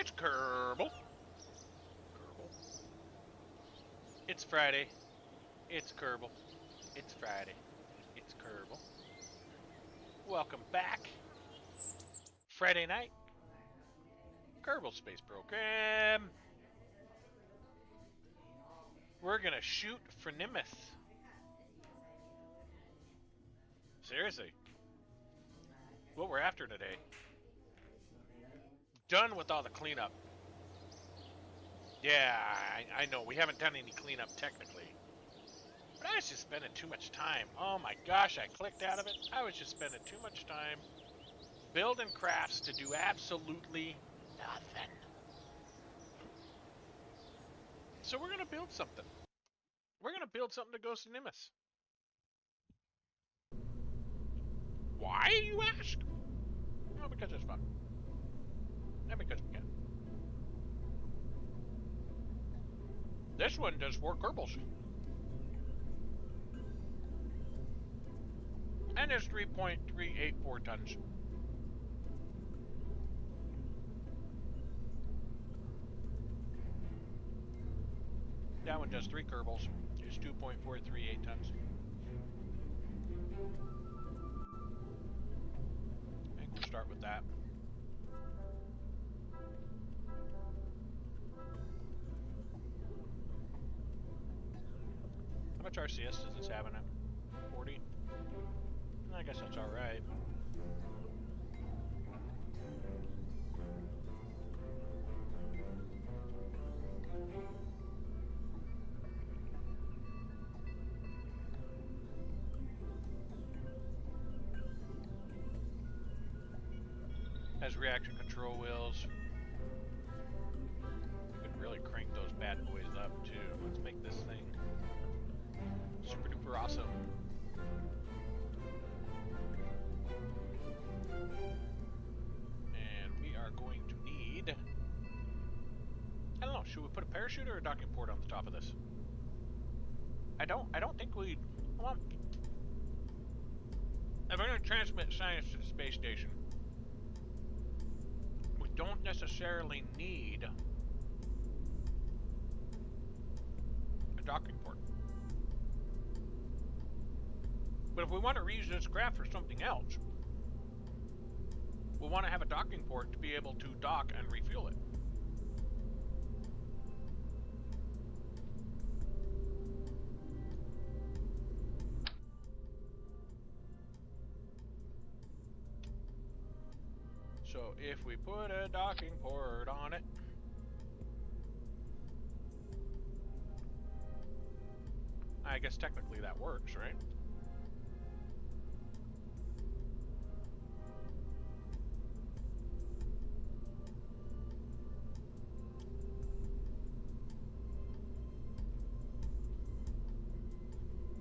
It's Kerbal. It's Friday. It's Kerbal. It's Friday. It's Kerbal. Welcome back. Friday night. Kerbal Space Program. We're gonna shoot for Nimith. Seriously. What we're after today. Done with all the cleanup. Yeah, I know. We haven't done any cleanup technically. But I was just spending too much time. Oh my gosh, I clicked out of it. I was just spending too much time building crafts to do absolutely nothing. So we're going to build something. We're going to build something to Ghost of Nimbus. Why, you ask? Well, because it's fun. And because we can. This one does 4 Kerbals. And it's 3.384 tons. That one does 3 Kerbals. It's 2.438 tons. I think we'll start with that. How much RCS does this have in it? 40? I guess that's alright. Has reaction control wheels. We could really crank those bad boys up too. Let's make this thing super duper awesome. And we are going to need, I don't know, should we put a parachute or a docking port on the top of this? I don't think we, well, if we're going to transmit science to the space station, we don't necessarily need a docking port. But if we want to reuse this craft for something else, we'll want to have a docking port to be able to dock and refuel it. So if we put a docking port on it, I guess technically that works, right?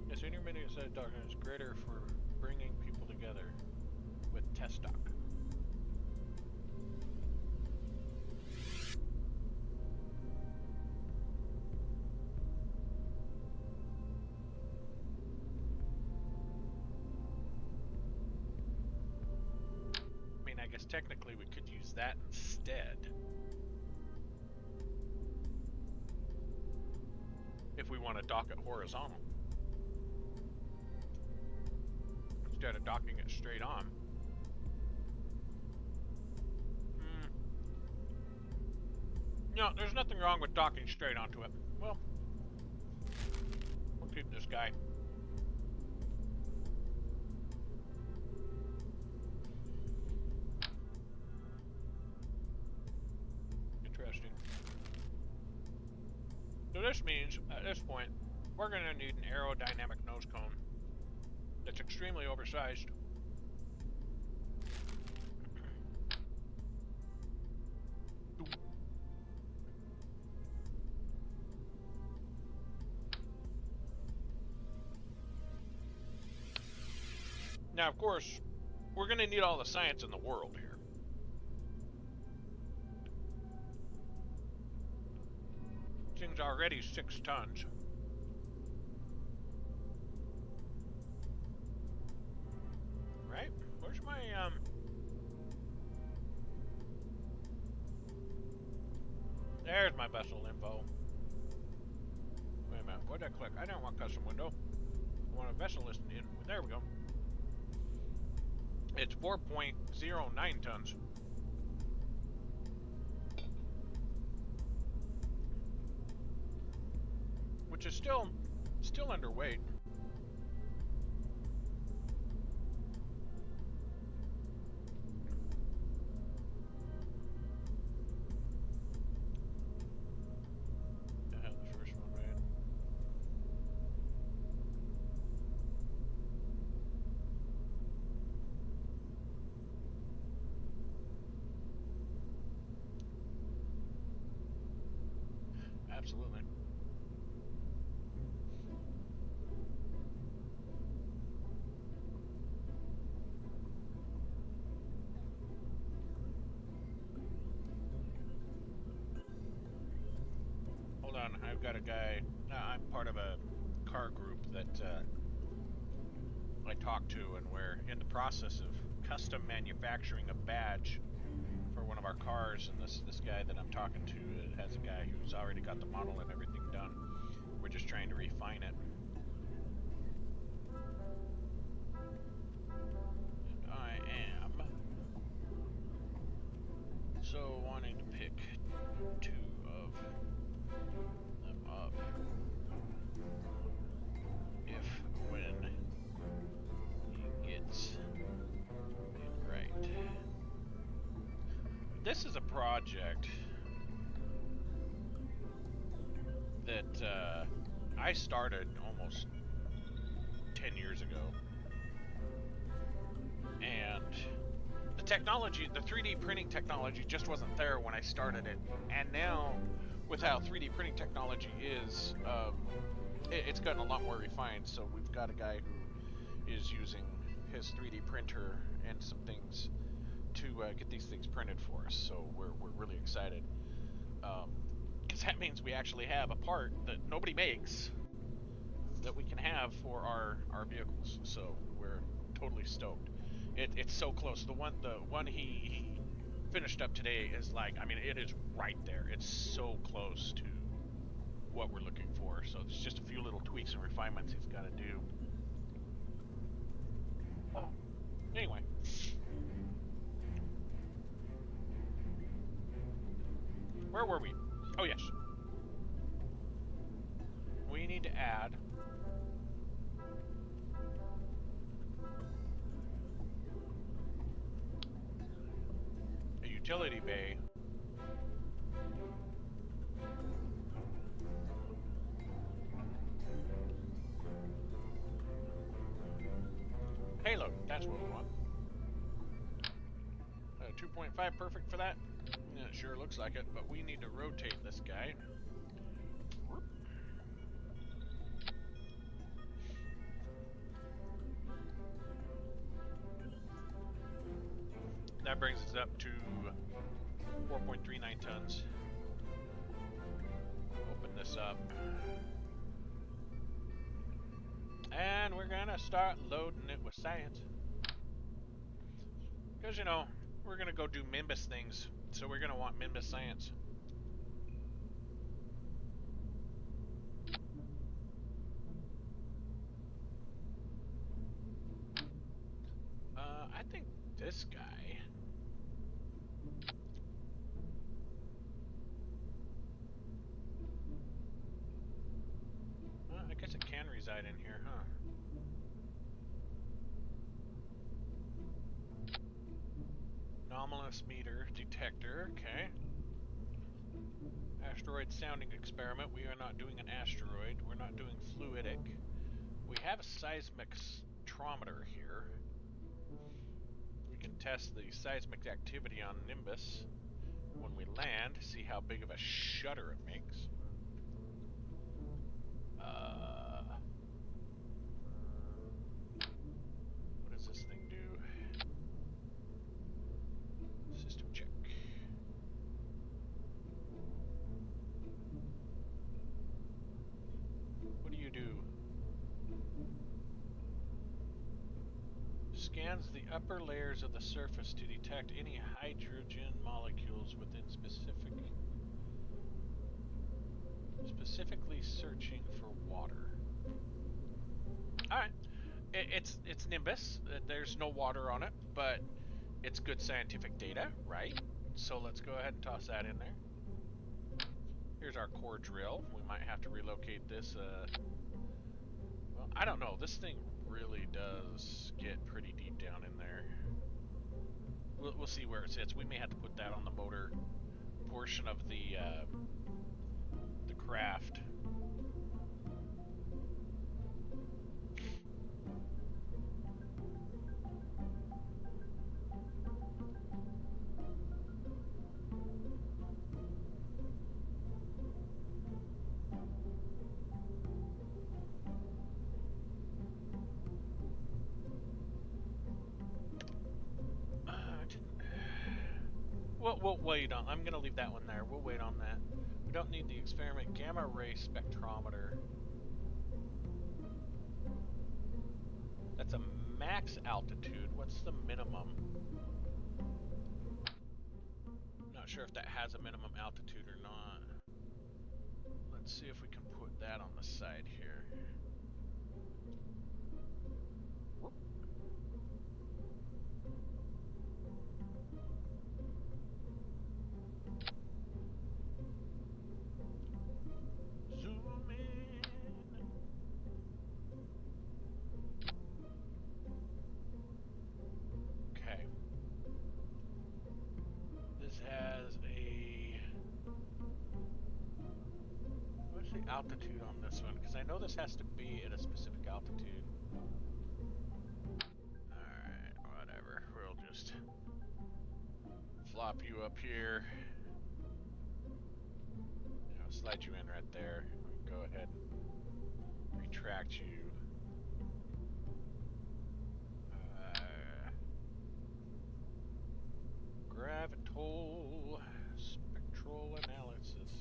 Yes, intermediate set of docking is greater for bringing people together with test dock. I mean, I guess technically we could use that instead. If we want to dock it horizontal. Instead of docking it straight on. No, there's nothing wrong with docking straight onto it. Well, we'll keep this guy. Interesting. So this means, at this point, we're going to need an aerodynamic nose cone that's extremely oversized. Now, of course, we're going to need all the science in the world here. This thing's already 6 tons. Right? Where's my, There's my vessel info. Wait a minute, what did I click? I didn't want custom window. I want a vessel listing in. There we go. It's 4.09 tons. Which is still underweight. I have the first one made. Absolutely. Hold on, I've got a guy. I'm part of a car group that I talk to, and we're in the process of custom manufacturing a badge for one of our cars. And this guy that I'm talking to has a guy who's already got the model and everything done. We're just trying to refine it. And I am so wanting to pick two of them up. If when he gets it right. This is a project that I started almost 10 years ago. And the technology, the 3D printing technology just wasn't there when I started it. And now, with how 3D printing technology is, it's gotten a lot more refined. So we've got a guy who is using his 3D printer and some things to get these things printed for us. So we're really excited. Because that means we actually have a part that nobody makes that we can have for our vehicles. So we're totally stoked. It's so close. The one he finished up today is like, I mean, it is right there. It's so close to what we're looking for. So there's just a few little tweaks and refinements he's got to do. Anyway. Where were we? Oh, yes. We need to add a utility bay payload. That's what we want. 2.5 perfect for that? Yeah, it sure looks like it, but we need to rotate this guy. That brings us up to 4.39 tons. Open this up. And we're gonna start loading it with science. Because, you know, we're gonna go do Mimbus things, so we're gonna want Mimbus science. I think this guy. Well, I guess it can reside in here, huh? Anomalous meter detector, okay. Asteroid sounding experiment. We are not doing an asteroid. We're not doing fluidic. We have a seismic spectrometer here. We can test the seismic activity on Nimbus when we land, see how big of a shudder it makes. What does this thing do? System check. What do you do? Scans the upper layers of the surface to detect any hydrogen molecules within specific Specifically searching for water. Alright. It's Nimbus. There's no water on it, but it's good scientific data, right? So let's go ahead and toss that in there. Here's our core drill. We might have to relocate this. Well, I don't know. This thing really does get pretty deep down in there. We'll see where it sits. We may have to put that on the motor portion of the craft. We'll wait on. I'm gonna leave that one there. We'll wait on that. We don't need the experiment gamma ray spectrometer. That's a max altitude. What's the minimum? Not sure if that has a minimum altitude or not. Let's see if we can put that on the side here. Whoop. Zoom in. Okay. This has a... What's the altitude on this one? Because I know this has to be at a specific altitude. Alright, whatever. We'll just flop you up here. I'll slide you in right there. We can go ahead and retract you. Gravitol spectral analysis.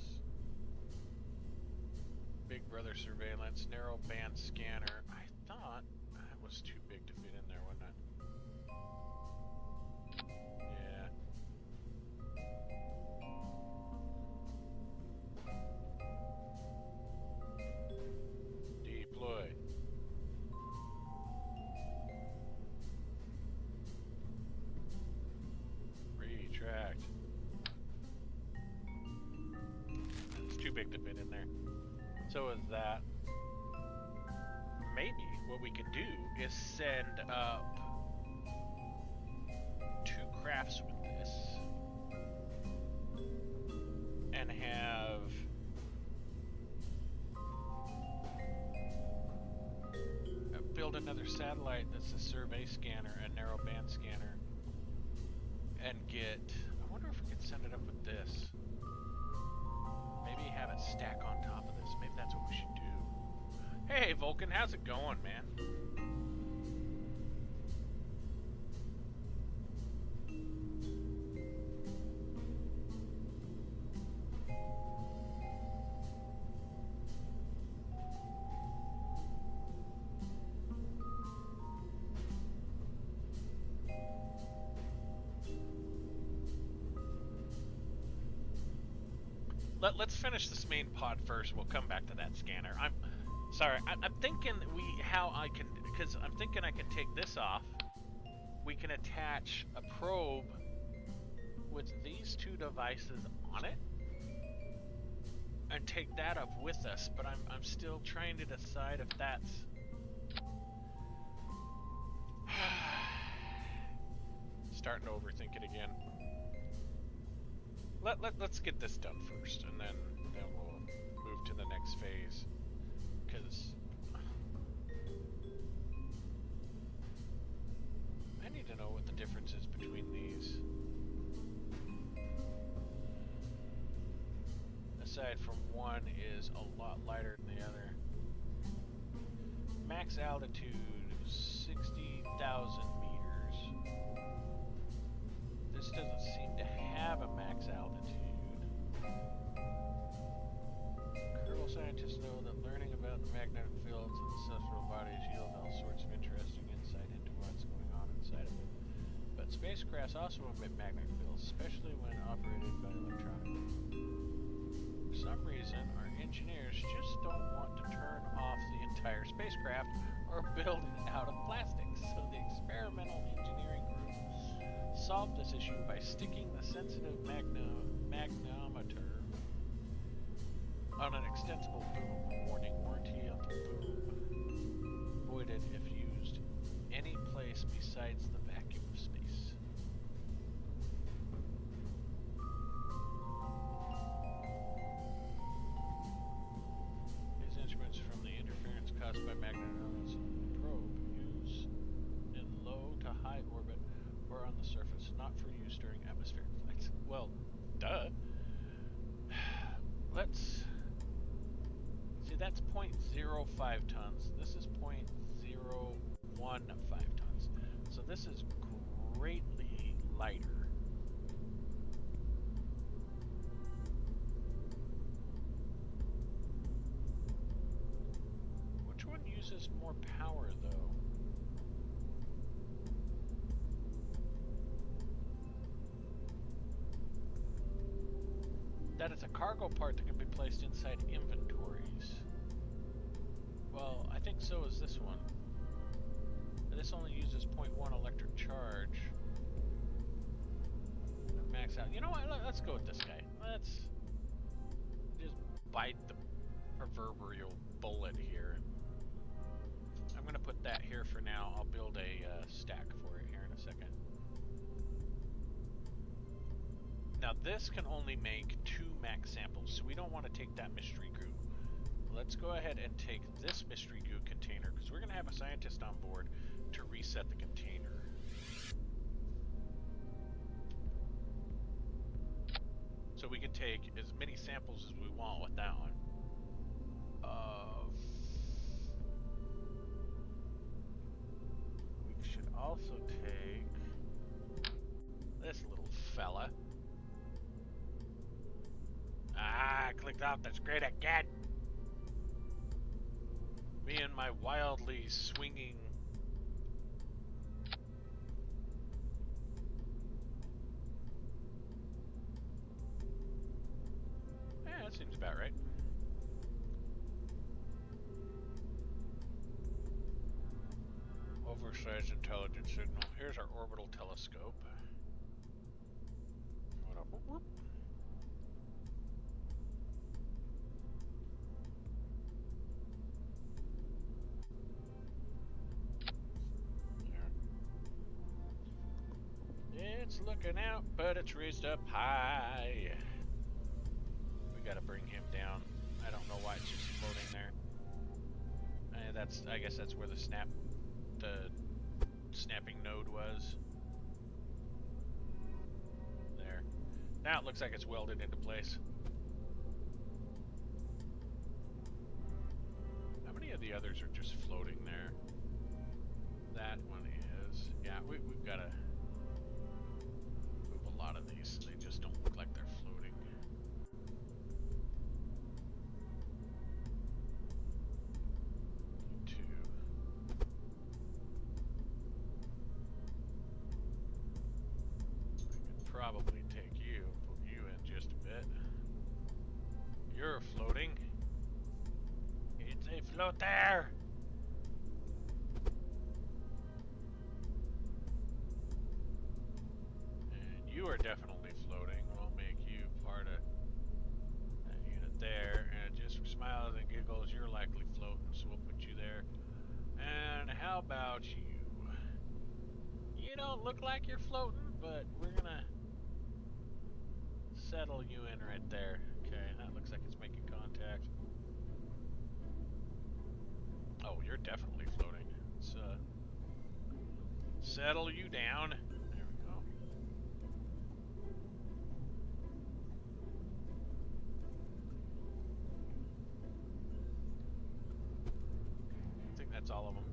Big Brother surveillance, narrow band scanner. I thought that was too big to fit in there, wasn't it? Yeah. Deploy. Retract. It's too big to fit in there. So is that. Maybe what we could do is send up 2 crafts with this and have build another satellite that's a survey scanner, a narrow band scanner, and get, I wonder if we could send it up with this. Maybe have it stack on top of this. Maybe that's what we should do. Hey Vulcan, how's it going, man? Let's finish this main pod first. We'll come back to that scanner. I'm sorry. I'm thinking because I'm thinking I can take this off. We can attach a probe with these 2 devices on it and take that up with us. But I'm still trying to decide if that's starting to overthink it again. Let's get this done first, and then we'll move to the next phase. Because I need to know what the difference is between these. Aside from one is a lot lighter than the other. Max altitude 60,000 meters. This doesn't seem to have a max altitude. Kerbal scientists know that learning about the magnetic fields of the celestial bodies yield all sorts of interesting insight into what's going on inside of it. But spacecrafts also emit magnetic fields, especially when operated by electronics. For some reason, our engineers just don't want to turn off the entire spacecraft or build it out of plastic. So the experimental engineering group solved this issue by sticking the sensitive magnometer on an extensible boom. Warning, warranty on the boom. Voided if used any place besides the vacuum of space. These instruments from the interference caused by magnetometers probe use in low to high orbit or on the surface, not for use during atmospheric flights. Well, duh. Let's see, that's 0.05 tons. This is 0.015 tons. So this is greatly lighter. Which one uses more power, though? That is a cargo part that can be placed inside inventories. Well, I think so is this one. But this only uses 0.1 electric charge. Max out. You know what? Let's go with this guy. Let's just bite the proverbial bullet here. I'm going to put that here for now. I'll build a stack for it here in a second. Now this can only make 2 max samples, so we don't want to take that mystery goo. Let's go ahead and take this mystery goo container, because we're going to have a scientist on board to reset the container. So we can take as many samples as we want with that one. We should also take this little fella. I clicked off the screen again. Me and my wildly swinging. Yeah, that seems about right. Oversized intelligence signal. Here's our orbital telescope. Whoop. It's looking out, but it's raised up high. We gotta bring him down. I don't know why it's just floating there. I guess that's where the snapping node was. There. Now it looks like it's welded into place. How many of the others are just floating there? That one is. Yeah, we've gotta move a lot of these. They just don't look like they're floating. You two. I could probably take you, put you in just a bit. You're floating. It's a float there! You are definitely floating. We'll make you part of that unit there. And just for smiles and giggles, you're likely floating, so we'll put you there. And how about you? You don't look like you're floating, but we're gonna settle you in right there. Okay, that looks like it's making contact. Oh, you're definitely floating. Let's settle you down. That's all of them.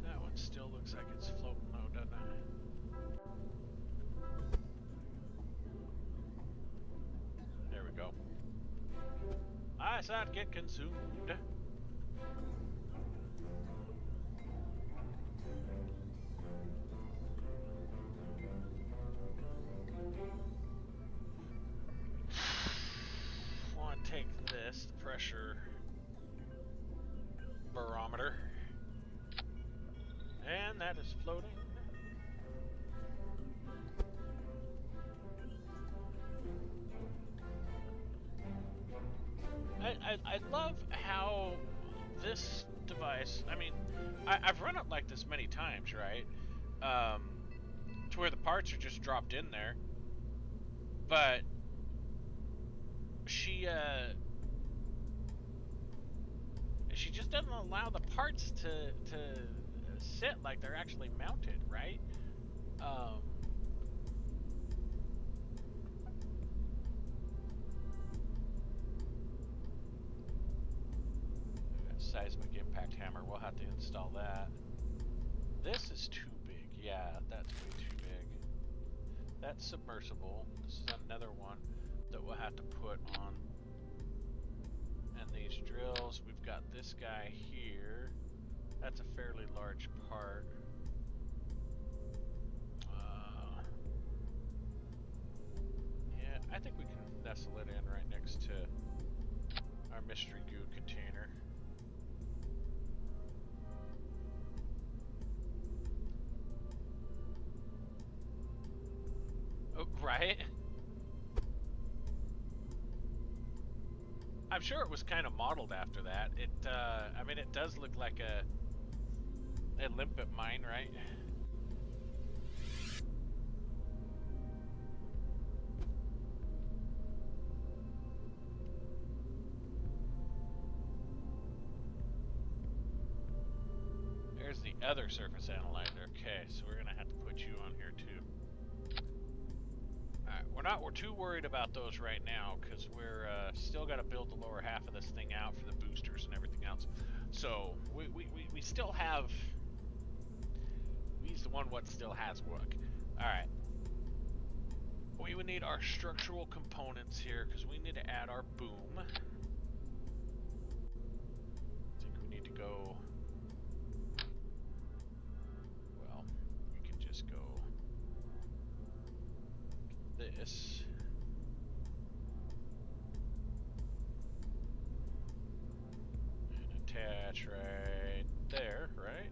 That one still looks like it's floating though, doesn't it? There we go. I saw it get consumed. realize, I mean, I've run it like this many times, right? To where the parts are just dropped in there. But she just doesn't allow the parts to sit like they're actually mounted, right? Seismic impact hammer, we'll have to install that. This is too big. Yeah, that's way too big. That's submersible. This is another one that we'll have to put on. And these drills, we've got this guy here. That's a fairly large part. Yeah, I think we can nestle it in right next to our mystery goo container. Oh, right? I'm sure it was kind of modeled after that. I mean, it does look like a limpet mine, right? There's the other surface analyzer. Okay, so we're gonna have to put you on here too. Alright, we're too worried about those right now because we're still got to build the lower half of this thing out for the boosters and everything else. So we still have. He's the one what still has work. Alright. We would need our structural components here because we need to add our boom. I think we need to go. Well, we can just go this. And attach right there, right?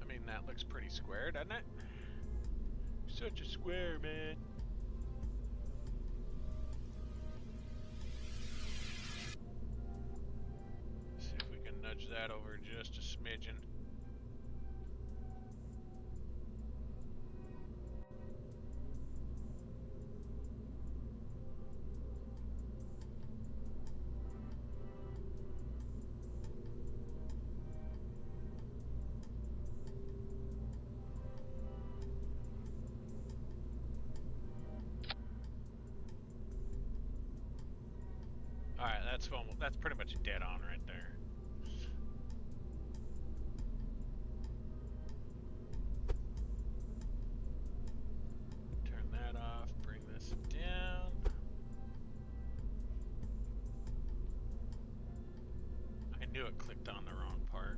I mean, that looks pretty square, doesn't it? Such a square, man. See if we can nudge that over just a smidgen. Alright, that's pretty much dead on right there. Turn that off, bring this down. I knew it clicked on the wrong part.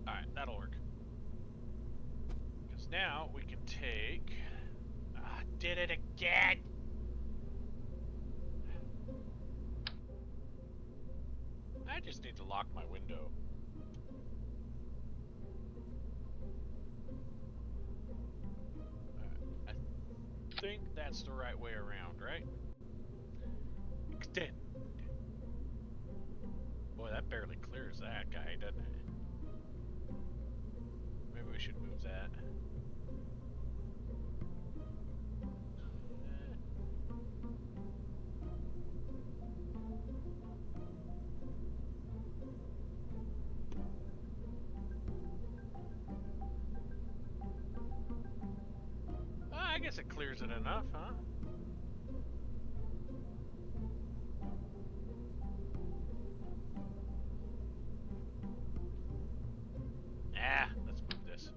Alright, that'll work. Because now we can take... did it again! I just need to lock my window. I think that's the right way around, right? Extend. Boy, that barely clears that guy, doesn't it? Maybe we should move that. I guess it clears it enough, huh? Let's move this.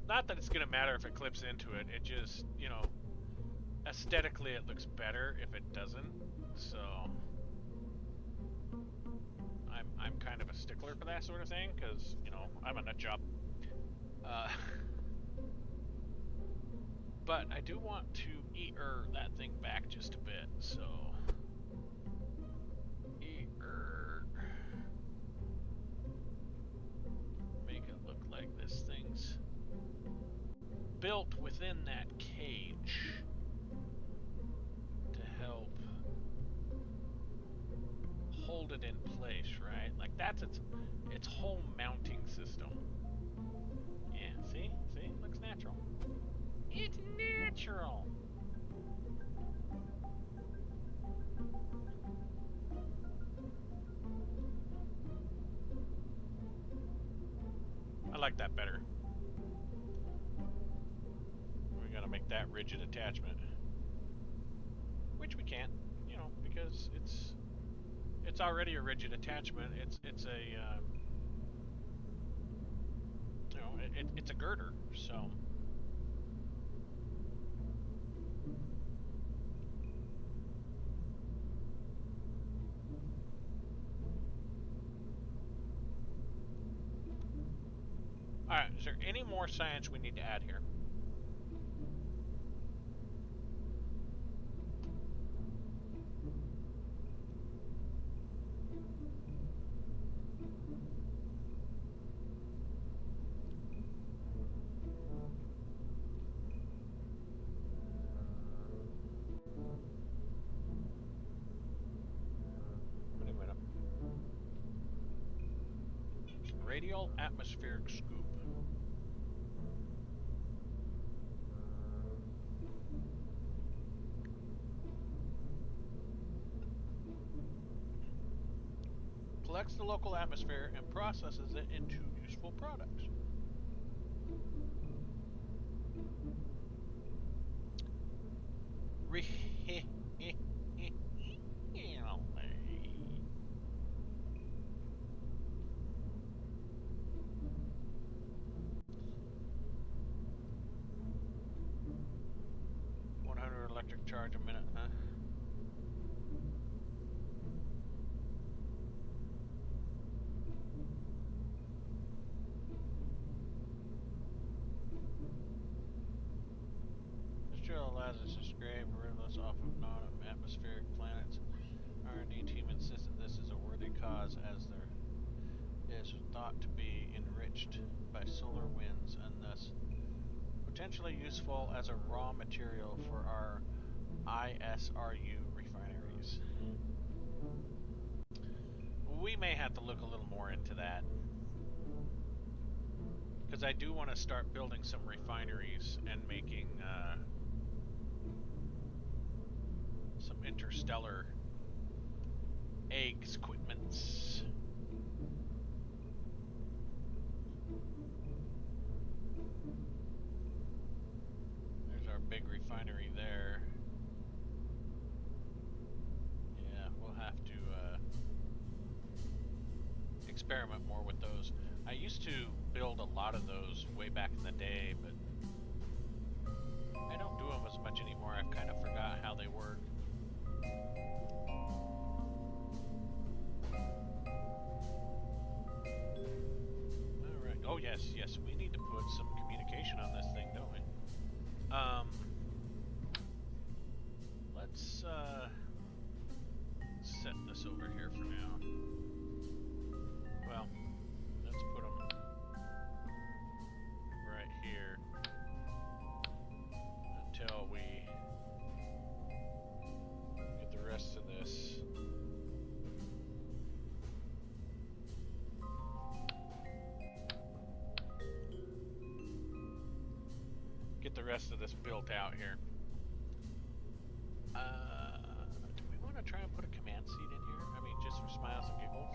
Not that it's gonna matter if it clips into it, it just, you know, aesthetically it looks better if it doesn't, so... I'm kind of a stickler for that sort of thing, because, you know, I'm a nut job. But I do want to that thing back just a bit, so make it look like this thing's built within that cage to help hold it in place, right? Like that's its whole mounting system. Yeah, see? Looks natural. It's natural. I like that better. We gotta make that rigid attachment, which we can't, you know, because it's already a rigid attachment. It's a you know, it's a girder, so. Alright, is there any more science we need to add here? Wait a minute. Radial atmospheric scoop. Collects the local atmosphere and processes it into useful products. Electric charge a minute, huh? This drill allows us to scrape rivers off of non-atmospheric planets. R&D team insists that this is a worthy cause, as there is thought to be enriched by solar winds and thus potentially useful as a raw material for our ISRU refineries. We may have to look a little more into that, because I do want to start building some refineries and making some interstellar eggs equipments. There's our big refinery there. Yeah, we'll have to experiment more with those. I used to build a lot of those way back in the day, but I don't do them as much anymore. I've kind of forgot how they work. Alright. Oh, yes, we need to put some communication on this thing, don't we? Let's set this over here for now. Well, let's put them right here until we get the rest of this. Get the rest of this built out here. Do we want to try and put a command seat in here? I mean, just for smiles and giggles.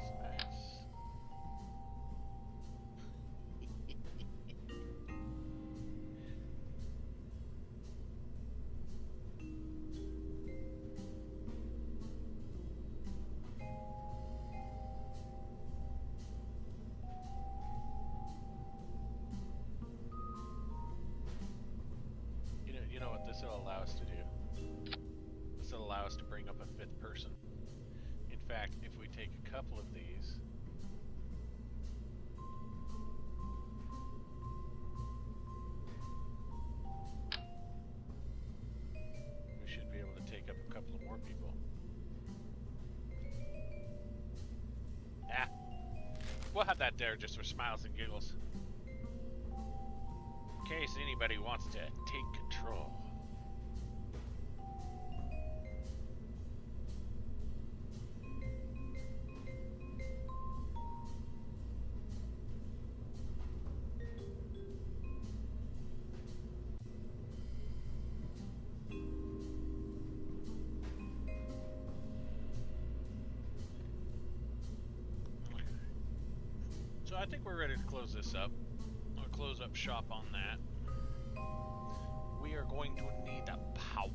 You know what this will allow us to do? This will allow us to bring up a fifth person. In fact, if we take a couple of these, have that there just for smiles and giggles. In case anybody wants to take control. So I think we're ready to close this up. I'll close up shop on that. We are going to need a power.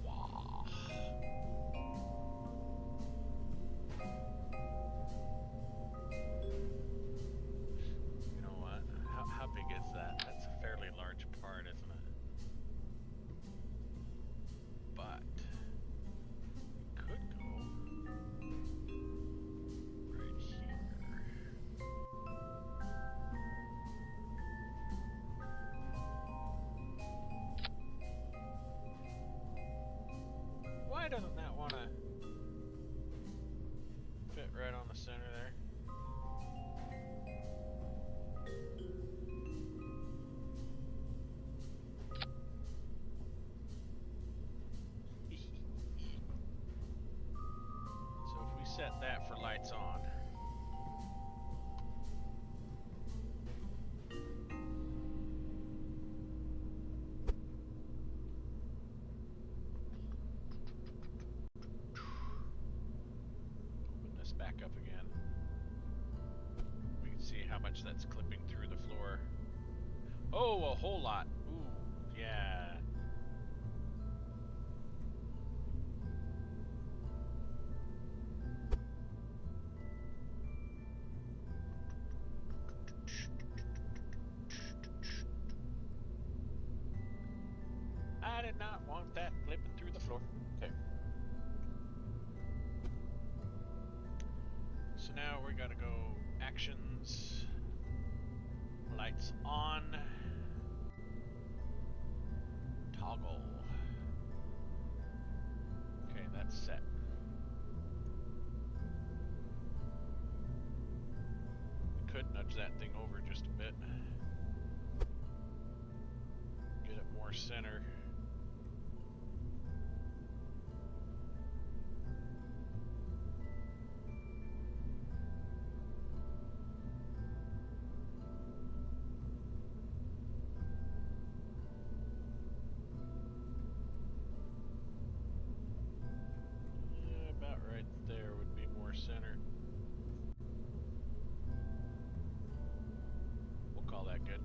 You know what? How big is that? That's a fairly large part, isn't it? But could go right here. Why doesn't that want to fit right on the center there? So if we set that for lights on. Open this back up again. We can see how much that's clipping through the floor. Oh, a whole lot. Ooh, yeah. I did not want that clipping through the floor. Okay. So now we gotta go actions, lights on, toggle. Okay, that's set. Could nudge that thing over just a bit. Get it more center. About right there would be more center. We'll call that good.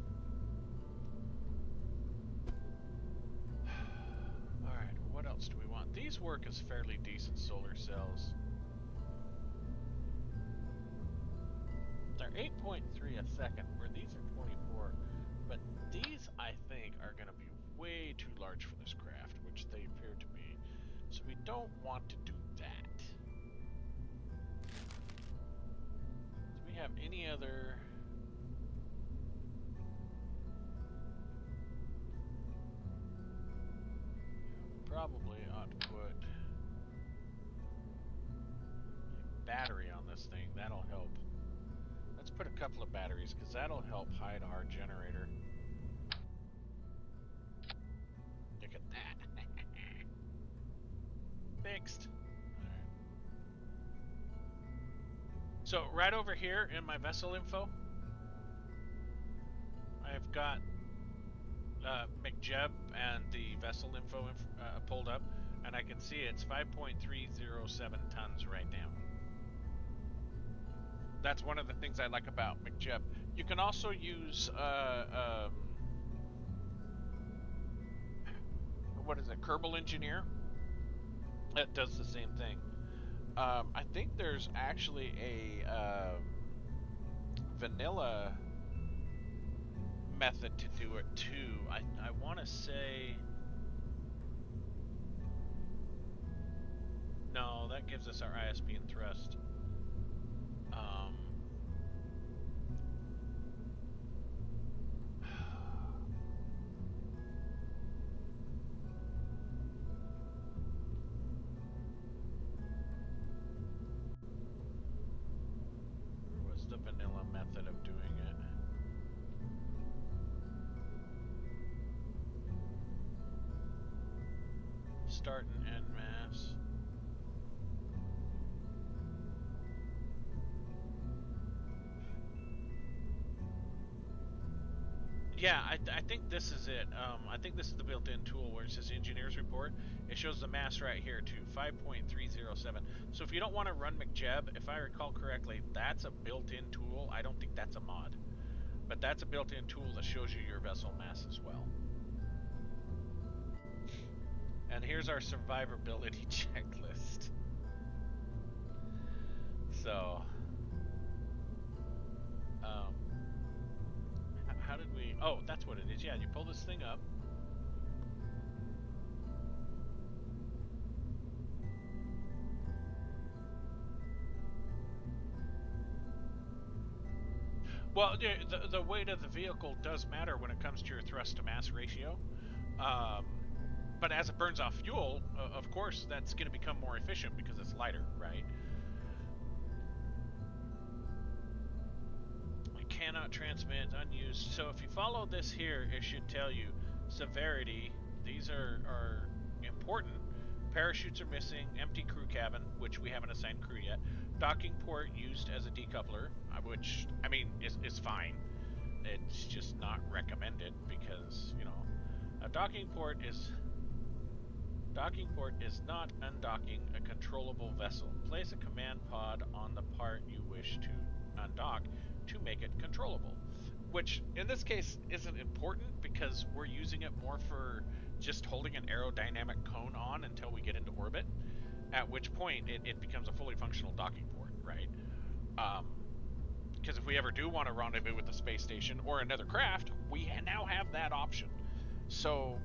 Alright, what else do we want? These work as fairly decent solar cells. They're 8.3 a second, where these are 24. But these, I think, are going to be way too large for this craft, which they appear to be. So we don't want to do that. Do we have any other... Probably ought to put a battery on this thing. That'll help. Let's put a couple of batteries, because that'll help hide our generator. Look at that. Fixed. Alright. So right over here in my vessel info, I've got McJeb and the vessel info pulled up, and I can see it's 5.307 tons right now. That's one of the things I like about McJeb. You can also use what is it, Kerbal Engineer? That does the same thing. I think there's actually a vanilla method to do it too. I want to say no, that gives us our ISP and thrust. Where was the vanilla method? method of doing it. Start and end mass. Yeah, I think this is it. I think this is the built-in tool where it says Engineers Report. It shows the mass right here too, 5.307. So if you don't want to run McJeb, if I recall correctly, that's a built-in tool. I don't think that's a mod. But that's a built-in tool that shows you your vessel mass as well. And here's our survivability checklist. So, how did we... Oh, that's what it is. Yeah, you pull this thing up. Well, the weight of the vehicle does matter when it comes to your thrust to mass ratio. But as it burns off fuel, of course, that's going to become more efficient because it's lighter, right? Cannot transmit, unused. So if you follow this here, it should tell you severity. These are important. Parachutes are missing, empty crew cabin, which we haven't assigned crew yet. Docking port used as a decoupler, which, I mean, is fine. It's just not recommended because, you know, a docking port is not undocking a controllable vessel. Place a command pod on the part you wish to undock to make it controllable, which in this case isn't important because we're using it more for just holding an aerodynamic cone on until we get into orbit, at which point it becomes a fully functional docking port, right? Because if we ever do want to rendezvous with the space station or another craft, we now have that option. So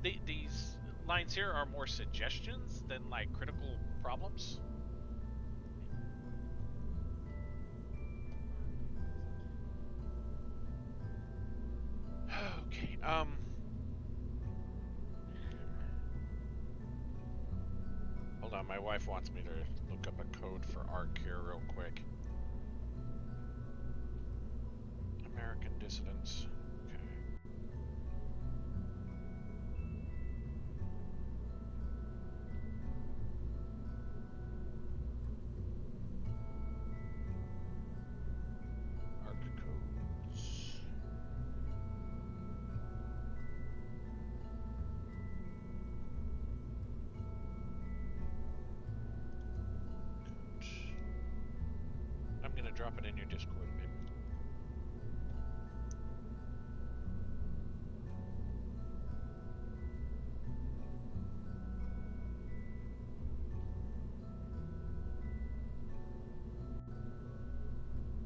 these lines here are more suggestions than like critical problems. Okay, hold on, my wife wants me to look up a code for ARC here real quick. American dissidents. Okay. ARC codes. I'm gonna drop it in your Discord, babe.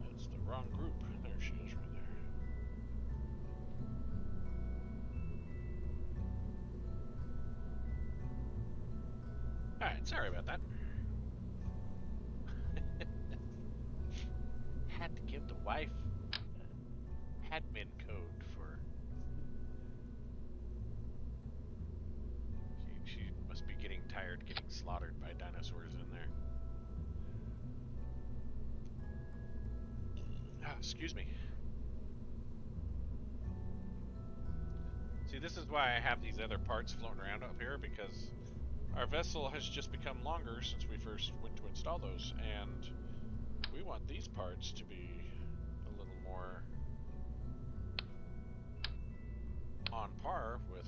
That's the wrong group. There she is right there. Alright, sorry about that. Had to give the wife admin code for... She must be getting tired getting slaughtered by dinosaurs in there. Excuse me. See, this is why I have these other parts floating around up here, because our vessel has just become longer since we first went to install those, and we want these parts to be a little more on par with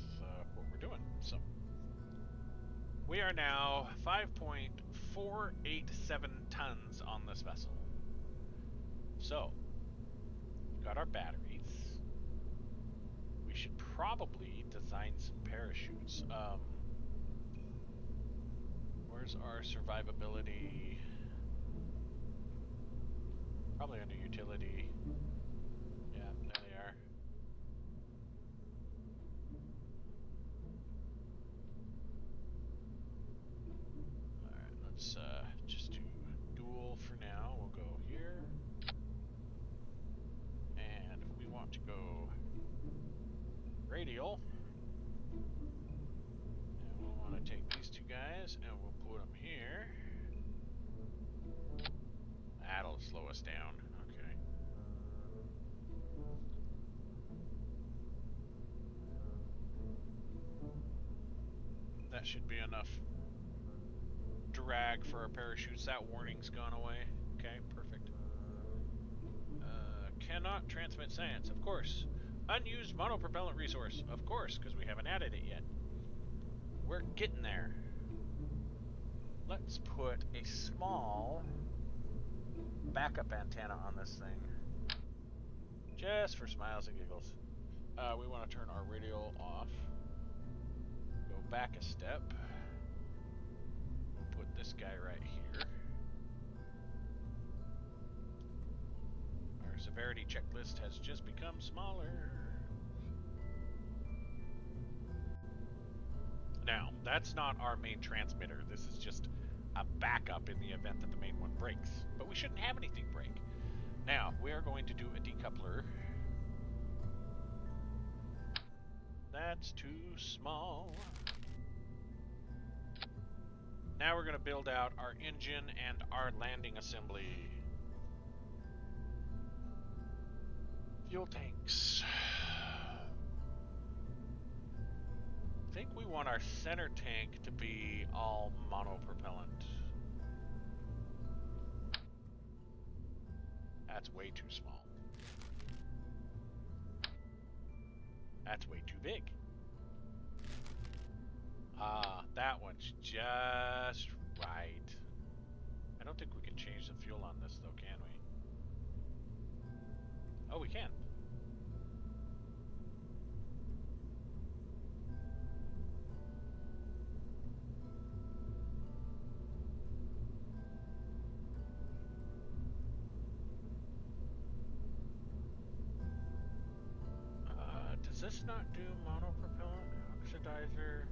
what we're doing. So we are now 5.487 tons on this vessel. So we've got our batteries. We should probably design some parachutes. Where's our survivability? Probably under utility. Yeah, there they are. Alright, let's just do dual for now. We'll go here. And if we want to go radial, and we'll want to take these two guys and we'll put them here. That'll slow us us down. Okay. That should be enough drag for our parachutes. That warning's gone away. Okay, perfect. Cannot transmit science, of course. Unused monopropellant resource, of course, because we haven't added it yet. We're getting there. Let's put a small backup antenna on this thing. Just for smiles and giggles. We want to turn our radio off. Go back a step. We'll put this guy right here. Our severity checklist has just become smaller. Now, that's not our main transmitter. This is just a backup in the event that the main one breaks. But we shouldn't have anything break. Now, we are going to do a decoupler. That's too small. Now we're going to build out our engine and our landing assembly. Fuel tanks. I think we want our center tank to be all monopropellant. That's way too small. That's way too big. That one's just right. I don't think we can change the fuel on this though, can we? Oh, we can. Does this not do monopropellant? Oxidizer,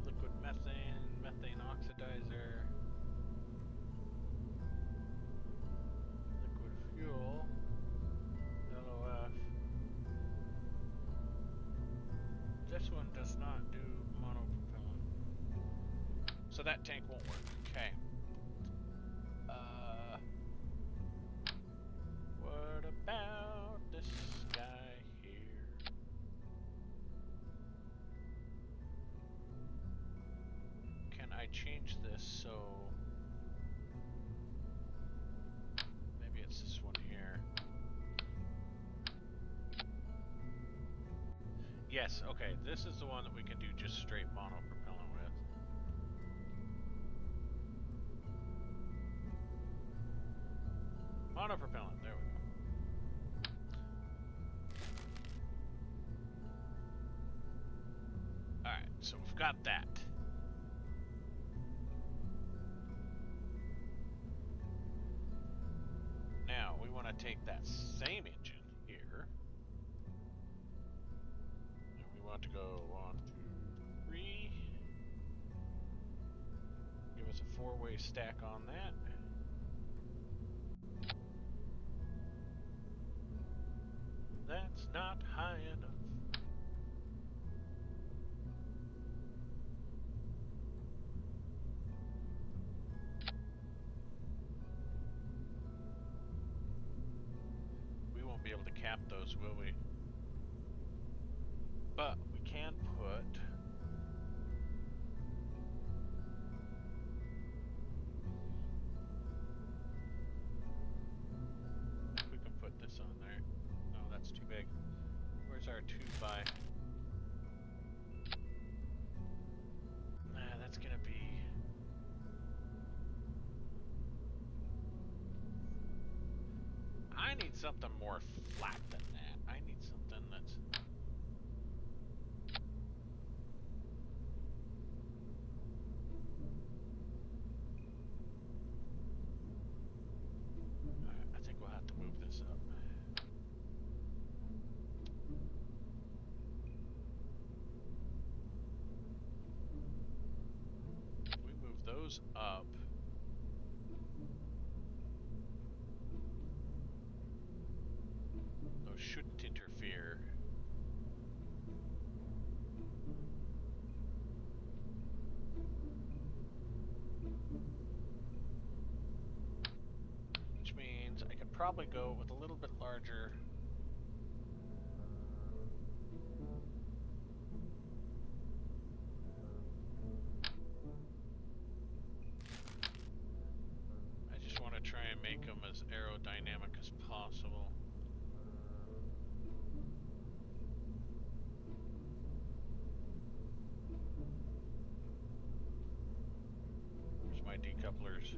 liquid methane, methane oxidizer, liquid fuel, LOF. This one does not do monopropellant. So that tank won't work. Okay. What about this guy here? Can I change this so maybe it's this one here? Yes, okay, this is the one that we can do just straight monopropellant with. Monopropellant, there we go. Alright, so we've got that. Now, we want to take that same engine here. And we want to go 1, 2, 3. Give us a 4-way stack on that. That's not high enough. We won't be able to cap those, will we? But we can put we can put this on there. No, that's too big. Where's our 2x? Nah, that's gonna be I need something more flat than that. I need something that's I think we'll have to move this up. If we move those up, those shouldn't interfere. Which means probably go with a little bit larger. I just want to try and make them as aerodynamic as possible. There's my decouplers.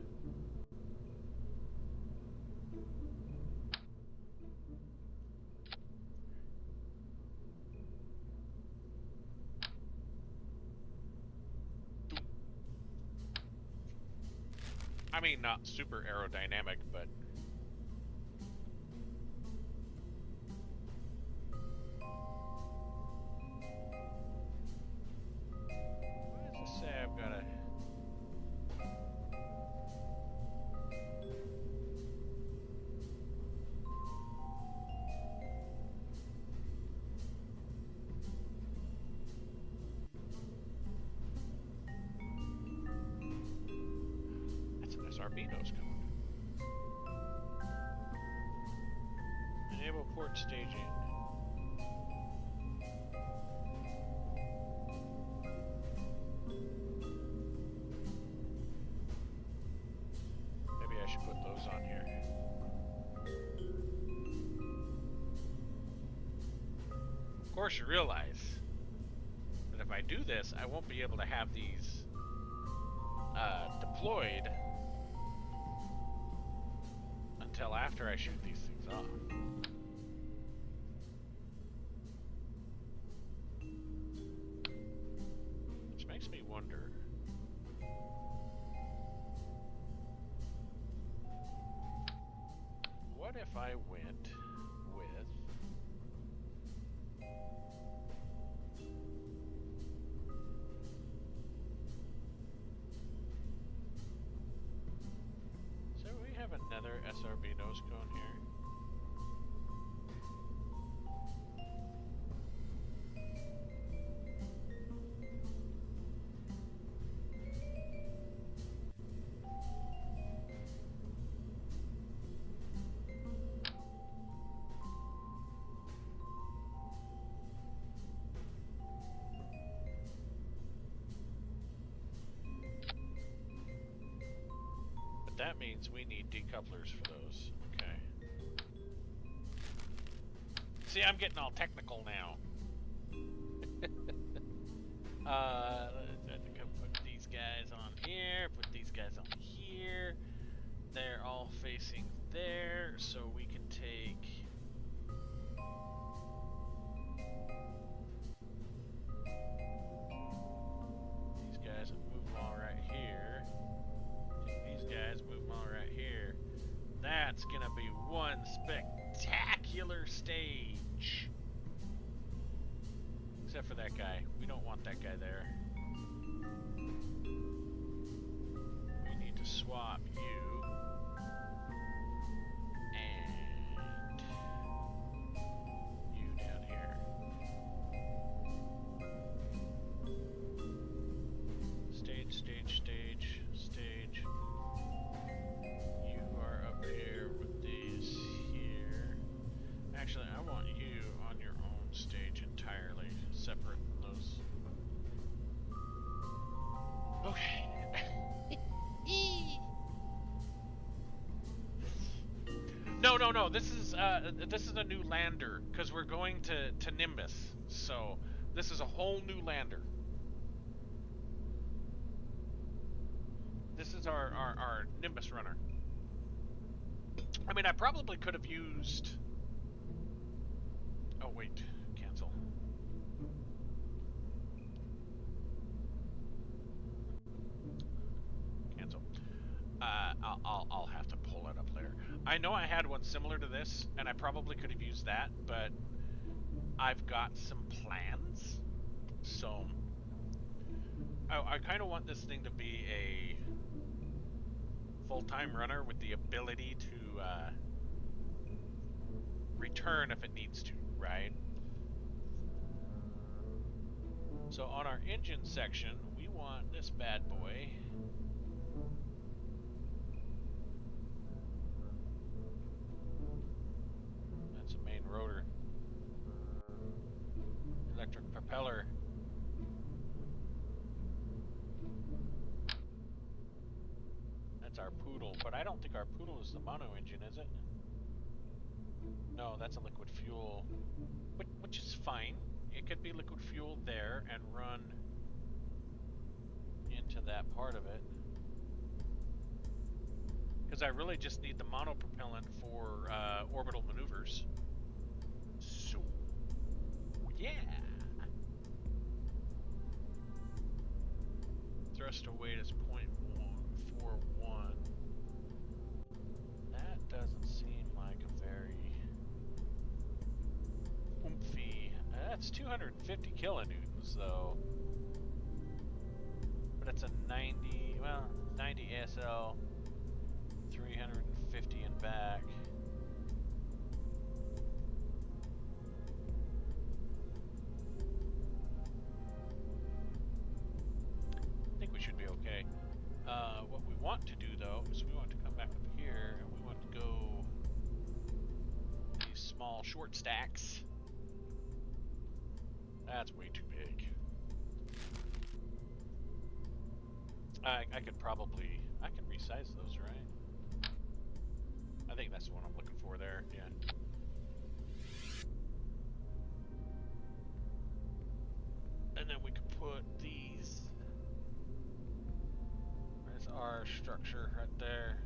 I mean, not super aerodynamic, but what does it say? I've got to. That's an SRB nose cone. Enable port staging. Maybe I should put those on here. Of course, you realize that if I do this, I won't be able to have these deployed until after I shoot these things off. Which makes me wonder. What if I went with so we have another SRB nose cone here. That means we need decouplers for those. Okay. See, I'm getting all technical now. I think I'll put these guys on here, put these guys on here. They're all facing there, so we can take... these guys and move them all right here. These guys, move them all right here. That's gonna be one spectacular stage. Except for that guy. We don't want that guy there. We need to swap you. And you down here. Stage, stage, stage, stage. You are up here with these here. Actually, I want you on your own stage entirely, separate from those. Okay. No. This is a new lander because we're going to Nimbus. So this is a whole new lander. This is our Nimbus runner. I mean, I probably could have used... Oh, wait. Cancel. Cancel. I'll have to pull it up later. I know I had one similar to this, and I probably could have used that, but I've got some plans. So... I kind of want this thing to be a full-time runner with the ability to return if it needs to, right? So on our engine section, we want this bad boy. That's our poodle, but I don't think our poodle is the mono engine, is it? No, that's a liquid fuel, which is fine. It could be liquid fuel there and run into that part of it. Because I really just need the monopropellant for orbital maneuvers. So, yeah. Thrust weight is 0.141. That doesn't seem like a very oomphy. That's 250 kilonewtons though. But it's a 90 SL, 350 and back. I think we should be okay. What we want to do though is we want to come back up here and we want to go these small short stacks. That's way too big. I can resize those, right? I think that's the one I'm looking for there, yeah. And then we can put these, there's our structure right there.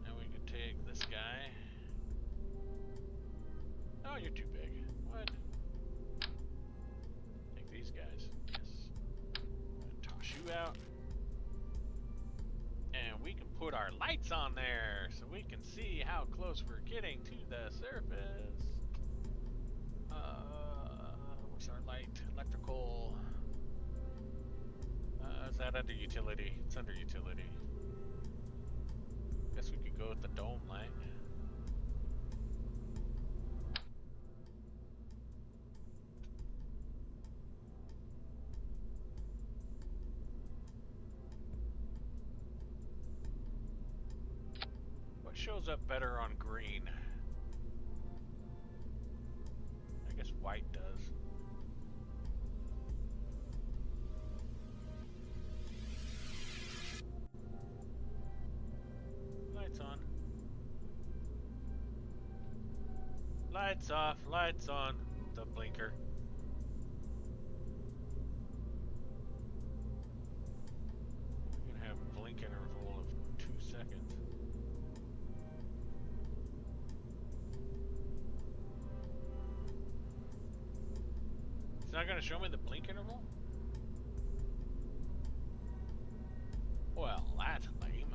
And we can take this guy. Oh, you're too big. What? Take these guys. Yes. Toss you out. And we can put our lights on there so we can see how close we're getting to the surface. What's our light? Electrical. Is that under utility? It's under utility. Guess we could go with the dome light. What shows up better on green? I guess white does. Lights on. Lights off, lights on. The blinker. We're gonna have a blink interval of 2 seconds. It's not gonna show me the blink interval? Well, that's lame.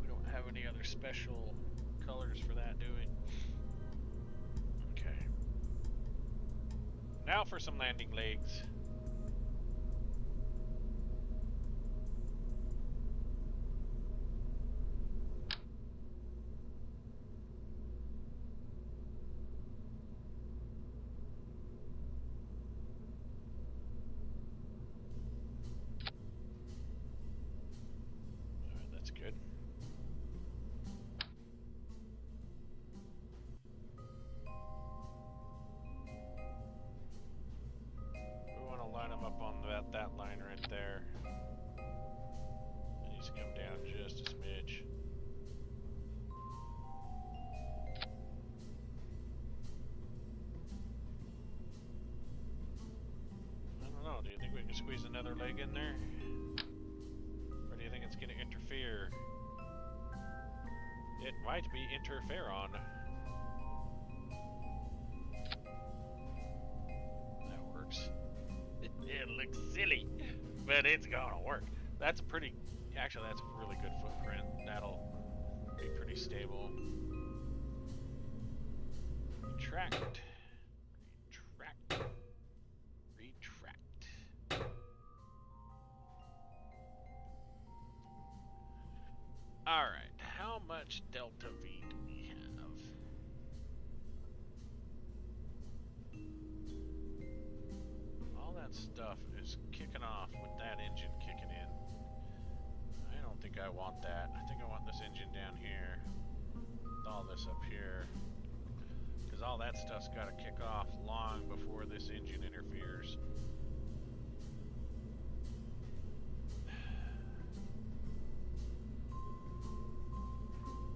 We don't have any other special colors for that, do we? Okay. Now for some landing legs. That's good. We want to line them up on that line right there. It needs to come down just a smidge. I don't know. Do you think we can squeeze another leg in there? Or do you think it's going to interfere? It might be interferon. That works. It looks silly, but it's gonna work. That's a pretty, actually that's a really good footprint. That'll be pretty stable. Retract. Retract. Retract. Alright, how much delta V do we have? All that stuff is kicking off with that engine kicking in. I don't think think I want that. I think I want this engine down here. All this up here. Because all that stuff's got to kick off long before this engine interferes.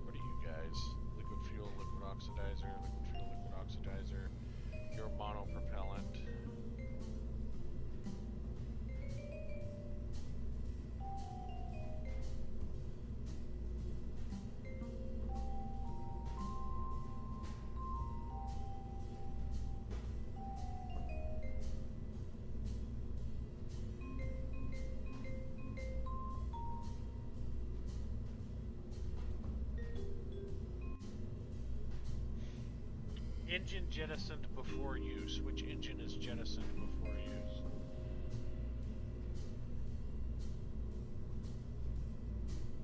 What are you guys? Liquid fuel, liquid oxidizer, liquid fuel, liquid oxidizer. Your monopropellant. Engine jettisoned before use. Which engine is jettisoned before use?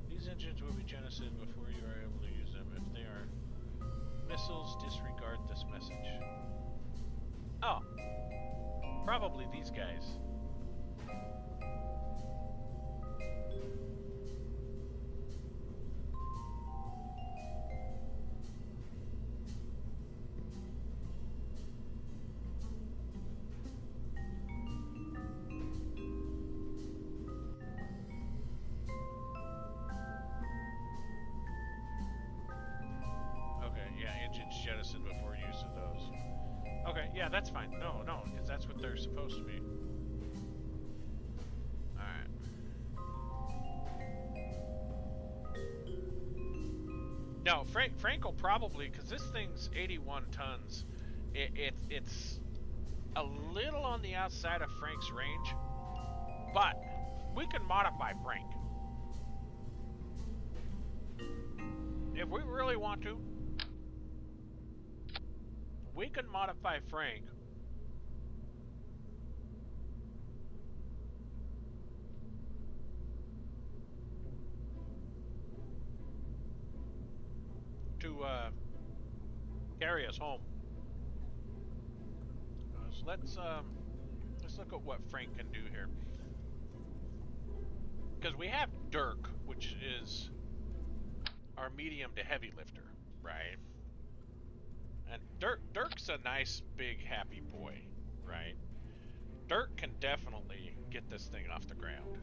These engines will be jettisoned before you are able to use them. If they are missiles, disregard this message. Oh, probably these guys. Jettisoned before use of those. Okay, yeah, that's fine. No, because that's what they're supposed to be. Alright. No, Frank will probably, because this thing's 81 tons, it's a little on the outside of Frank's range, but we can modify Frank. If we really want to, we can modify Frank to carry us home. So let's look at what Frank can do here, because we have Dirk, which is our medium to heavy lifter, right? And Dirk's a nice, big, happy boy, right? Dirk can definitely get this thing off the ground.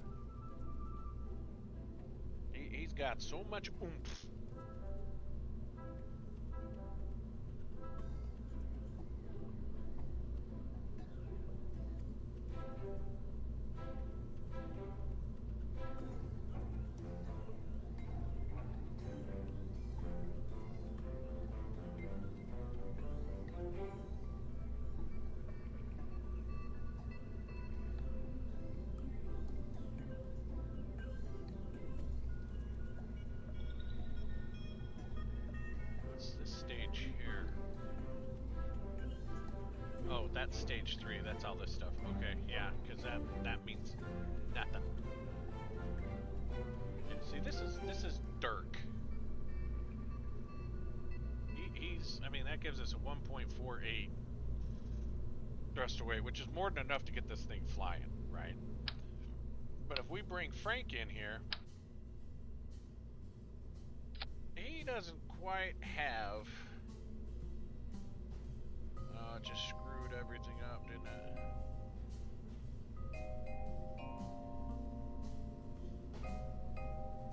He's got so much oomph. That's stage 3. That's all this stuff. Okay, yeah, because that means nothing. And see, this is Dirk. He's, I mean, that gives us a 1.48 thrust to weight, which is more than enough to get this thing flying, right? But if we bring Frank in here, he doesn't quite have. Just screwed everything up, didn't it?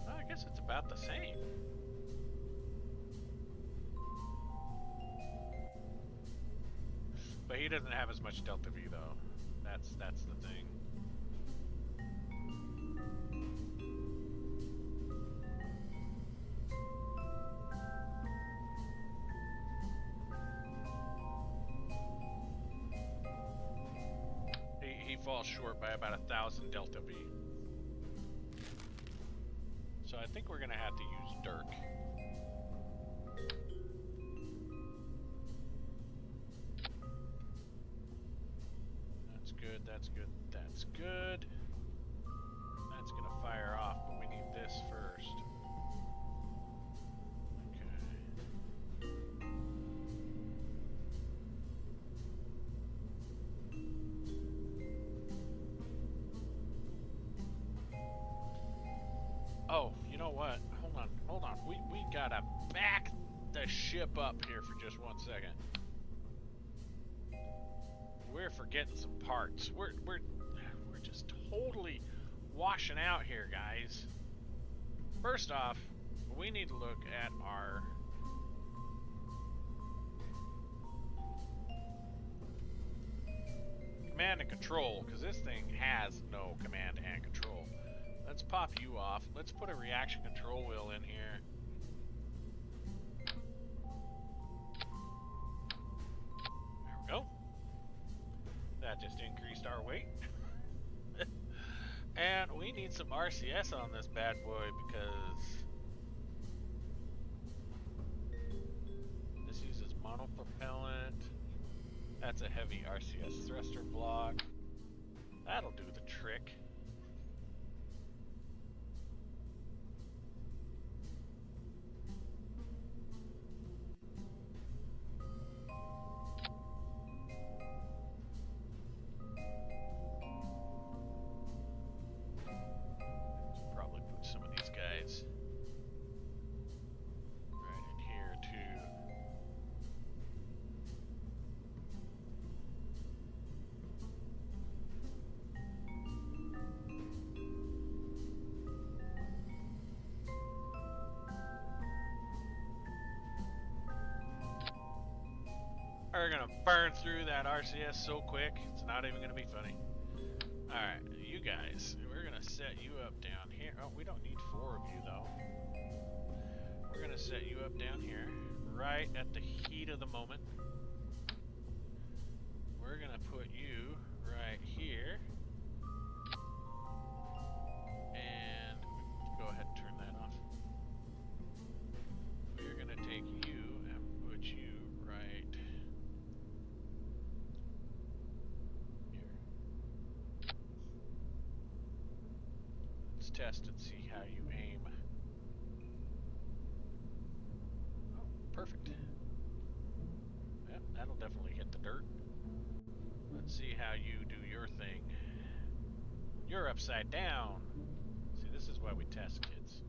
Well, I guess it's about the same. But he doesn't have as much Delta V though. That's the thing. He falls short by about 1,000 Delta V. So I think we're gonna have to use Dirk. That's good, that's good, that's good. That's gonna fire off, but we need this first. hold on. We gotta back the ship up here for just 1 second. We're forgetting some parts. We're just totally washing out here, guys. First off, we need to look at our command and control, because this thing has no command and control. Let's pop you off. Let's put a reaction control wheel in here. There we go. That just increased our weight. And we need some RCS on this bad boy, because this uses monopropellant. That's a heavy RCS thruster block. That'll do the trick. Probably put some of these guys right in here too. We're gonna burn through that RCS so quick, it's not even gonna be funny. Alright, you guys, we're gonna set you up down here. Oh, we don't need 4 of you though. We're gonna set you up down here, right at the heat of the moment. We're gonna put you right here. And go ahead and turn that off. We're gonna take you and put you right here. Let's test and see how you aim. Oh, perfect. Yep, that'll definitely hit the dirt. Let's see how you do your thing. You're upside down. See, this is why we test, kids.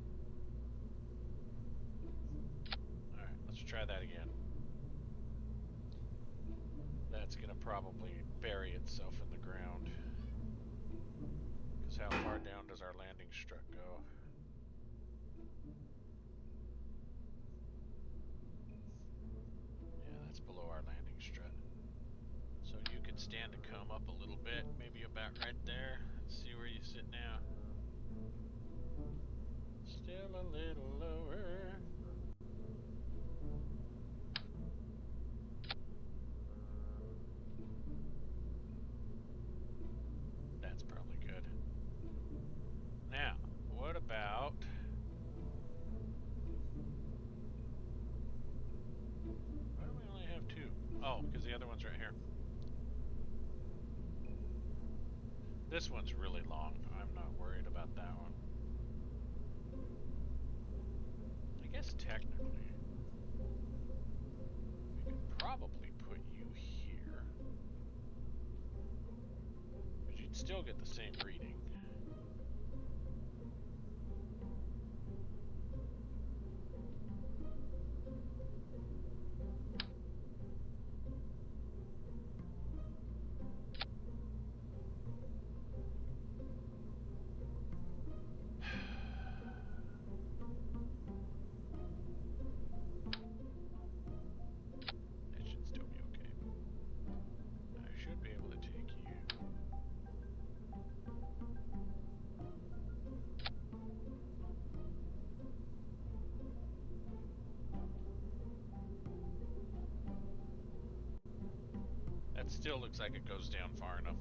Alright, let's try that again. That's gonna probably bury itself in the ground. Because how far down does our landing strut go? Yeah, that's below our landing strut. So you could stand to come up a little bit, maybe about right there. Let's see where you sit now. Still a little lower. That's probably good. Now, what about... Why do we only have 2? Oh, because the other one's right here. This one's really long. I'm not worried about that one. I guess technically, we could probably put you here. But you'd still get the same reading. That still looks like it goes down far enough.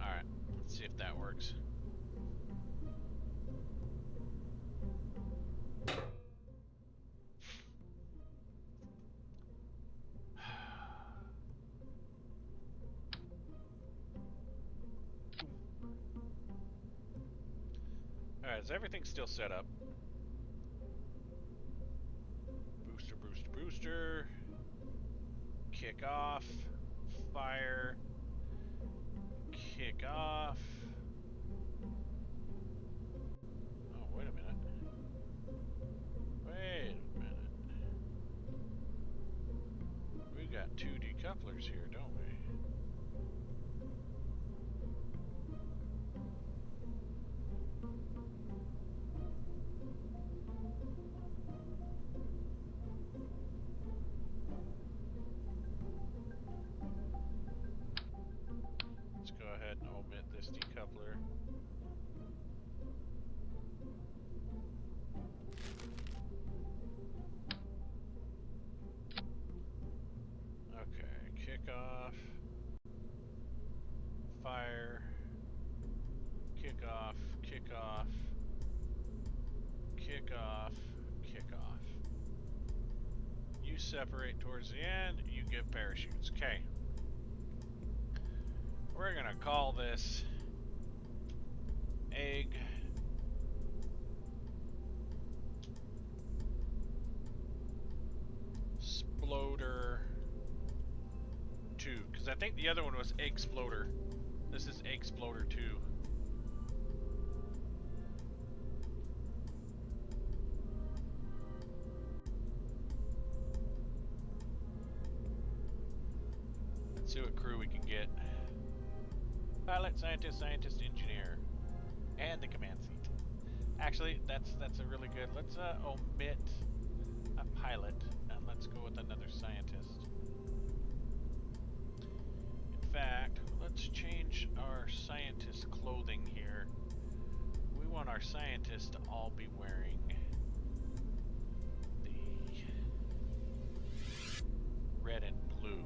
Alright, let's see if that works. Alright, is everything still set up? Booster, booster, booster. Kick off. Fire. Kick off. here, don't we? Let's go ahead and omit this decoupler. Okay, kick off, fire, kick off, kick off, kick off, kick off. You separate towards the end, you give parachutes. Okay. We're gonna call this egg exploder 2, because I think the other one was egg exploder. This is egg exploder 2. Let's see what crew we can get. Pilot, scientist, engineer, and the command seat. Actually, that's a really good. Let's omit a pilot and let's go with another scientist. In fact, let's change our scientist clothing here. We want our scientists to all be wearing the red and blue.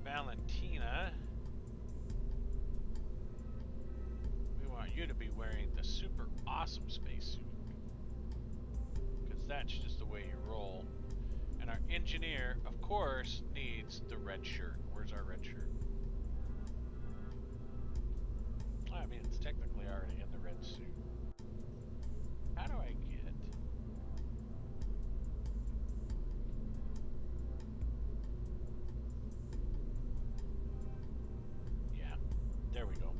Valentina, we want you to be wearing the super awesome spacesuit, because that's just the way you roll. And our engineer, of course, needs the red shirt. Where's our red shirt? I mean, it's technically already in the red suit. How do I get... There we go.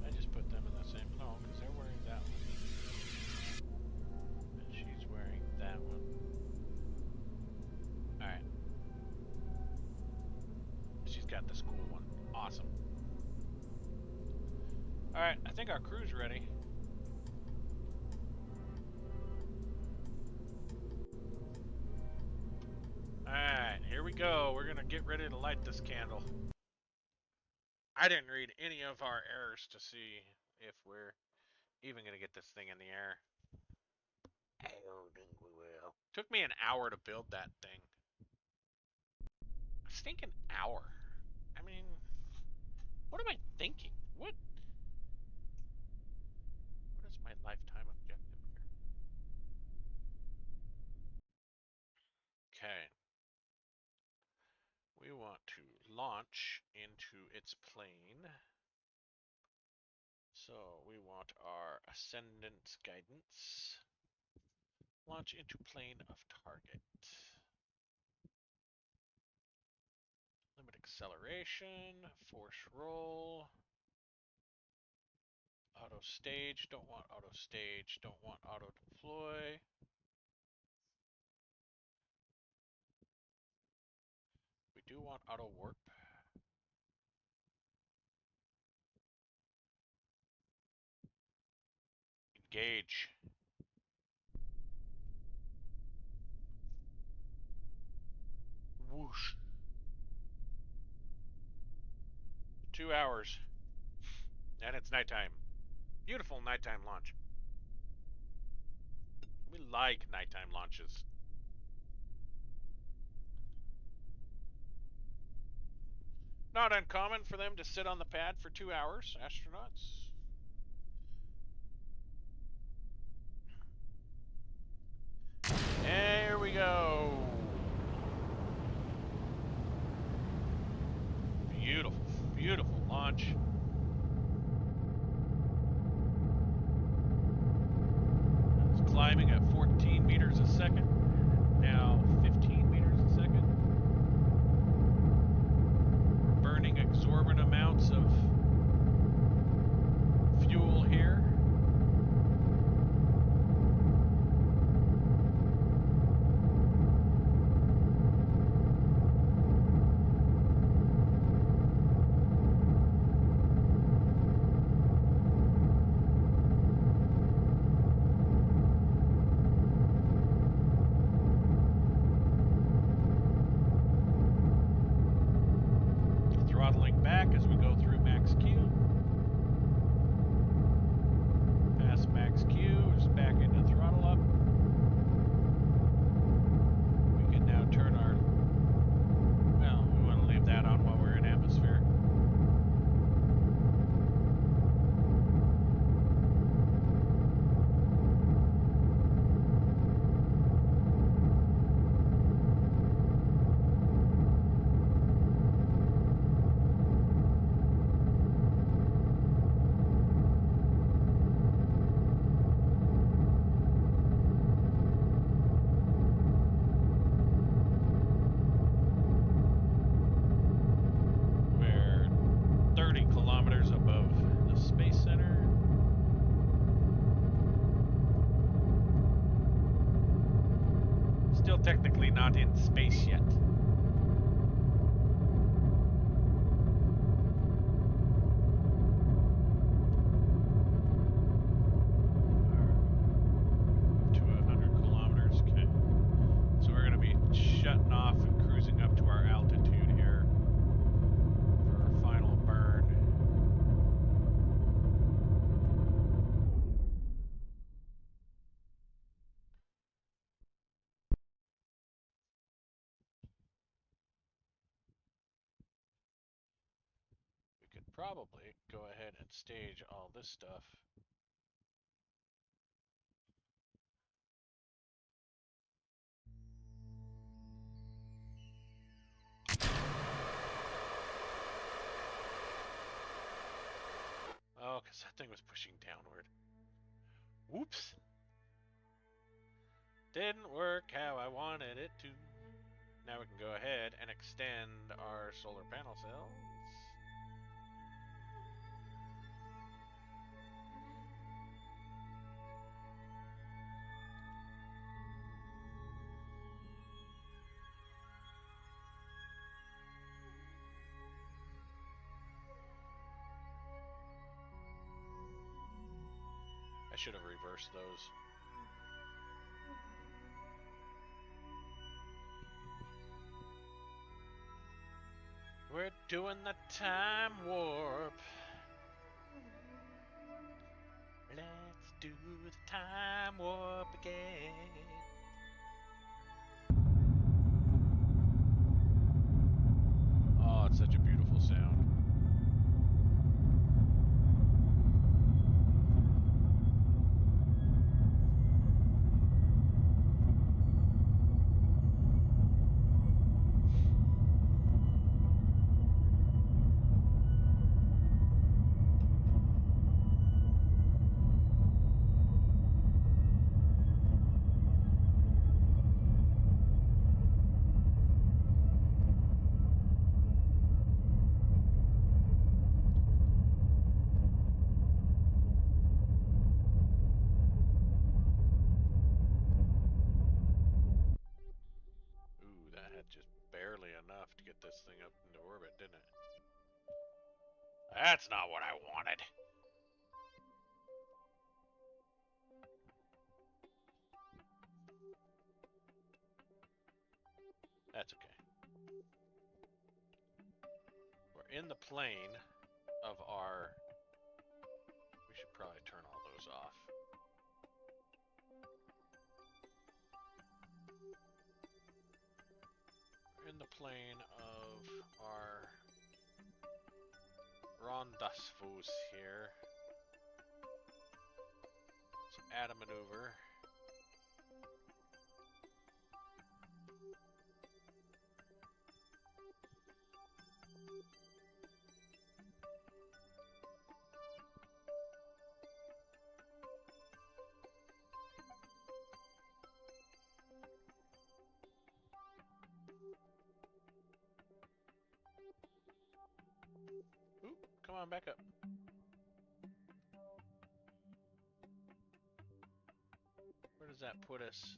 I just put them in the same... No, because they're wearing that one. And she's wearing that one. Alright. She's got this cool one. Awesome. Alright, I think our crew's ready. Alright, here we go. We're gonna get ready to light this candle. I didn't read any of our errors to see if we're even gonna get this thing in the air. I don't think we will. Took me an hour to build that thing. A stinking hour. I mean, what am I thinking? What is my lifetime objective here? Okay. We want to launch into its plane. So we want our ascendant guidance. Launch into plane of target. Limit acceleration, force roll. Auto stage, don't want auto stage, don't want auto deploy. We do want auto warp. Engage. Whoosh. 2 hours. And it's nighttime. Beautiful nighttime launch. We like nighttime launches. Not uncommon for them to sit on the pad for 2 hours, astronauts. There we go. Beautiful. 14 meters a second, now 15 meters a second. We're burning exorbitant amounts of fuel here. Throttling back as we go through max Q. Past max Q, just back into throttle up. We can now turn our, well, we want to leave that on while we're in atmosphere. We're 30 kilometers above the Space Center. Still technically not in space yet. Up to 100 kilometers, okay. So we're going to be shutting off and cruising up to our altitude here for our final burn. We could probably go ahead and stage all this stuff. Oh, because that thing was pushing downward. Whoops. Didn't work how I wanted it to. Now we can go ahead and extend our solar panel cells. I should have reversed those. We're doing the time warp. Let's do the time warp again. Oh, it's such a beautiful sound. Ooh, that had just barely enough to get this thing up into orbit, didn't it? That's not what I wanted. That's okay. We're in the plane of our... We should probably turn all those off. We're in the plane of our rendezvous here. Let's add a maneuver. on, back up. Where does that put us?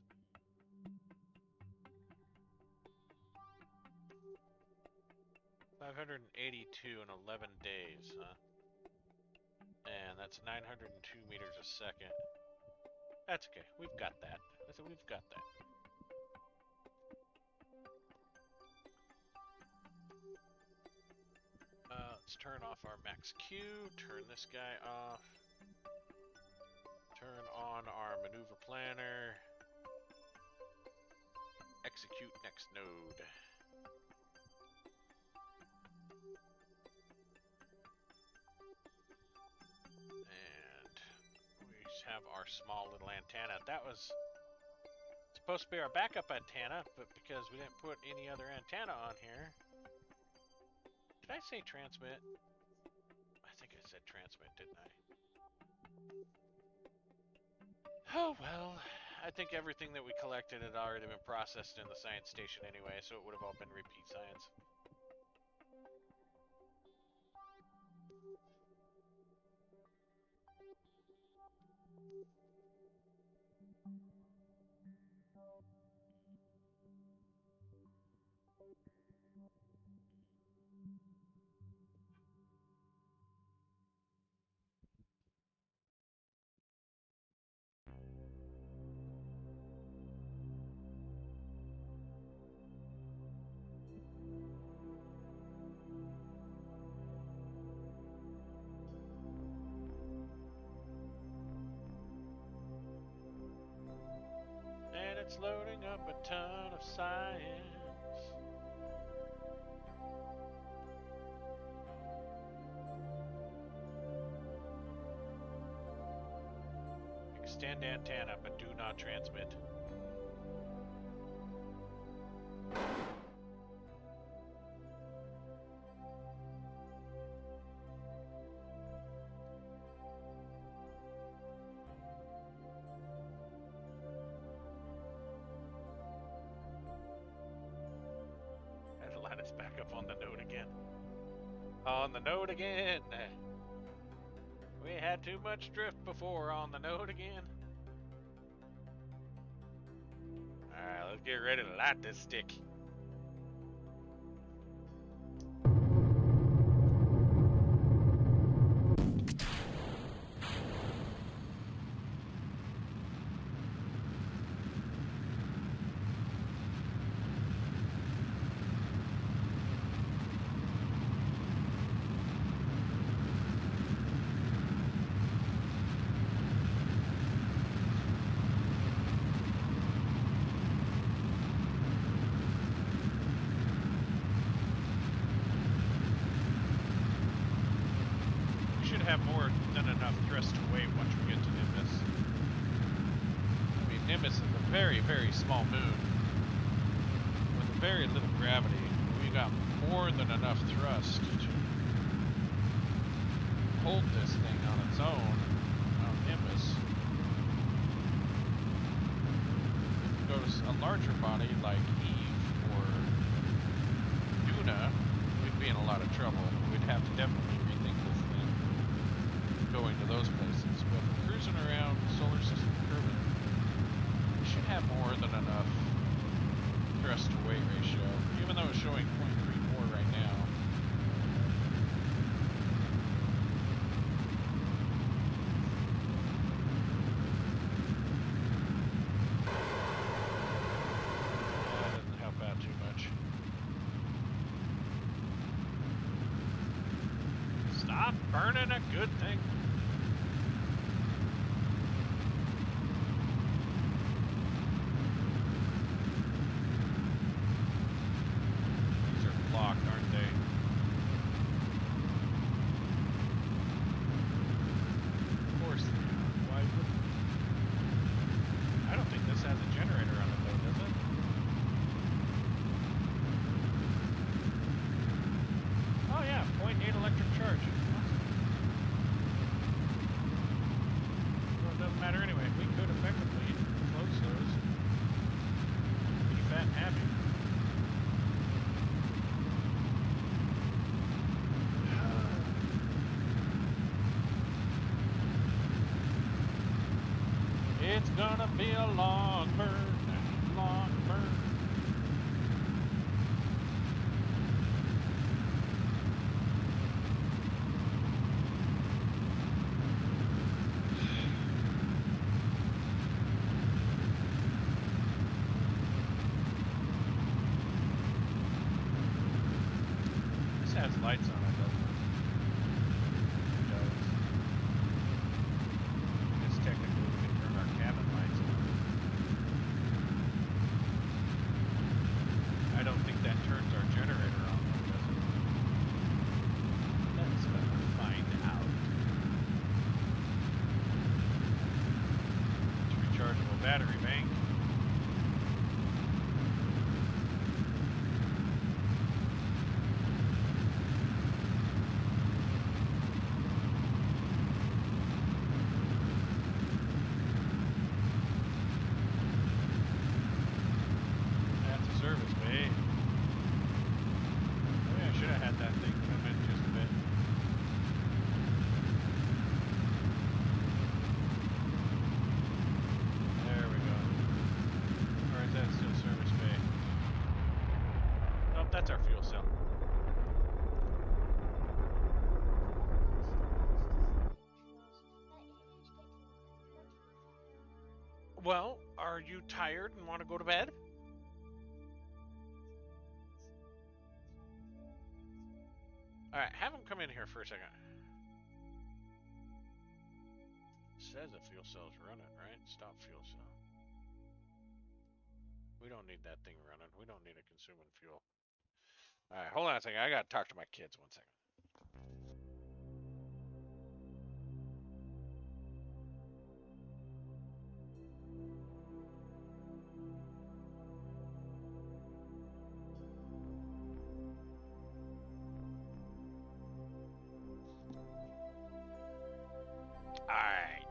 $582 in 11 days, huh? And that's 902 meters a second. That's okay. We've got that. I said we've got that. Let's turn off our max Q. Turn this guy off. Turn on our maneuver planner. Execute next node. And we have our small little antenna. That was supposed to be our backup antenna, but because we didn't put any other antenna on here. Did I say transmit? I think I said transmit, didn't I? Oh well, I think everything that we collected had already been processed in the science station anyway, so it would have all been repeat science. And it's loading up a ton of science. Extend antenna, but do not transmit. Atlantis back up on the node again. On the node again! We had too much drift before on the node again. Alright, let's get ready to light this stick. Have more than enough thrust to weight once we get to Nimbus. I mean, Nimbus is a very, very small moon with very little gravity. We got more than enough thrust to hold this thing on its own on Nimbus. If we go to a larger body like Eve or Duna, we'd be in a lot of trouble. We'd have to definitely rethink this thing going to those places. But if we're cruising around solar system Kerbal, we should have more than enough thrust to weight ratio, even though it's showing 0.34 right now. That doesn't help out too much. Stop burning a good thing. Locked, aren't they? Of course they are. Why wouldn't they? I don't think this has a generator on it though, does it? Oh yeah, 0.8 electric charge. Awesome. It's gonna be a long burn, long burn. This has lights on it, doesn't it? It does. I guess technically we could turn our cabin lights on. I don't think that turns our generator on though, does it? Let's find out. That's a rechargeable battery bank. That's a service bay. Maybe I should have had that thing come in just a bit. There we go. Or is that still service bay? Nope, that's our fuel cell. Well, are you tired and want to go to bed? Alright, have him come in here for a second. It says the fuel cell's running, right? Stop fuel cell. We don't need that thing running. We don't need it consuming fuel. Alright, hold on a second. I gotta talk to my kids 1 second. Alright.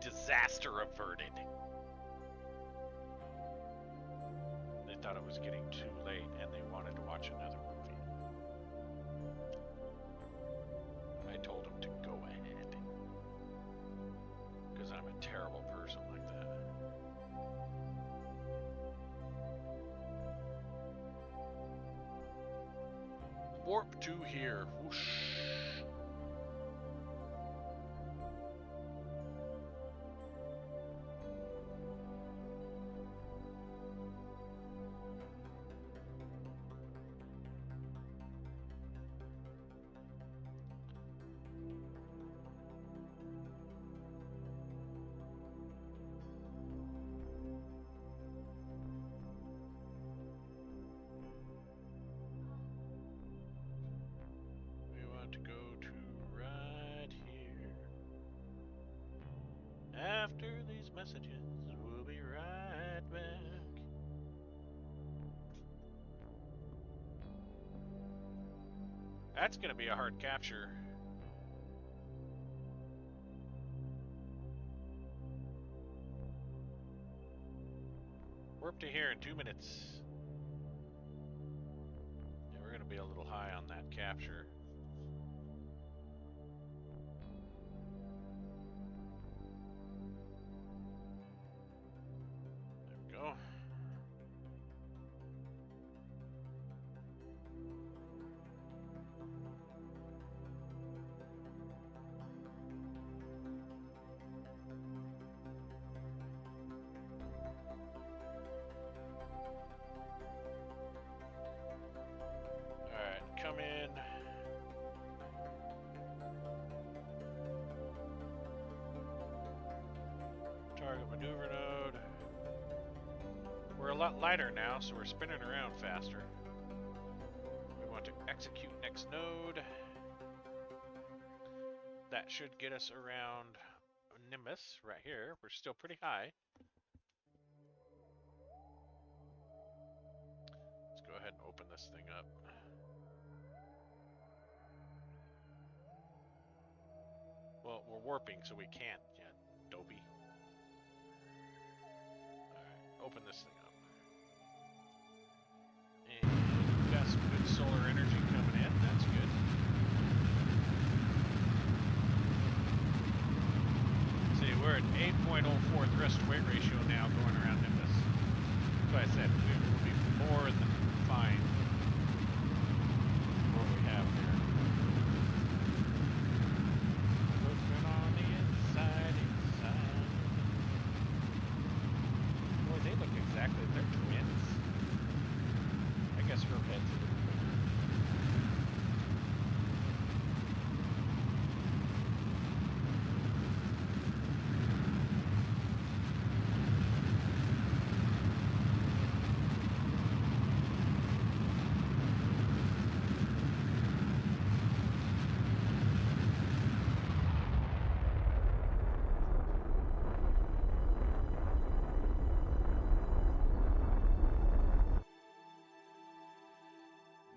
Disaster averted. They thought it was getting too late and they wanted to watch another movie. I told them to go ahead. Because I'm a terrible person like that. Warp to here. Whoosh. After these messages, we'll be right back. That's gonna be a hard capture. Warp to here in 2 minutes. Yeah, we're gonna be a little high on that capture. There we go. Come in. Target maneuver node. We're a lot lighter now, so we're spinning around faster. We want to execute next node. That should get us around Nimbus right here. We're still pretty high. Let's go ahead and open this thing up. Well, we're warping, so we can't yet, dopey. Alright, open this thing up. And we've got some good solar energy coming in, that's good. See, we're at ratio now going around Nimbus. So I said we will be more than fine for what we have here. Looking on the inside. Boy, they look exactly. They're twins. I guess her head's a little bigger.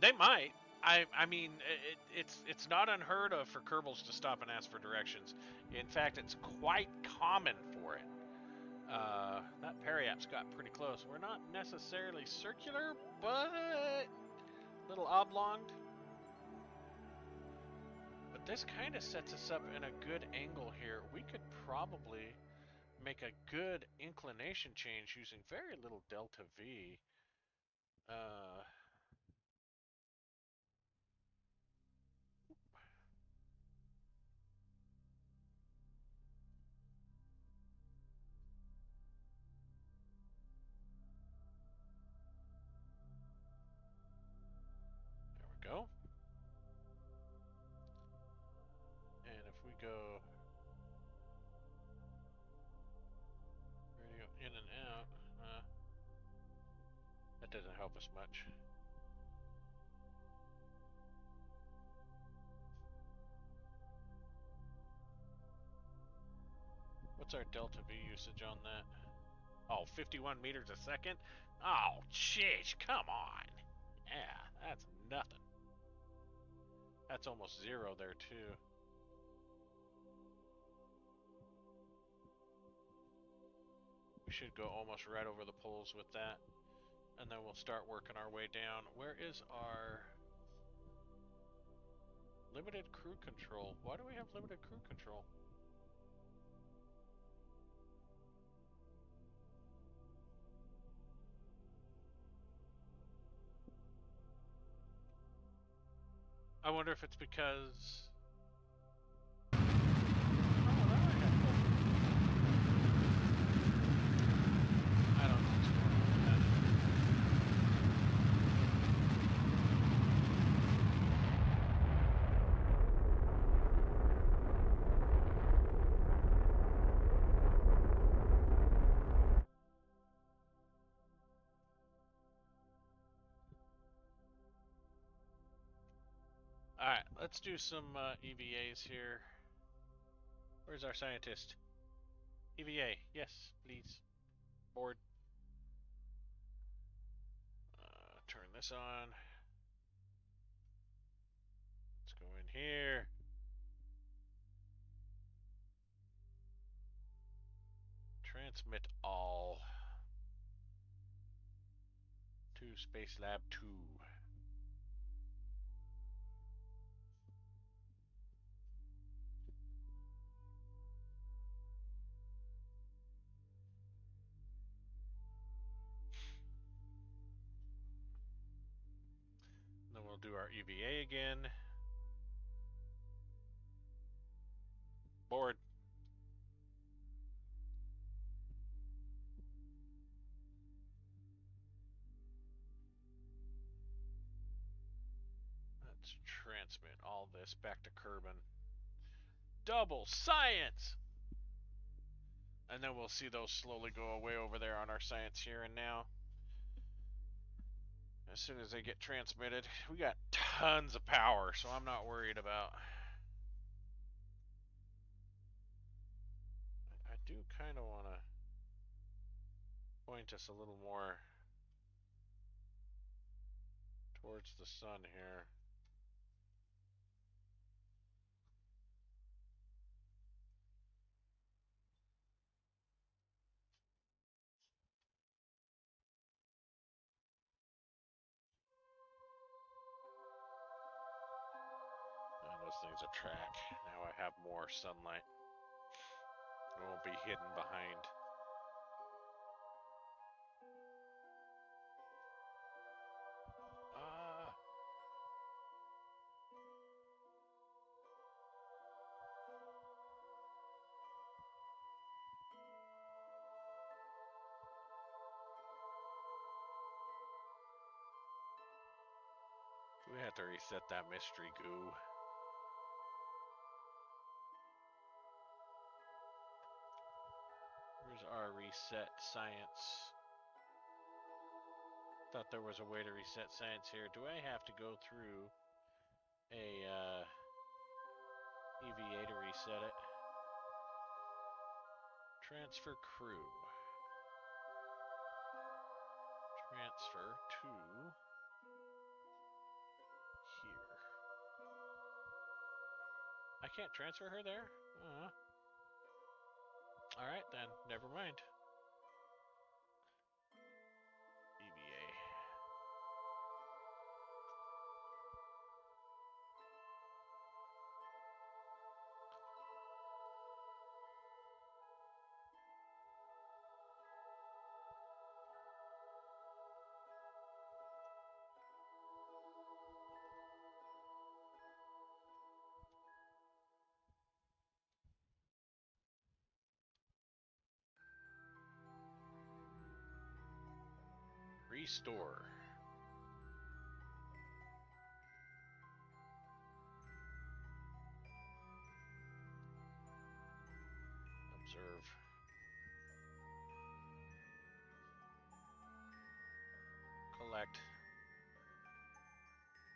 They might. I mean, it's not unheard of for Kerbals to stop and ask for directions. In fact, it's quite common for it. That Periap's got pretty close. We're not necessarily circular, but a little oblonged. But this kind of sets us up in a good angle here. We could probably make a good inclination change using very little delta V. Uh, there we go. And if we go radio in and out, that doesn't help us much. What's our delta V usage on that? Oh, 51 meters a second? Oh, jeez, come on. Yeah, that's nothing. That's almost zero there, too. We should go almost right over the poles with that. And then we'll start working our way down. Where is our limited crew control? Why do we have limited crew control? I wonder if it's because... I don't know what's going on with that. Alright, let's do some EVAs here. Where's our scientist? EVA, yes, please. Board. Turn this on. Let's go in here. Transmit all to Space Lab 2. Then we'll do our EVA again. Board. Let's transmit all this back to Kerbal. Double science! And then we'll see those slowly go away over there on our science here and now. As soon as they get transmitted, we got tons of power, so I'm not worried about. I do kind of want to point us a little more towards the sun here. And those things are track. Now I have more sunlight. It won't be hidden behind We have to reset that mystery goo. Where's our reset science? Thought there was a way to reset science here. Do I have to go through a EVA to reset it? Transfer crew. Transfer to here. I can't transfer her there? Alright then, never mind. EVA. Restore. Observe. Collect.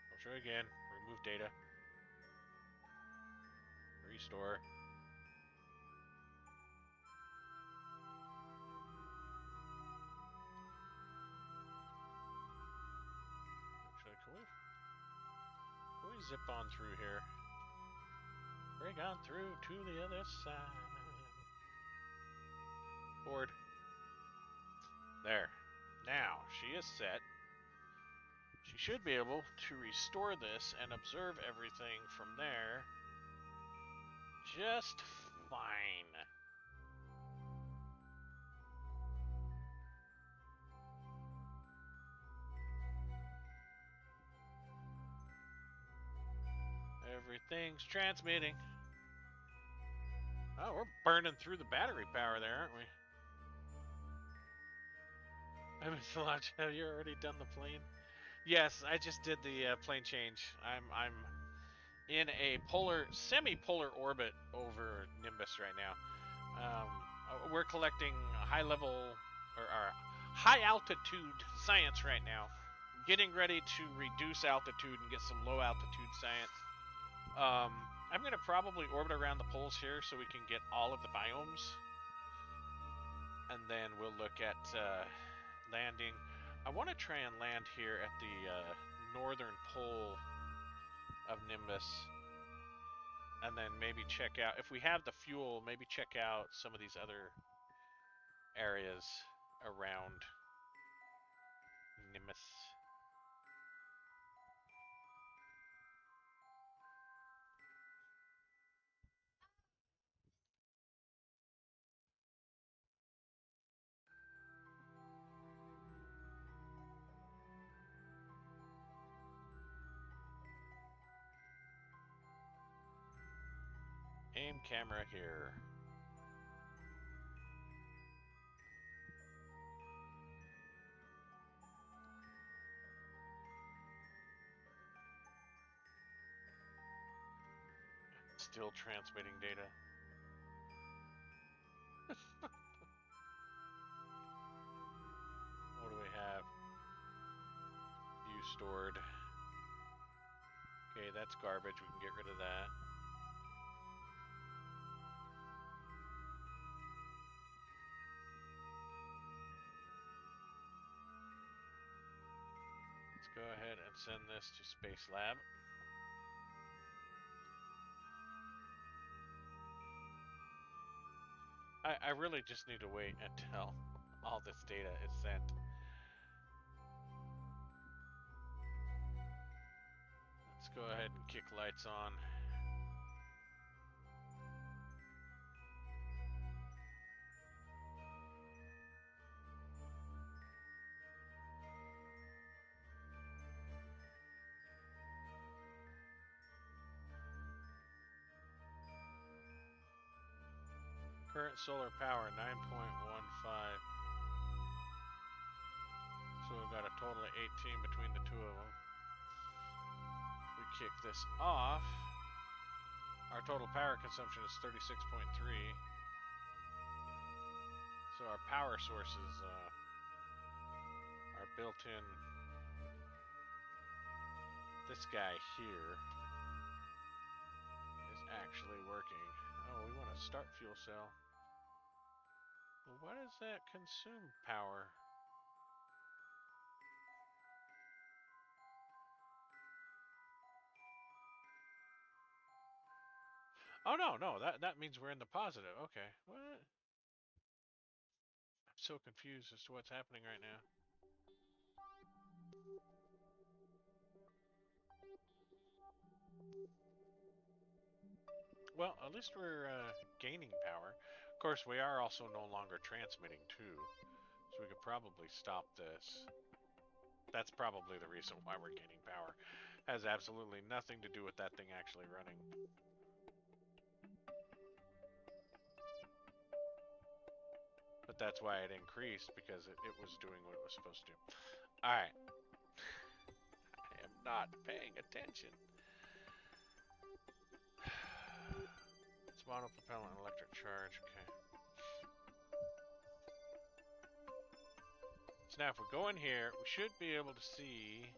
I'll show you again. Remove data. Restore. Actually, can we zip on through here? Break on through to the other side. Board. There. Now, she is set. She should be able to restore this and observe everything from there just fine. Everything's transmitting. Oh, we're burning through the battery power there, aren't we? I haven't thought. Have you already done the plane? Yes, I just did the plane change. I'm in a semi-polar orbit over Nimbus right now. We're collecting high-level or high-altitude science right now. Getting ready to reduce altitude and get some low-altitude science. I'm going to probably orbit around the poles here so we can get all of the biomes. And then we'll look at landing. I want to try and land here at the northern pole of Nimbus. And then maybe check out, if we have the fuel, maybe check out some of these other areas around Nimbus. Aim camera here. Still transmitting data. What do we have? View stored. Okay, that's garbage. We can get rid of that. Let's go ahead and send this to Space Lab. I really just need to wait until all this data is sent. Let's go ahead and kick lights on. Current solar power 9.15. So we've got a total of 18 between the two of them. kick this off. Our total power consumption is 36.3. So our power sources are built in. This guy here is actually working. Oh, we want to start fuel cell. Well, why does that consume power? Oh, no, that means we're in the positive. Okay, what? I'm so confused as to what's happening right now. Well, at least we're gaining power. Of course, we are also no longer transmitting too, so we could probably stop this. That's probably the reason why we're gaining power. Has absolutely nothing to do with that thing actually running. But that's why it increased, because it was doing what it was supposed to. Alright. I am not paying attention. It's monopropellant and electric charge, okay. So now if we go in here, we should be able to see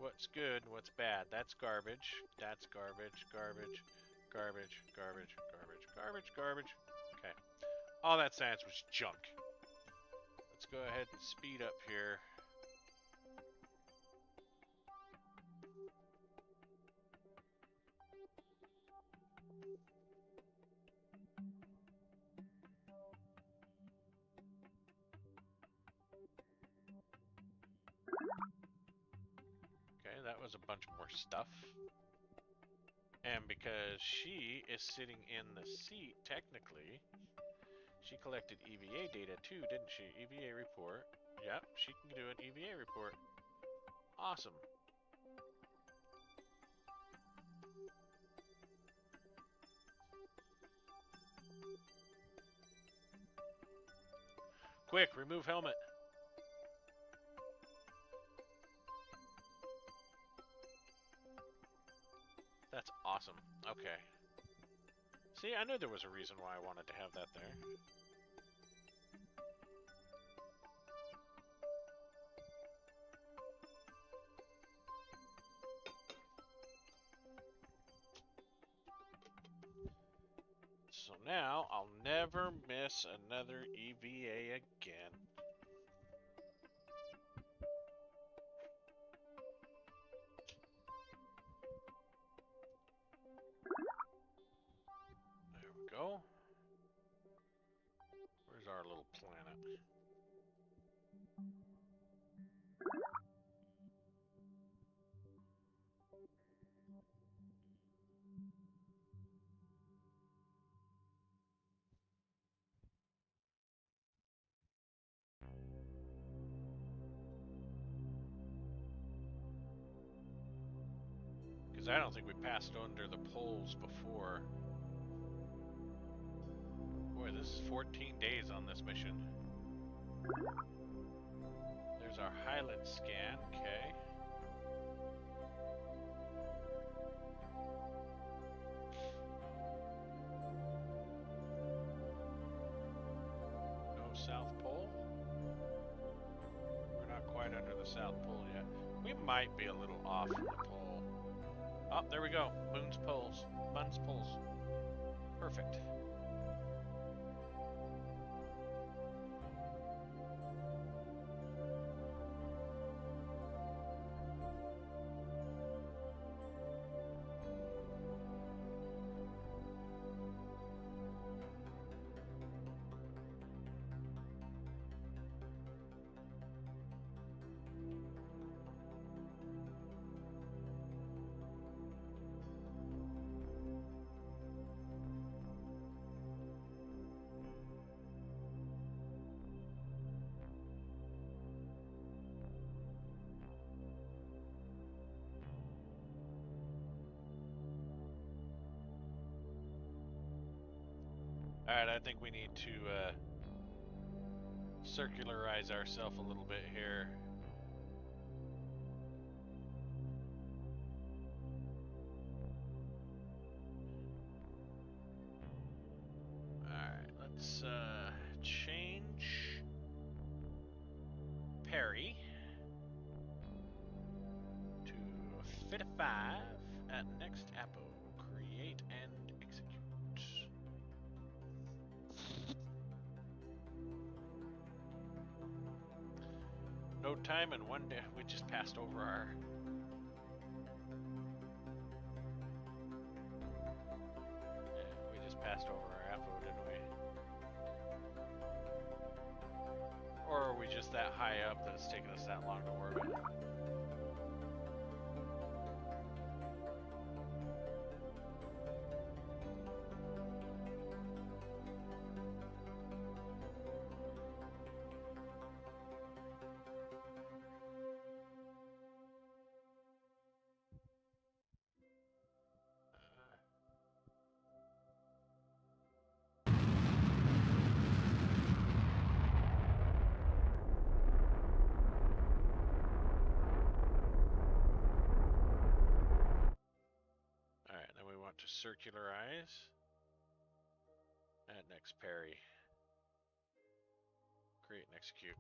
what's good and what's bad. That's garbage. That's garbage, garbage, garbage, garbage, garbage, garbage, garbage. Okay. All that science was junk. Let's go ahead and speed up here. Okay, that was a bunch more stuff. And because she is sitting in the seat, technically, she collected EVA data too, didn't she? EVA report. Yep, she can do an EVA report. Awesome. Quick, remove helmet. That's awesome. Okay. See, I knew there was a reason why I wanted to have that there. So now, I'll never miss another EVA again. There we go. Where's our little planet? Because I don't think we passed under the poles before. Boy, this is 14 days on this mission. There's our Highland scan, okay. No South Pole? We're not quite under the South Pole yet. We might be a little off from the pole. Oh, there we go. Moon's poles. Mun's poles. Perfect. Alright, I think we need to circularize ourselves a little bit here. 5 at next apo. Create and execute. No time and 1 day. We just passed over our. Yeah, we just passed over our apo, didn't we? Or are we just that high up that it's taking us that long to orbit? Alright, then we want to circularize. At next parry. Create and execute.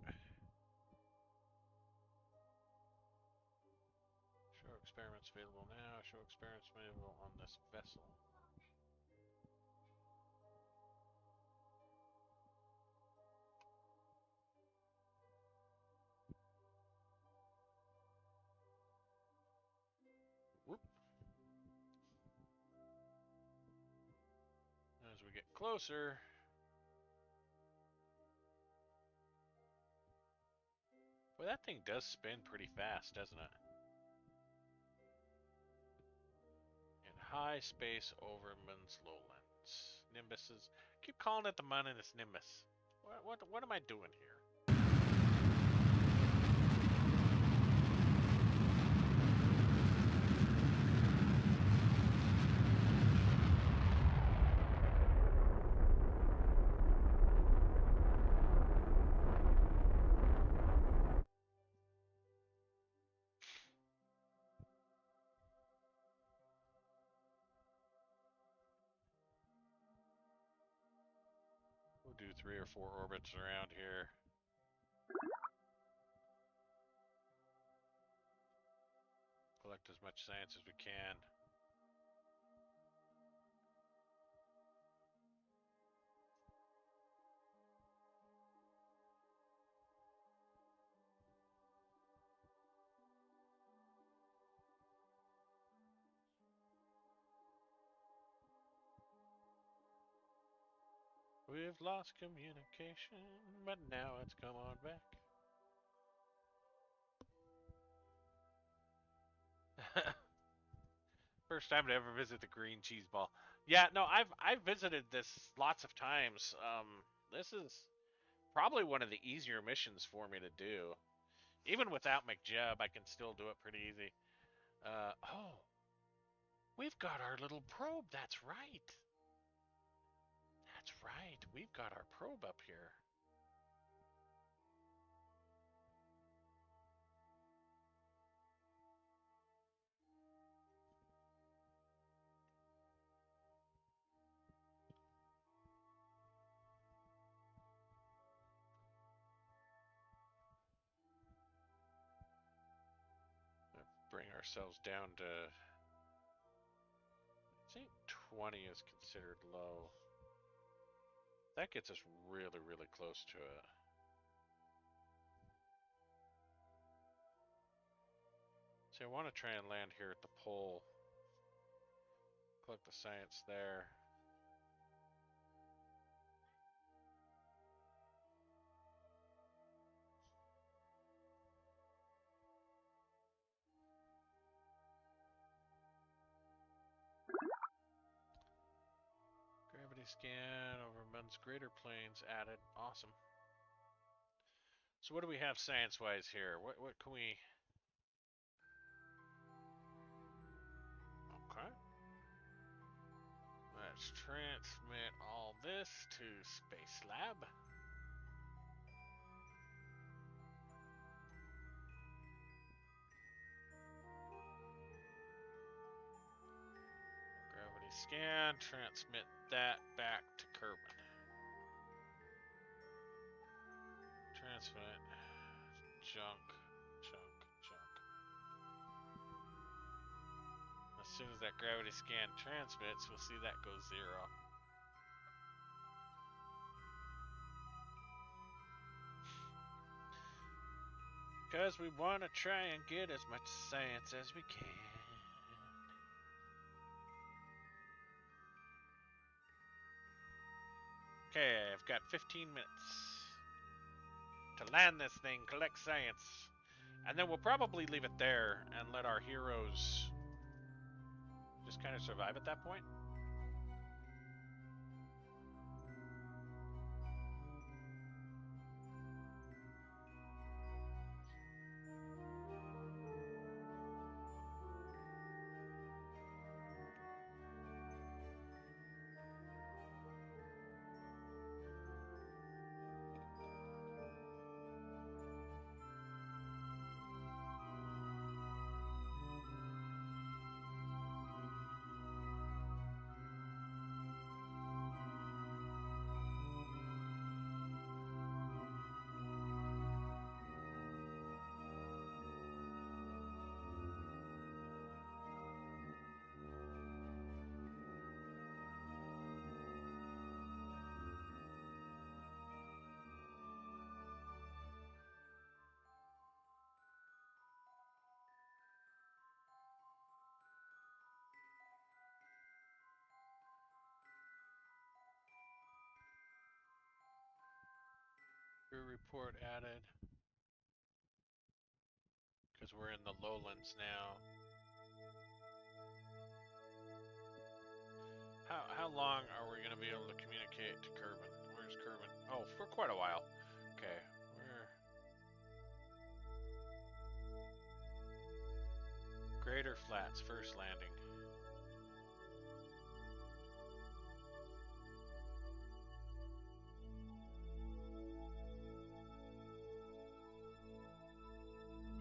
Show experiments available now. Show experiments available on this vessel. Whoop. As we get closer, boy, that thing does spin pretty fast, doesn't it? In high space over Moon's lowlands. Nimbuses. Keep calling it the Moon and it's Nimbus. What am I doing here? We'll do 3 or 4 orbits around here. Collect as much science as we can. We've lost communication, but now it's come on back. First time to ever visit the green cheese ball. Yeah, no, I've visited this lots of times. This is probably one of the easier missions for me to do. Even without McJeb, I can still do it pretty easy. Oh, we've got our little probe. That's right. That's right. We've got our probe up here. Bring ourselves down to. I think 20 is considered low. That gets us really, really close to it. See, I want to try and land here at the pole. Collect the science there. Gravity scan over Mun's greater planes added. Awesome. So what do we have science-wise here? What can we... Okay. Let's transmit all this to Space Lab. Gravity scan, transmit that back to Kerbal. Transmit. Junk. soon as that gravity scan transmits, we'll see that go 0. Because we want to try and get as much science as we can. Okay, I've got 15 minutes to land this thing, collect science. And then we'll probably leave it there and let our heroes just kind of survive at that point. Crew report added. Because we're in the lowlands now. How long are we going to be able to communicate to Kerbal? Where's Kerbal? Oh, for quite a while. Okay, we're... Greater Flats, first landing.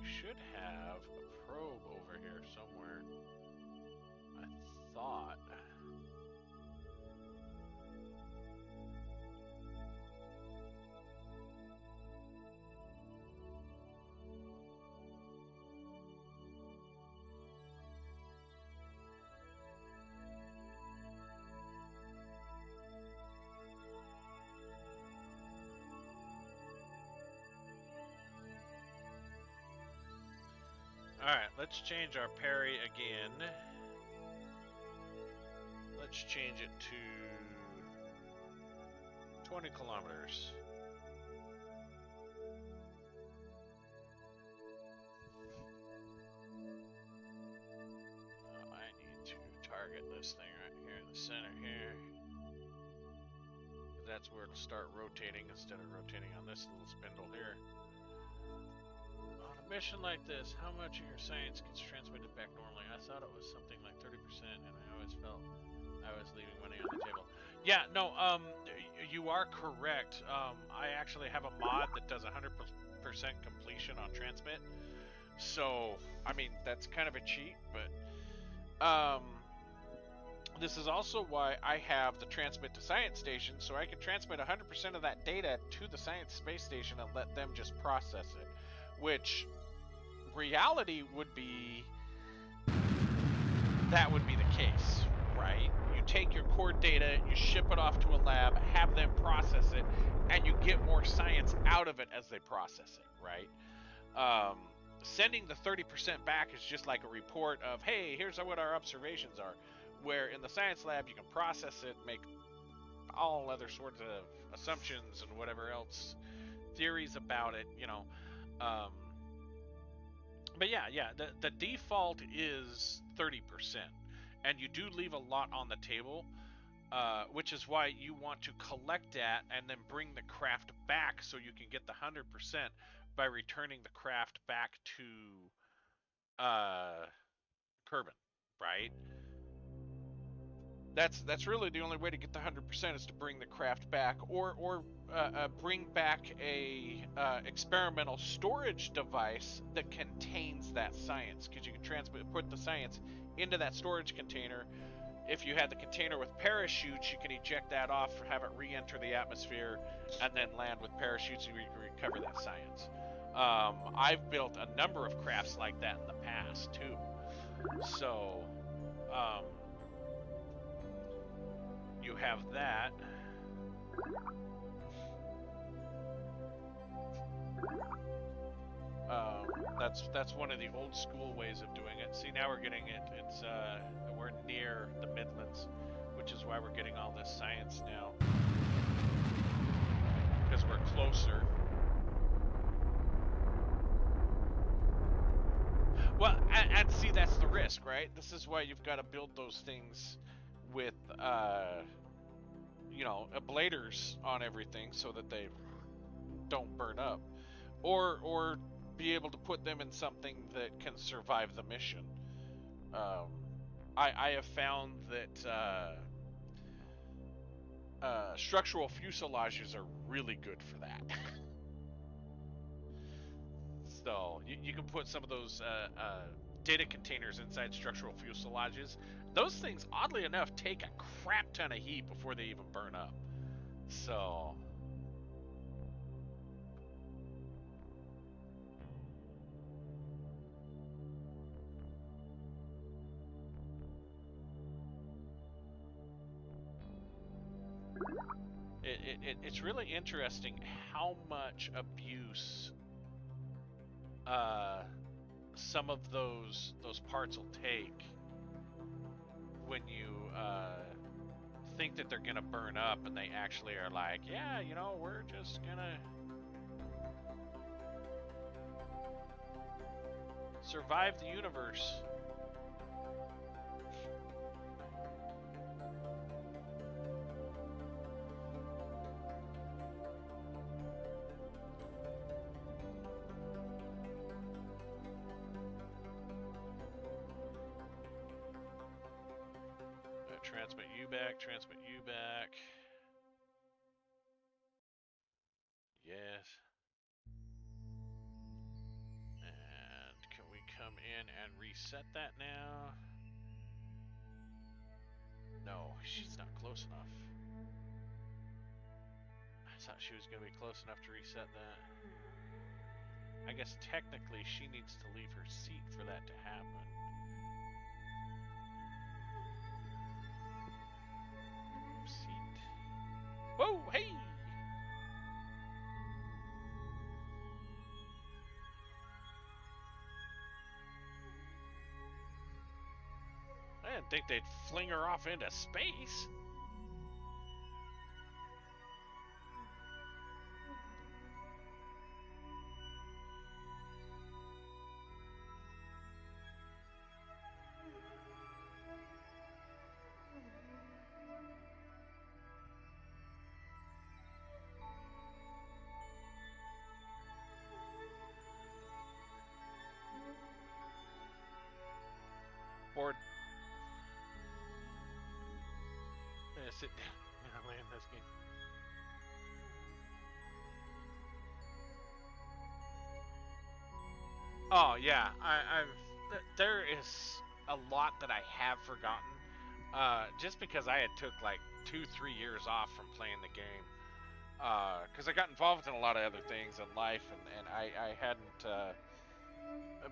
We should have a probe over here somewhere. I thought... Alright, let's change our parry again. Let's change it to 20 kilometers. I need to target this thing right here in the center here. That's where it'll start rotating instead of rotating on this little spindle here. On a mission like this, how much of your science gets transmitted back normally? I thought it was something like 30%, and I always felt I was leaving money on the table. Yeah, no, you are correct. I actually have a mod that does 100% completion on transmit. So, I mean, that's kind of a cheat, but this is also why I have the transmit to science station, so I can transmit 100% of that data to the science space station and let them just process it. Which, reality would be, that would be the case, right? You take your core data, you ship it off to a lab, have them process it, and you get more science out of it as they process it, right? Sending the 30% back is just like a report of, hey, here's what our observations are. Where in the science lab, you can process it, make all other sorts of assumptions and whatever else, theories about it, you know. But yeah, the default is 30%. And you do leave a lot on the table, which is why you want to collect that and then bring the craft back so you can get the 100% by returning the craft back to Kerbal, right? That's really the only way to get the 100% is to bring the craft back, or bring back a experimental storage device that contains that science, because you can put the science into that storage container. If you had the container with parachutes, you can eject that off, have it re-enter the atmosphere, and then land with parachutes and recover that science. I've built a number of crafts like that in the past too. So Um, you have that. That's one of the old school ways of doing it. See, now we're getting it. We're near the Midlands, which is why we're getting all this science now, because we're closer. Well, and see, that's the risk, right? This is why you've got to build those things with, ablators on everything so that they don't burn up, or be able to put them in something that can survive the mission. I have found that structural fuselages are really good for that. So you can put some of those data containers inside structural fuselages. Those things, oddly enough, take a crap ton of heat before they even burn up. So it's really interesting how much abuse some of those parts will take when you think that they're gonna burn up, and they actually are like, yeah, we're just gonna survive the universe. Transmit you back. Yes. And can we come in and reset that now? No, she's not close enough. I thought she was going to be close enough to reset that. I guess technically she needs to leave her seat for that to happen. Seat. Whoa, hey! I didn't think they'd fling her off into space. Board. Sit down. I land this game. Oh yeah, there is a lot that I have forgotten, just because I had took like 2-3 years off from playing the game, because I got involved in a lot of other things in life, and I hadn't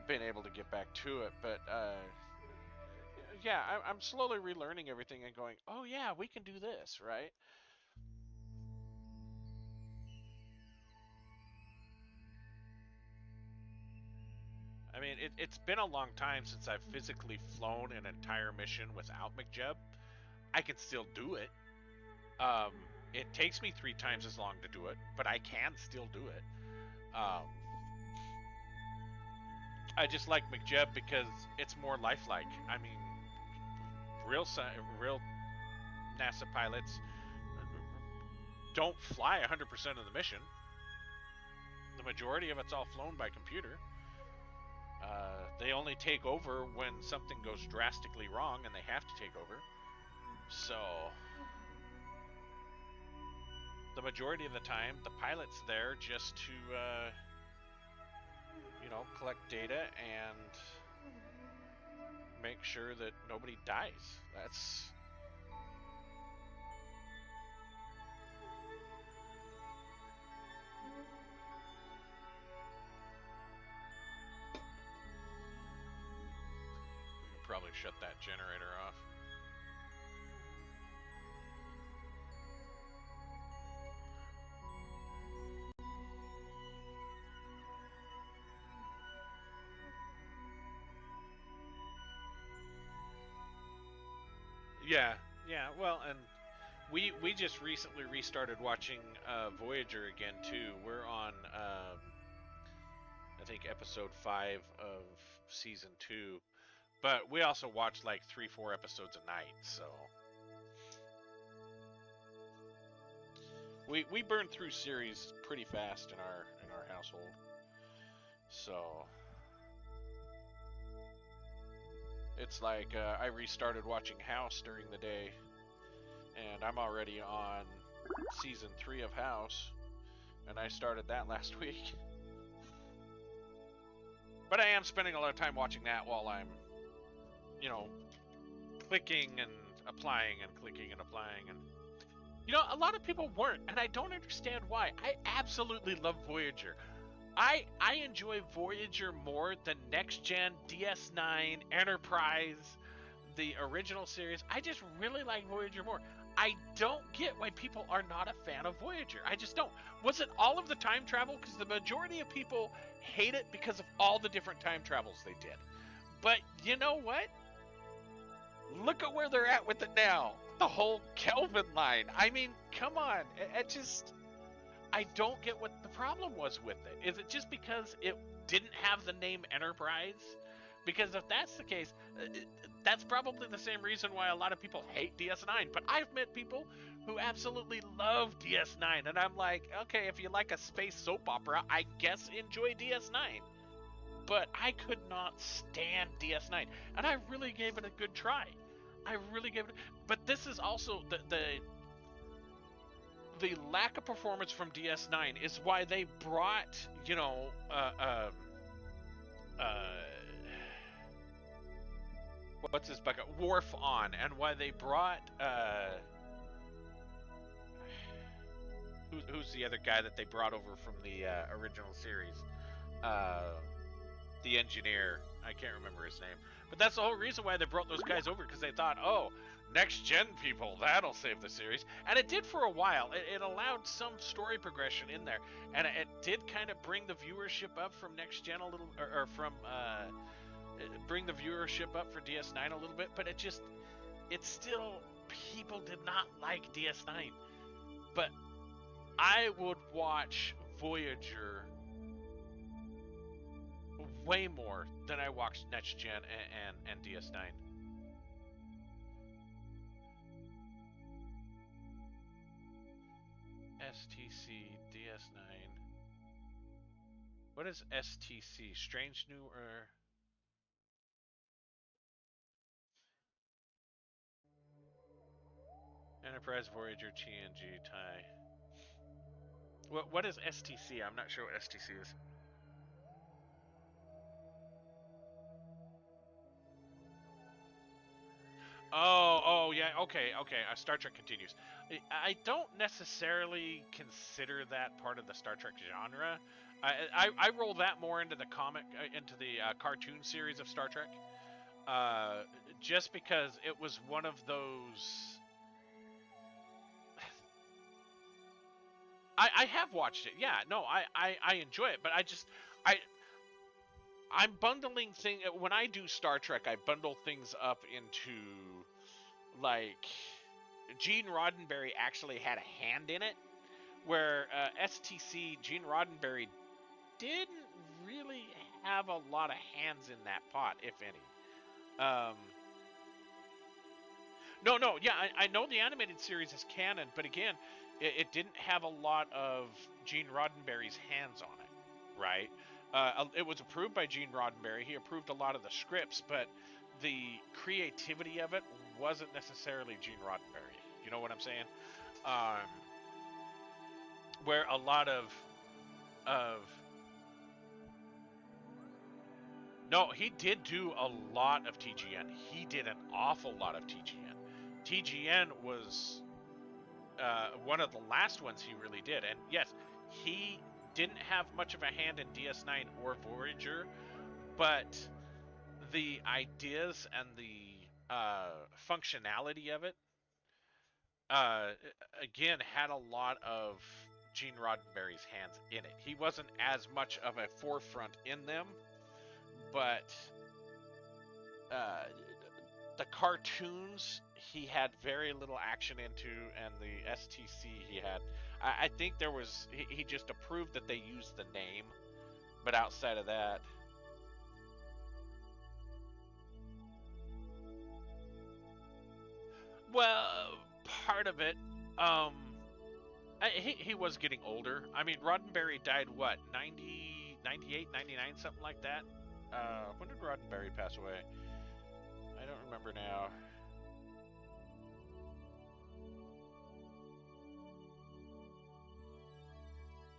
been able to get back to it, but yeah, I'm slowly relearning everything and going, oh yeah, we can do this, right? I mean, it's been a long time since I've physically flown an entire mission without McJeb. I can still do it. Um, it takes me 3 times as long to do it, but I can still do it. Um, I just like McJeb because it's more lifelike. I mean, real NASA pilots don't fly 100% of the mission. The majority of it's all flown by computer. They only take over when something goes drastically wrong and they have to take over. So the majority of the time, the pilot's there just to, collect data and make sure that nobody dies. That's... We can probably probably shut that generator off. Yeah, yeah. Well, and we just recently restarted watching Voyager again too. We're on I think episode 5 of season 2, but we also watch like 3-4 episodes a night. So we burn through series pretty fast in our household. So it's like I restarted watching House during the day, and I'm already on season 3 of House, and I started that last week. But I am spending a lot of time watching that while I'm, you know, clicking and applying and clicking and applying. And a lot of people weren't, and I don't understand why. I absolutely love Voyager. I enjoy Voyager more than Next Gen, DS9, Enterprise, the original series. I just really like Voyager more. I don't get why people are not a fan of Voyager. I just don't. Was it all of the time travel? Because the majority of people hate it because of all the different time travels they did. But you know what? Look at where they're at with it now. The whole Kelvin line. I mean, come on. It just. I don't get what the problem was with it. Is it just because it didn't have the name Enterprise? Because if that's the case, that's probably the same reason why a lot of people hate DS9. But I've met people who absolutely love DS9, and I'm like, okay, if you like a space soap opera, I guess enjoy DS9. But I could not stand DS9, and I really gave it a good try. I really gave it. But this is also the lack of performance from DS9 is why they brought, uh, what's this bucket? Worf on, and why they brought, who's the other guy that they brought over from the original series? Uh, the engineer. I can't remember his name. But that's the whole reason why they brought those guys over, because they thought, oh, next gen people, that'll save the series. And it did for a while. It allowed some story progression in there. And it did kind of bring the viewership up from next gen a little, or from, bring the viewership up for DS9 a little bit. But it's still, people did not like DS9. But I would watch Voyager way more than I watched Next Gen and DS9. STC DS9. What is STC? Strange New or Enterprise Voyager TNG tie? What is STC? I'm not sure what STC is. Oh, yeah. Okay, okay. Star Trek continues. I don't necessarily consider that part of the Star Trek genre. I roll that more into the comic, into the cartoon series of Star Trek. Uh, just because it was one of those. I have watched it. Yeah, no, I enjoy it, but I I'm bundling thing when I do Star Trek. I bundle things up into, like, Gene Roddenberry actually had a hand in it, where STC Gene Roddenberry didn't really have a lot of hands in that pot, if any. Um, no, yeah, I know the animated series is canon, but again, it didn't have a lot of Gene Roddenberry's hands on it, right? It was approved by Gene Roddenberry. He approved a lot of the scripts, but the creativity of it wasn't necessarily Gene Roddenberry. You know what I'm saying? Um, where a lot of no, he did do a lot of TGN. He did an awful lot of TGN. TGN was one of the last ones he really did. And yes, he didn't have much of a hand in DS9 or Voyager, but the ideas and the functionality of it, uh, again, had a lot of Gene Roddenberry's hands in it. He wasn't as much of a forefront in them, but uh, the cartoons he had very little action into, and the STC he had. I think there was he just approved that they used the name, but outside of that, well, part of it, um, he was getting older. I mean, Roddenberry died what, 90, 98, 99, something like that. When did Roddenberry pass away? I don't remember now.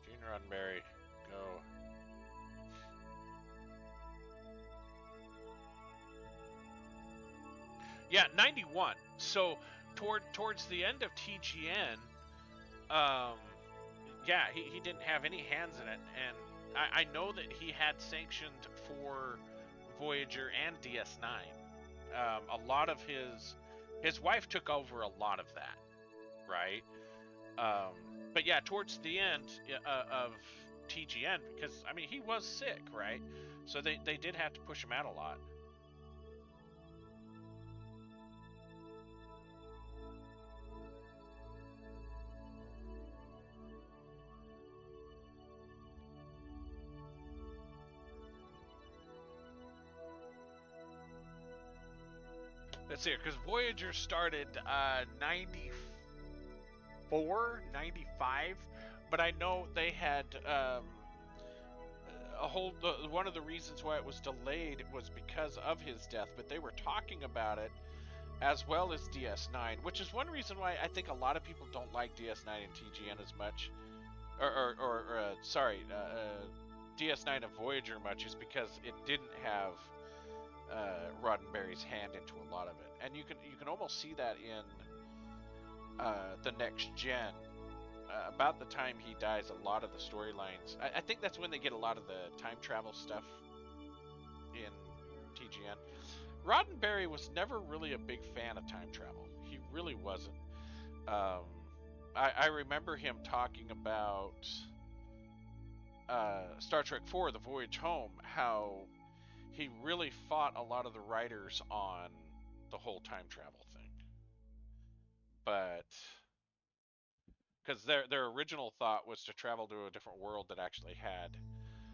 Gene Roddenberry, go. Yeah, 91. So towards the end of TGN, um, yeah, he didn't have any hands in it, and I know that he had sanctioned for Voyager and DS9. A lot of his wife took over a lot of that, right? Um, but yeah, towards the end of TGN, because I mean he was sick, right? So they did have to push him out a lot. Let's see, because Voyager started 94, 95, but I know they had a whole. One of the reasons why it was delayed was because of his death, but they were talking about it as well as DS9, which is one reason why I think a lot of people don't like DS9 and TGN as much, or sorry, DS9 and Voyager much, is because it didn't have Roddenberry's hand into a lot of it, and you can almost see that in the next gen. About the time he dies, a lot of the storylines. I think that's when they get a lot of the time travel stuff in TGN. Roddenberry was never really a big fan of time travel. He really wasn't. Um, I remember him talking about Star Trek IV: The Voyage Home, how he really fought a lot of the writers on the whole time travel thing, but because their original thought was to travel to a different world that actually had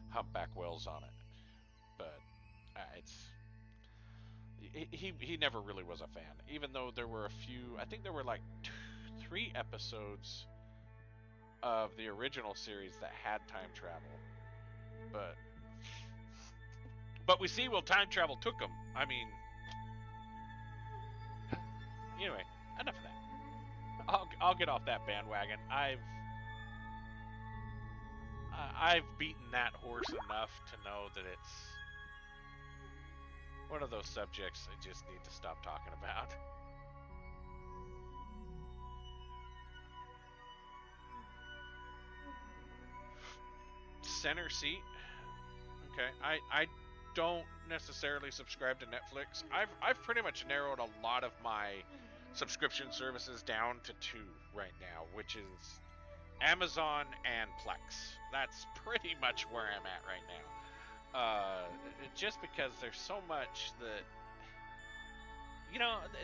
humpback whales on it, but it's he never really was a fan. Even though there were a few, I think there were like 3 episodes of the original series that had time travel, but we see well time travel took them. I mean, anyway, enough of that. I'll get off that bandwagon. I've beaten that horse enough to know that it's one of those subjects I just need to stop talking about. Center seat. Okay, I don't necessarily subscribe to Netflix. I've pretty much narrowed a lot of my subscription services down to 2 right now, which is Amazon and Plex. That's pretty much where I'm at right now. Just because there's so much that,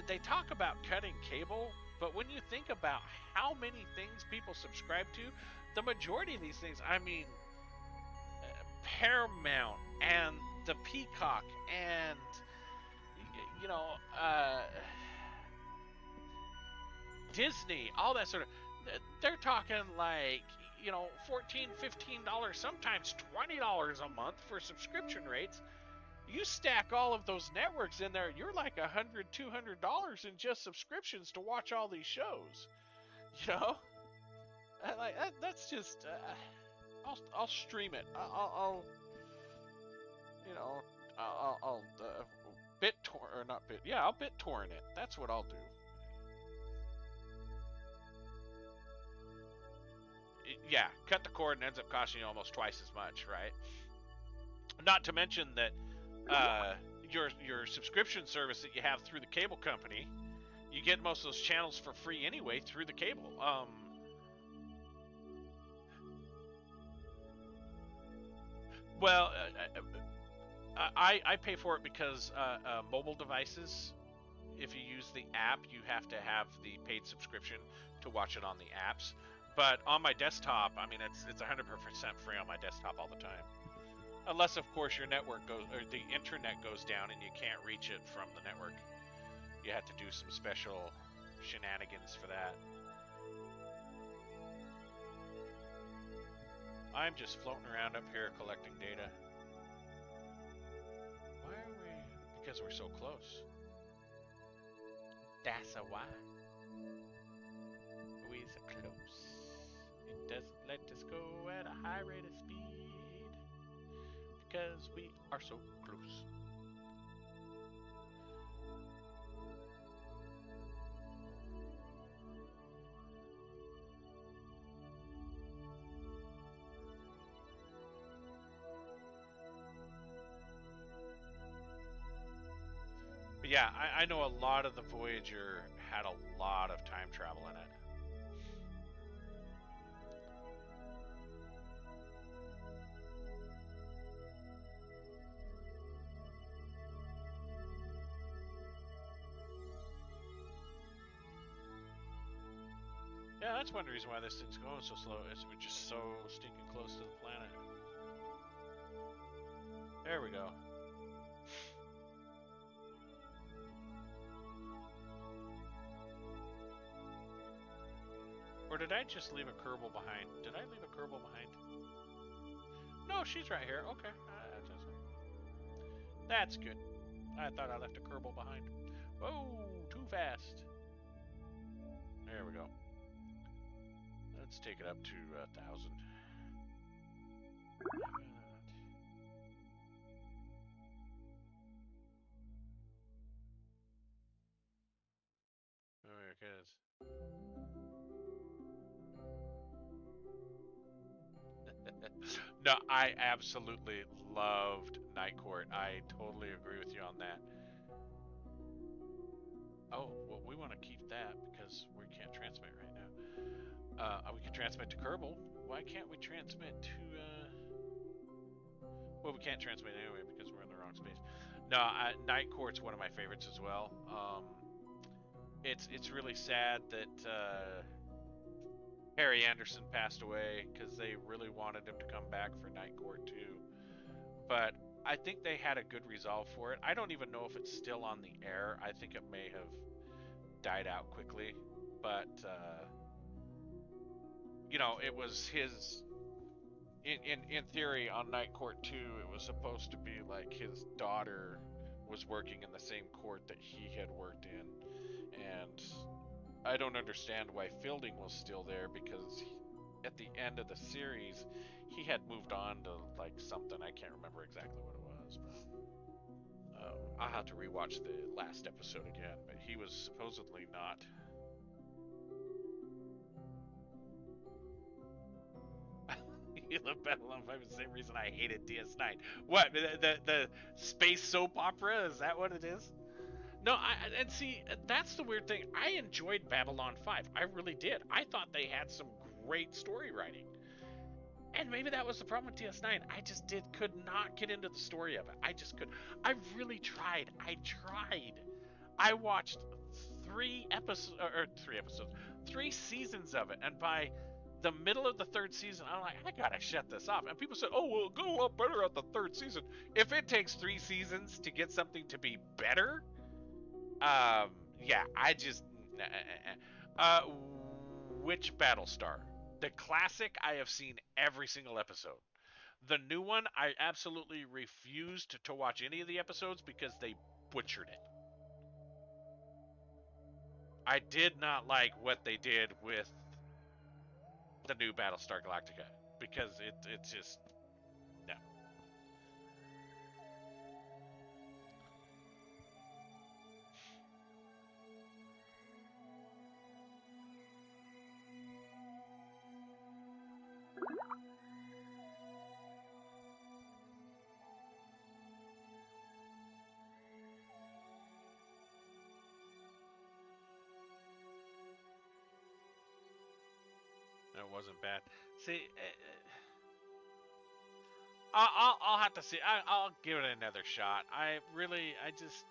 they talk about cutting cable, but when you think about how many things people subscribe to, the majority of these things, I mean, Paramount and the Peacock and you know Disney, all that sort of, they're talking like, 14, $15, sometimes $20 a month for subscription rates. You stack all of those networks in there, you're like $100, $200 in just subscriptions to watch all these shows. You know, like that's just. I'll stream it. I'll you know I'll BitTorrent, or not Bit. Yeah, I'll BitTorrent it. That's what I'll do. Yeah, cut the cord and ends up costing you almost twice as much, right? Not to mention that, uh, your subscription service that you have through the cable company, you get most of those channels for free anyway through the cable. Well, I pay for it because mobile devices, if you use the app, you have to have the paid subscription to watch it on the apps. But on my desktop, I mean, it's 100% free on my desktop all the time. Unless, of course, your network goes or the internet goes down and you can't reach it from the network. You have to do some special shenanigans for that. I'm just floating around up here collecting data. Why are we? Because we're so close. That's a why. We're so close. It doesn't let us go at a high rate of speed. Because we are so close. But yeah, I know a lot of the Voyager had a lot of time travel in it. Yeah, that's one reason why this thing's going so slow. Is we're just so stinking close to the planet. There we go. Or did I just leave a Kerbal behind? Did I leave a Kerbal behind? No, she's right here. Okay. That's good. I thought I left a Kerbal behind. Whoa, too fast. There we go. Let's take it up to 1,000. Oh, here it is. No, I absolutely loved Night Court. I totally agree with you on that. Oh, well, we want to keep that because we can't transmit right now. We can transmit to Kerbal. Why can't we transmit to? Well, we can't transmit anyway because we're in the wrong space. No, Night Court's one of my favorites as well. It's really sad that Harry Anderson passed away because they really wanted him to come back for Night Court too. But I think they had a good resolve for it. I don't even know if it's still on the air. I think it may have died out quickly, but you know, it was his. In theory, on Night Court 2, it was supposed to be like his daughter was working in the same court that he had worked in, and I don't understand why Fielding was still there because at the end of the series, he had moved on to like something. I can't remember exactly what it was, but I'll have to rewatch the last episode again. But he was supposedly not. You love Babylon 5 is the same reason I hated DS9. What? The space soap opera? Is that what it is? No, and see, that's the weird thing. I enjoyed Babylon 5. I really did. I thought they had some great story writing. And maybe that was the problem with DS9. I just could not get into the story of it. I just could. I really tried. I tried. I watched 3 seasons of it, and by the middle of the third season, I'm like, I gotta shut this off. And people said, "Oh, well, it'll go a lot better at the third season." If it takes 3 seasons to get something to be better, yeah, I just. Which Battlestar? The classic, I have seen every single episode. The new one, I absolutely refused to watch any of the episodes because they butchered it. I did not like what they did with the new Battlestar Galactica because it's just no. wasn't bad. See, I'll have to see. I'll give it another shot. I just,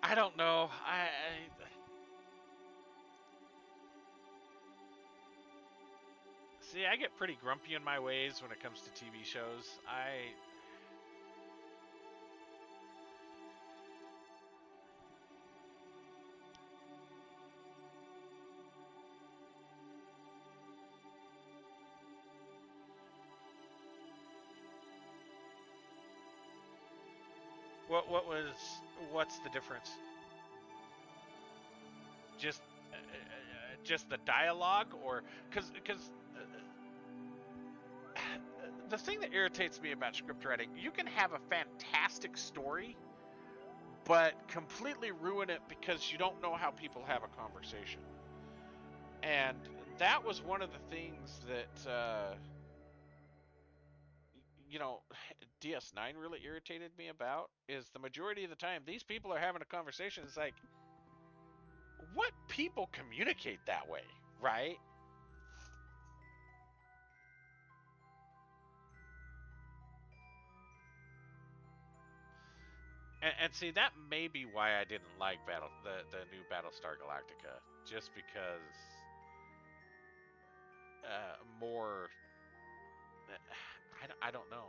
I don't know. See, I get pretty grumpy in my ways when it comes to TV shows. What's the difference? Just, just the dialogue, or because the thing that irritates me about script writing, you can have a fantastic story, but completely ruin it because you don't know how people have a conversation. And that was one of the things that, you know, DS9 really irritated me about, is the majority of the time these people are having a conversation. It's like, what people communicate that way, right? And see, that may be why I didn't like the new Battlestar Galactica, just because more. I don't know.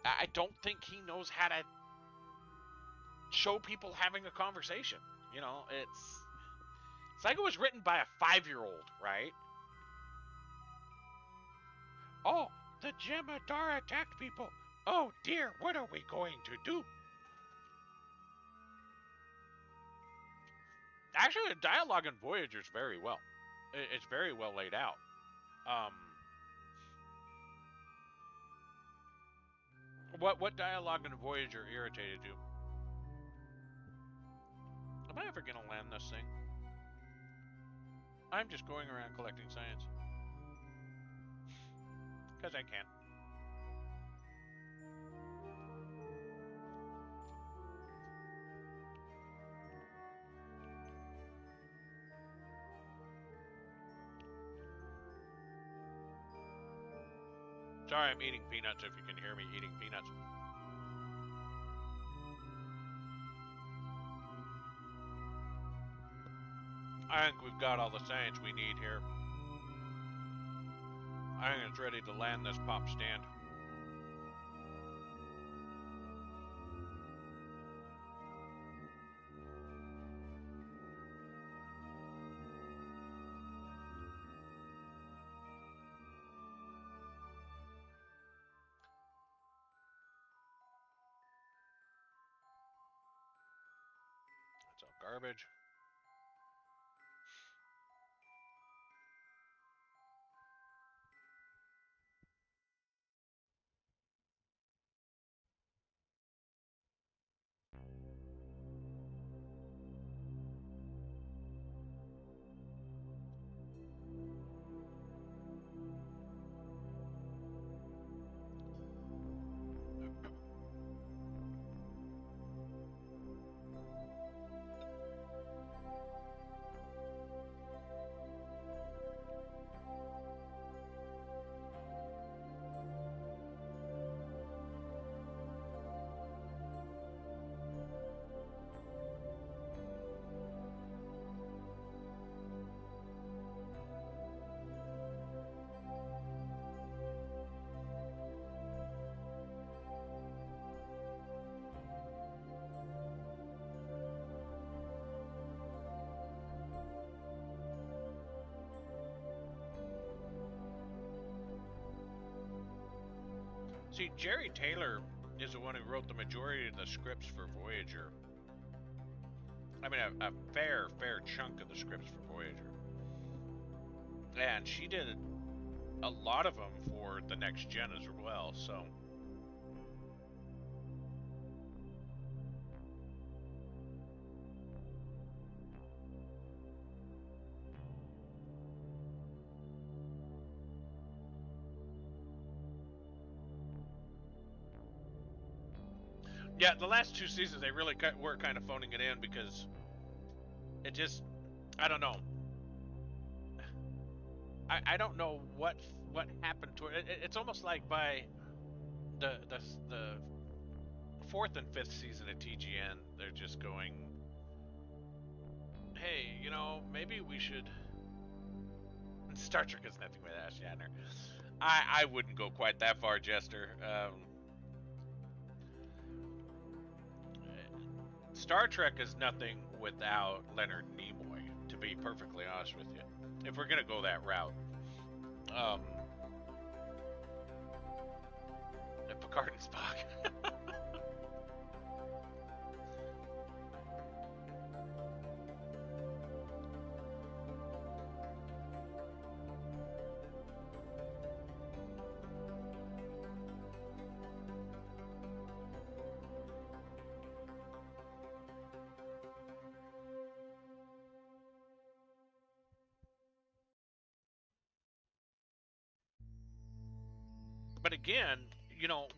I don't think he knows how to show people having a conversation. You know, it's like it was written by a 5-year-old, right? Oh, the Jemadar attacked people. Oh dear, what are we going to do? Actually, the dialogue in Voyager's very well. It's very well laid out. Um, what dialogue in Voyager irritated you? Am I ever gonna land this thing? I'm just going around collecting science because I can. Sorry, I'm eating peanuts. If you can hear me eating peanuts. I think we've got all the science we need here. I think it's ready to land this pop stand. That's all garbage. See, Jerry Taylor is the one who wrote the majority of the scripts for Voyager. I mean, a fair chunk of the scripts for Voyager. And she did a lot of them for the next gen as well, so. Yeah, the last 2 seasons they really were kind of phoning it in because It just, I don't know. I don't know what happened to it. It's almost like by the fourth and fifth season of TGN, they're just going, hey, maybe we should. Star Trek is nothing with Ash Shatner. I wouldn't go quite that far, Jester. Star Trek is nothing without Leonard Nimoy, to be perfectly honest with you. If we're gonna go that route, um, Picard and Spock. But again,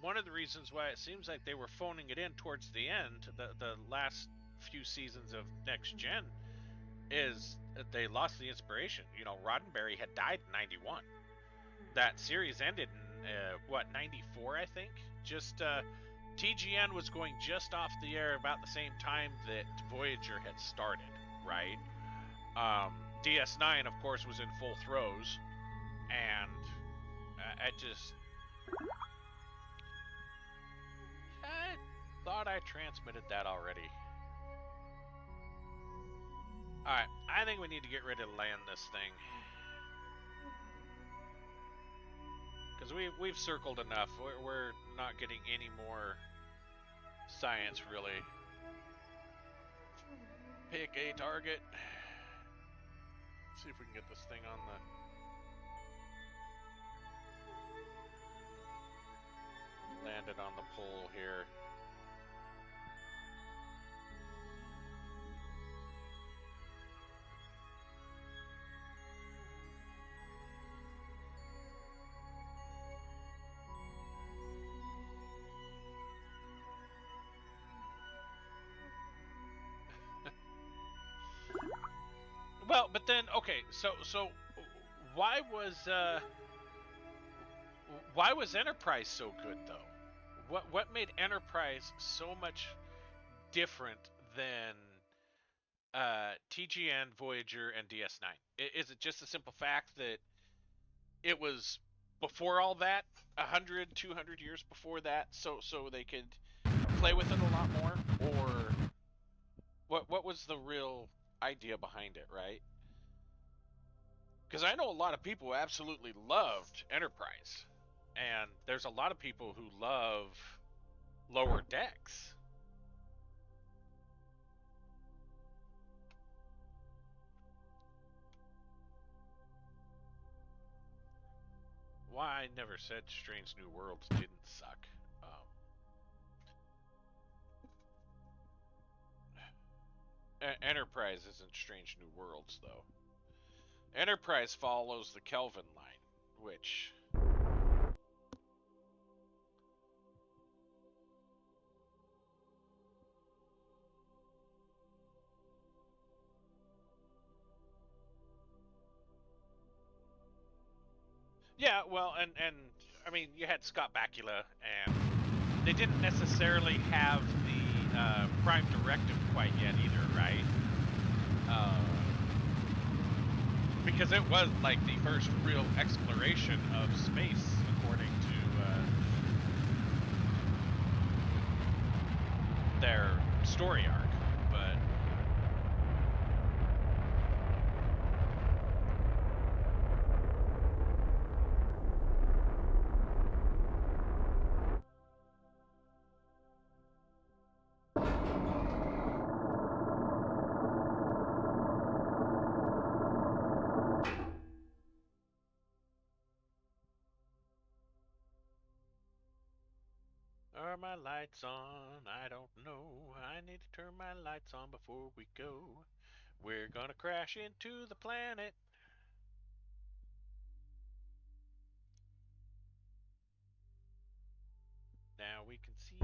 one of the reasons why it seems like they were phoning it in towards the end, the last few seasons of Next Gen, is that they lost the inspiration. Roddenberry had died in '91. That series ended in what, '94, I think. Just TGN was going just off the air about the same time that Voyager had started, right? DS9, of course, was in full throes, and I thought I transmitted that already. Alright, I think we need to get ready to land this thing. Because we've circled enough. We're not getting any more science, really. Pick a target. See if we can get this thing on the... Landed on the pole here. Well, but then, okay, so why was Enterprise so good though? What made Enterprise so much different than TGN, Voyager, and DS9? Is it just the simple fact that it was before all that, 100, 200 years before that, so they could play with it a lot more, or what was the real idea behind it, right? Because I know a lot of people who absolutely loved Enterprise, and there's a lot of people who love Lower Decks. Why I never said Strange New Worlds didn't suck. Enterprise isn't Strange New Worlds, though. Enterprise follows the Kelvin line, which... Yeah, well, and I mean, you had Scott Bakula, and they didn't necessarily have the Prime Directive quite yet either, right? Because it was like the first real exploration of space, according to their story arc. But are my lights on? I don't know. I need to turn my lights on before we go. We're gonna crash into the planet. Now we can see.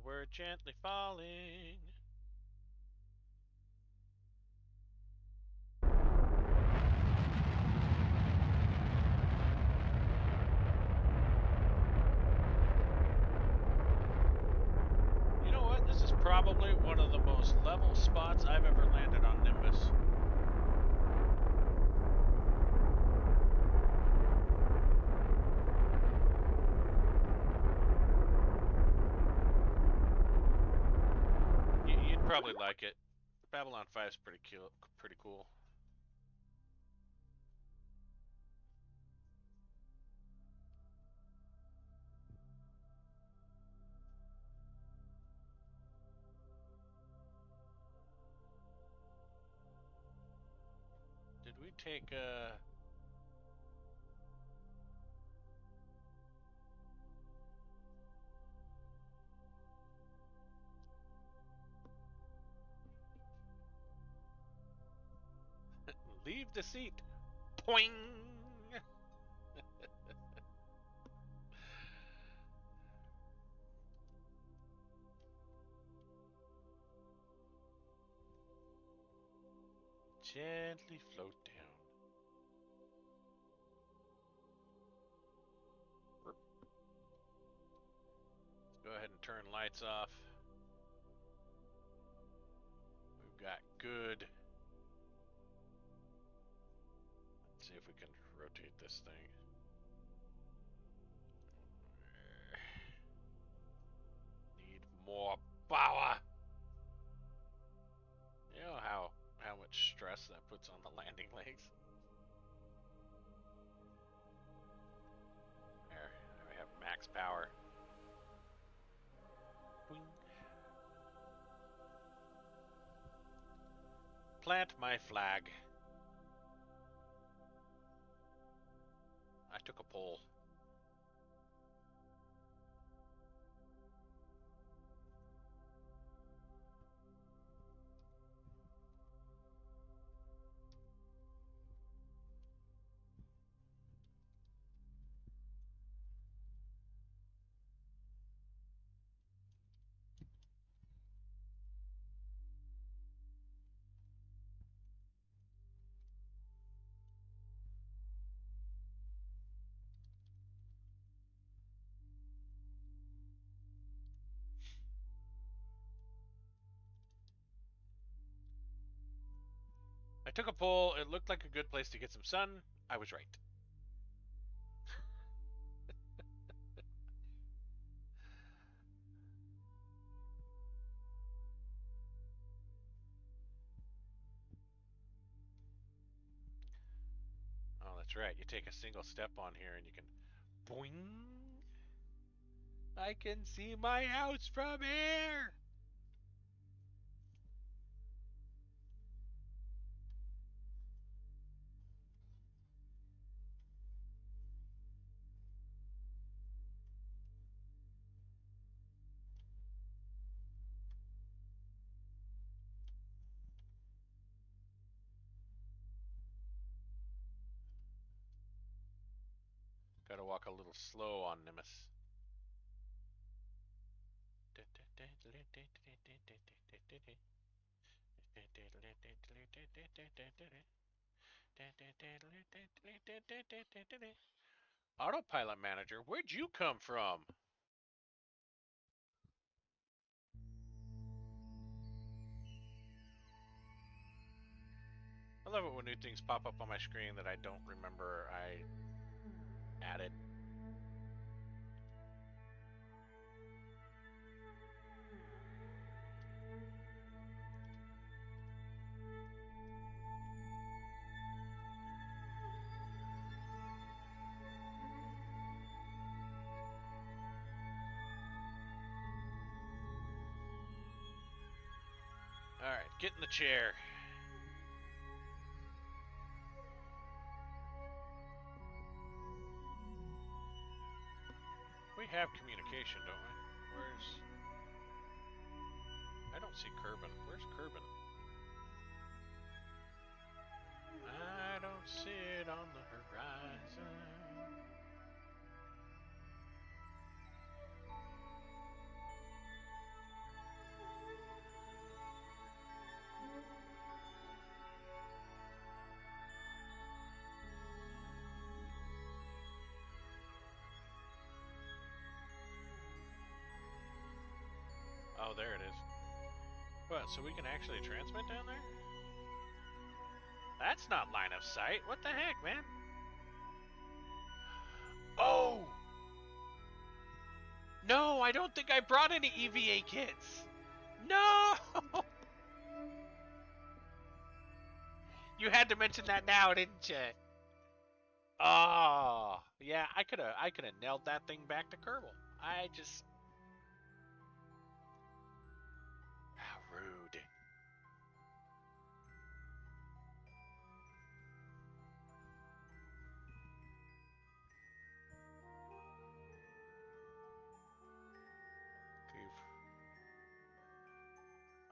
we're gently falling. You know what? This is probably one of the most level spots I've ever landed on Nimbus. You'd probably like it. Babylon 5 is pretty cool. Pretty cool. Did we take leave the seat? Poing! Gently float down. Let's go ahead and turn lights off. We've got good. Let's see if we can rotate this thing. Need more power. You know how much stress that puts on the landing legs? There we have max power. Boing. Plant my flag. I took a poll. I took a poll. It looked like a good place to get some sun. I was right. Oh, that's right. You take a single step on here and you can boing. I can see my house from here. Gotta walk a little slow on Nimbus. Autopilot manager, where'd you come from? I love it when new things pop up on my screen that I don't remember I added. Alright, get in the chair. We have communication, don't we? Where's... I don't see Kerbal. Where's Kerbal? I don't see it on the horizon. there it is. What, so we can actually transmit down there? That's not line of sight. What the heck, man? Oh! No, I don't think I brought any EVA kits. No! You had to mention that now, didn't you? Oh, yeah, I could have nailed that thing back to Kerbal. I just how rude. Goof.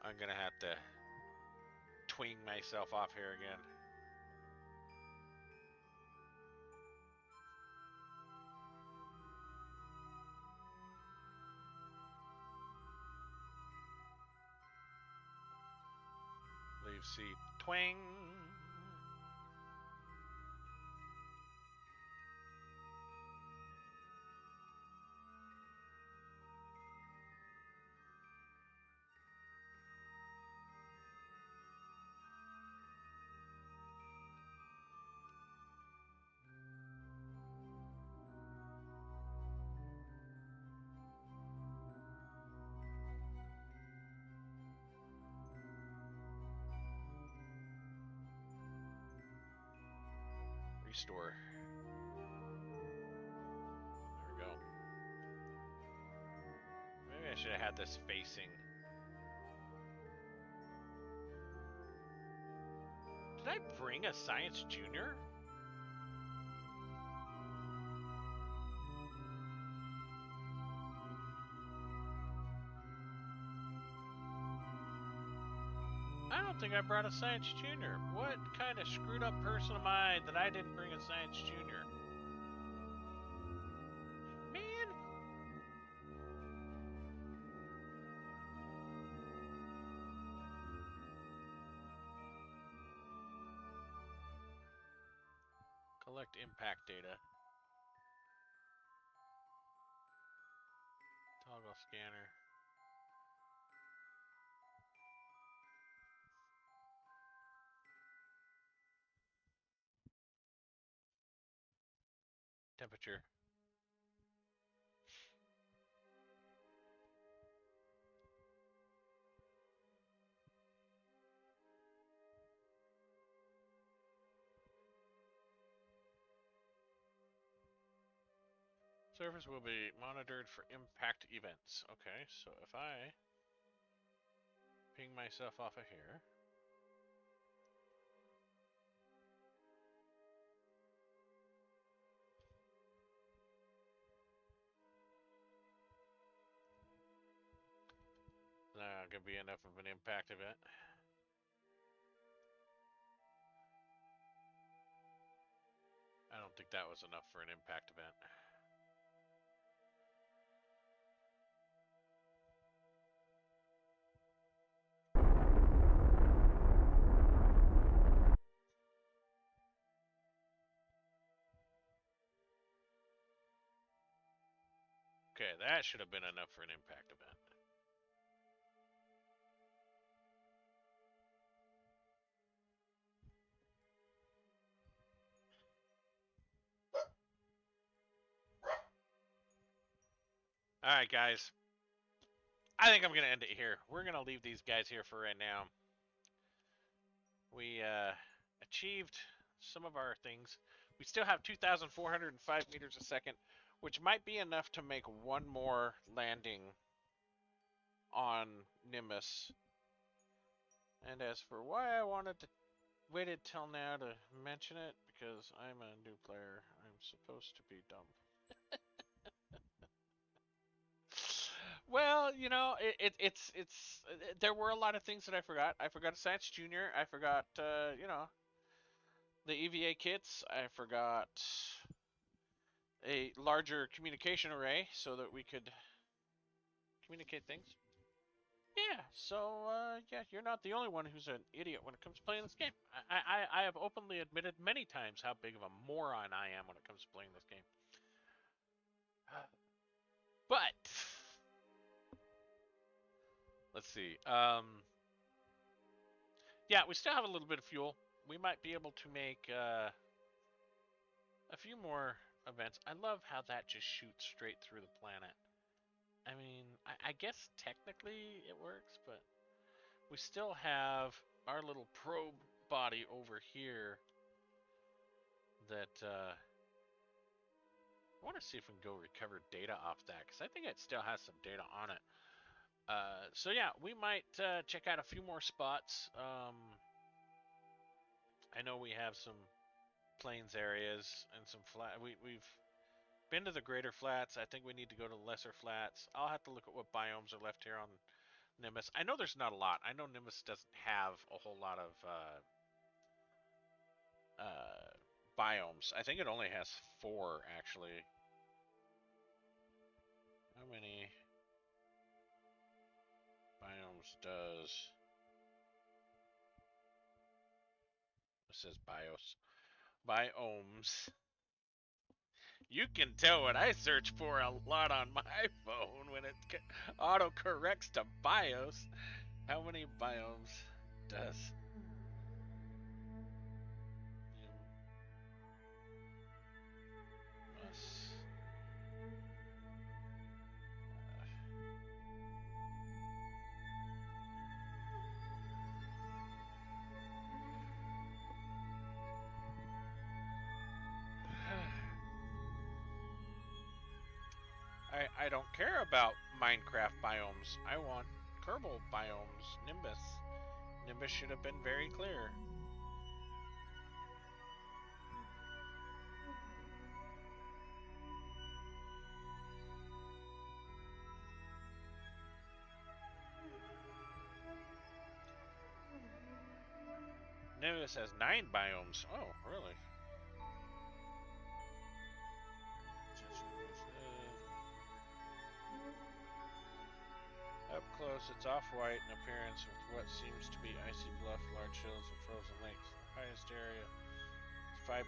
I'm gonna have to twing myself off here again. Leave seat. Twang. Restore. There we go. Maybe I should have had this facing. Did I bring a Science Junior? I don't think I brought a Science Junior. What kind of screwed up person am I that I didn't bring a Science Junior? Man. Collect impact data. Toggle scanner. Temperature. Surface will be monitored for impact events. Okay, so if I ping myself off of here. Not gonna be enough of an impact event. I don't think that was enough for an impact event. Okay, that should have been enough for an impact event. Alright, guys. I think I'm going to end it here. We're going to leave these guys here for right now. We achieved some of our things. We still have 2,405 meters a second, which might be enough to make one more landing on Nimbus. And as for why I wanted to waited till now to mention it, because I'm a new player. I'm supposed to be dumb. Well, you know, it's there were a lot of things that I forgot. I forgot a Science Junior. I forgot you know, the EVA kits. I forgot a larger communication array so that we could communicate things. Yeah, so yeah, you're not the only one who's an idiot when it comes to playing this game. I have openly admitted many times how big of a moron I am when it comes to playing this game. But Let's see. Yeah, we still have a little bit of fuel. We might be able to make a few more events. I love how that just shoots straight through the planet. I mean, I guess technically it works, but we still have our little probe body over here that I want to see if we can go recover data off that, because I think it still has some data on it. So yeah, we might check out a few more spots. I know we have some plains areas and some flat. We've been to the greater flats. I think we need to go to the lesser flats. I'll have to look at what biomes are left here on Nimbus. I know there's not a lot. I know Nimbus doesn't have a whole lot of uh, biomes. I think it only has 4 actually. How many biomes does it says bios? Biomes. You can tell what I search for a lot on my phone when it auto corrects to BIOS. How many biomes does Nimbus? I don't care about Minecraft biomes. I want Kerbal biomes. Nimbus. Nimbus should have been very clear. Nimbus has 9 biomes. Oh, really? Up close, it's off-white in appearance with what seems to be icy bluff, large hills, and frozen lakes. The highest area is 5.7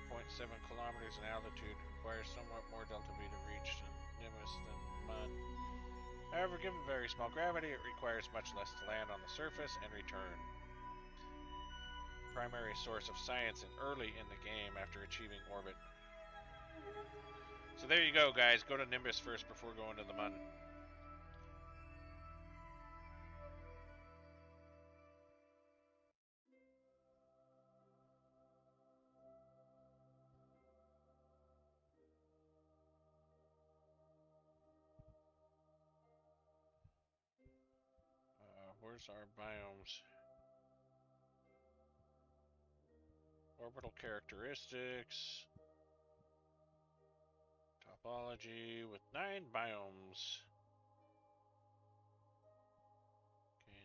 kilometers in altitude. It requires somewhat more delta V to reach Nimbus than Mun. However, given very small gravity, it requires much less to land on the surface and return. Primary source of science in early in the game after achieving orbit. So there you go, guys. Go to Nimbus first before going to the Mun. Where's our biomes? Orbital characteristics. Topology with 9 biomes.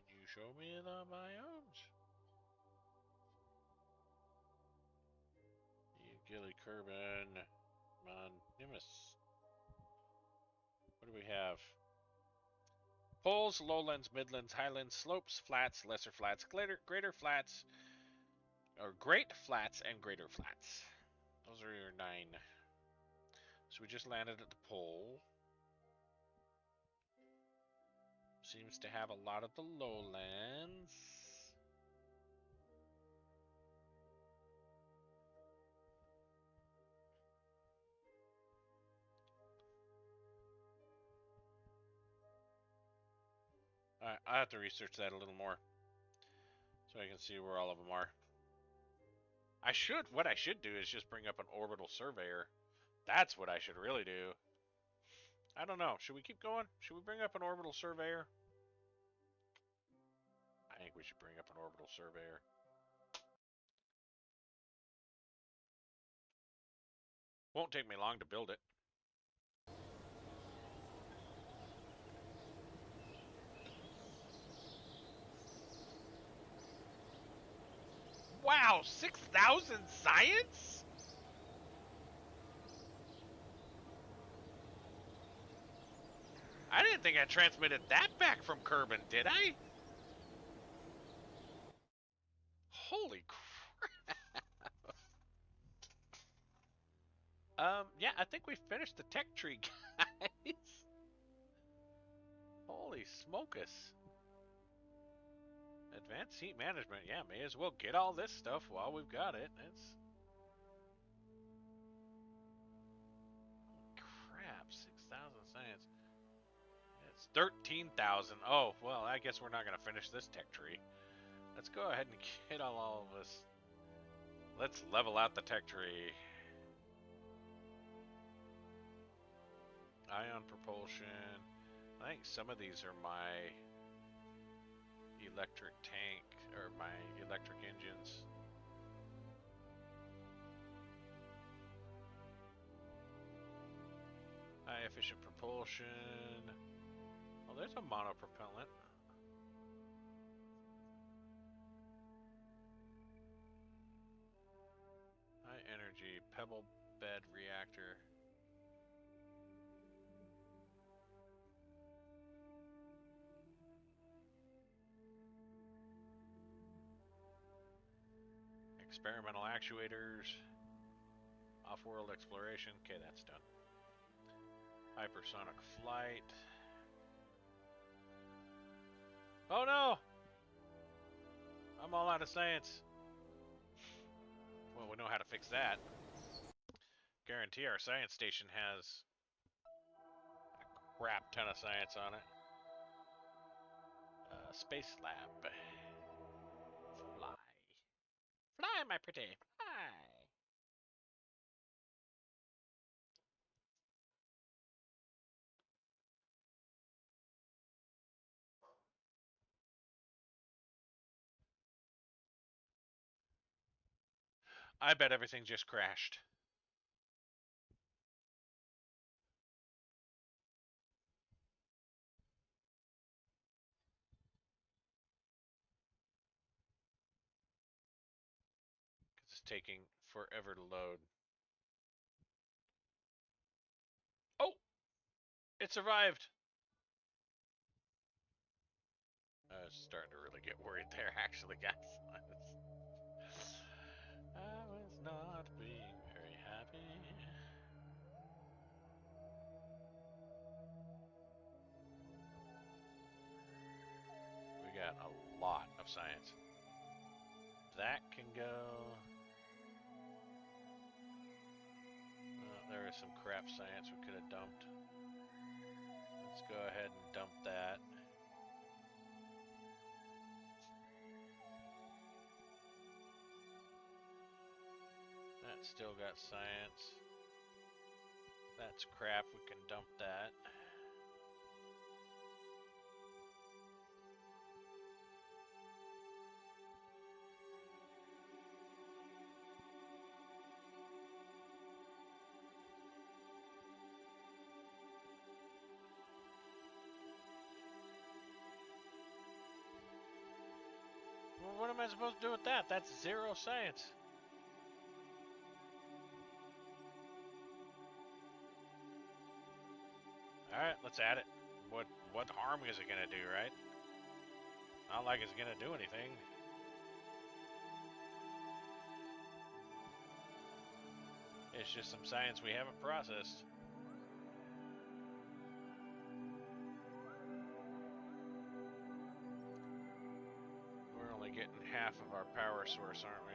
Can you show me the biomes? Gilly Kerbin. Mon Nimbus. What do we have? Poles, lowlands, midlands, highlands, slopes, flats, lesser flats, greater flats, or great flats and greater flats. Those are your 9. So we just landed at the pole. Seems to have a lot of the lowlands. Alright, I have to research that a little more so I can see where all of them are. What I should do is just bring up an orbital surveyor. That's what I should really do. I don't know. Should we keep going? Should we bring up an orbital surveyor? I think we should bring up an orbital surveyor. Won't take me long to build it. Wow, 6,000 science? I didn't think I transmitted that back from Kerbin, did I? Holy crap. Yeah, I think we finished the tech tree, guys. Holy smokus. Advanced heat management. Yeah, may as well get all this stuff while we've got it. It's crap. 6,000 science. It's 13,000. Oh well, I guess we're not gonna finish this tech tree. Let's go ahead and get all of this. Let's level out the tech tree. Ion propulsion. I think some of these are my electric tank or my electric engines. High efficient propulsion. Oh, there's a monopropellant. High energy pebble bed reactor. Experimental actuators. Off-world exploration. Okay, that's done. Hypersonic flight. Oh no! I'm all out of science. Well, we know how to fix that. Guarantee our science station has a crap ton of science on it. Space lab. Fly. Fly, my pretty. Fly. I bet everything just crashed. Because it's taking forever to load. Oh! It survived! I was starting to really get worried there, actually, guys. I was not being very happy. We got a lot of science. That can go. There is some crap science we could have dumped. Let's go ahead and dump that. That's still got science. That's crap, we can dump that. Well, what am I supposed to do with that? That's zero science. Alright, let's add it. What harm is it gonna do, right? Not like it's gonna do anything. It's just some science we haven't processed. We're only getting half of our power source, aren't we?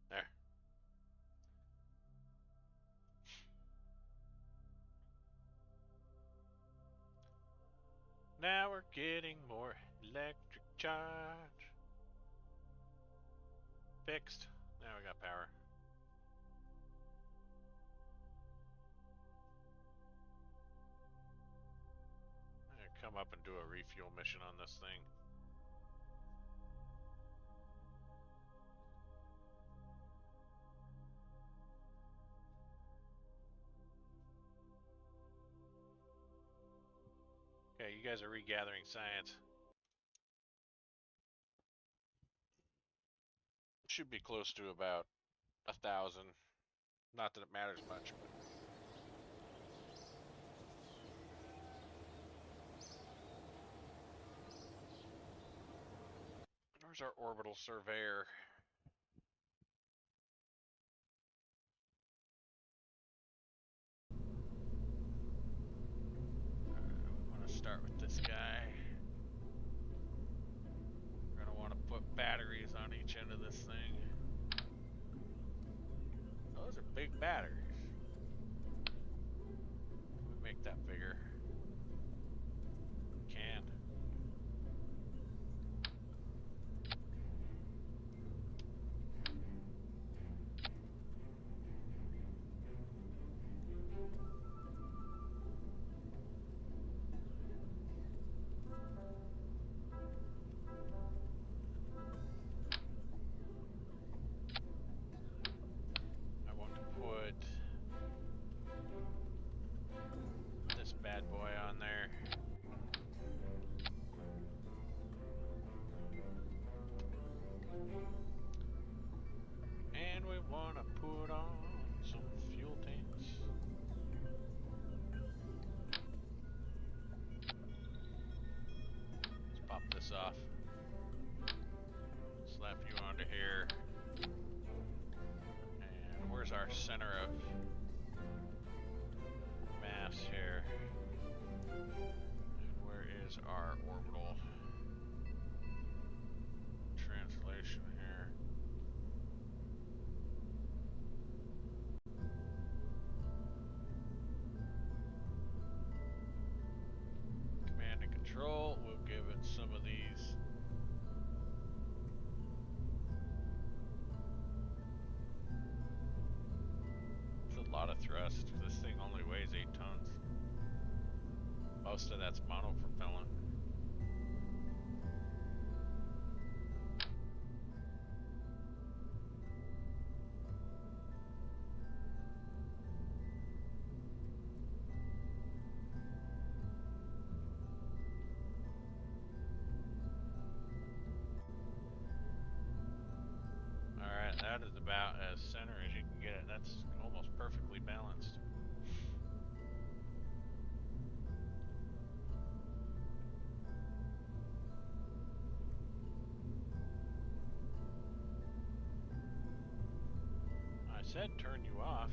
There. Now we're getting more electric charge. Fixed. Now we got power. I'm gonna come up and do a refuel mission on this thing. Okay, you guys are regathering science. Should be close to about 1,000. Not that it matters much, but. Where's our orbital surveyor? We want to start with this guy. We're going to want to put batteries on each end of this thing. Those are big batteries. Can we make that bigger? We can. I want to put this bad boy on there. And we want to put on some fuel tanks. Let's pop this off. Slap you onto here. And where's our center of mass here? And where is our orbital translation here? Command and control, we'll give it some of these. It's a lot of thrust. This thing only weighs 8 tons. Most of that's monopropellant. Alright, that is about as center as you can get it. That's almost perfectly balanced. I said turn you off.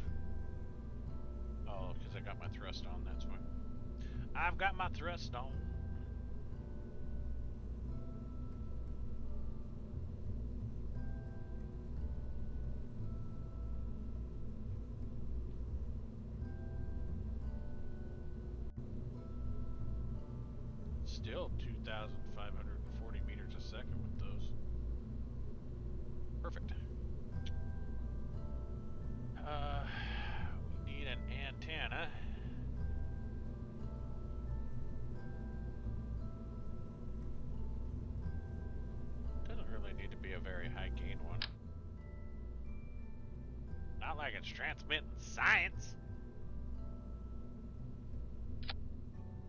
Oh, because I got my thrust on, that's why. I've got my thrust on. Still 2,540 meters a second with those. Perfect. We need an antenna. Doesn't really need to be a very high gain one. Not like it's transmitting science.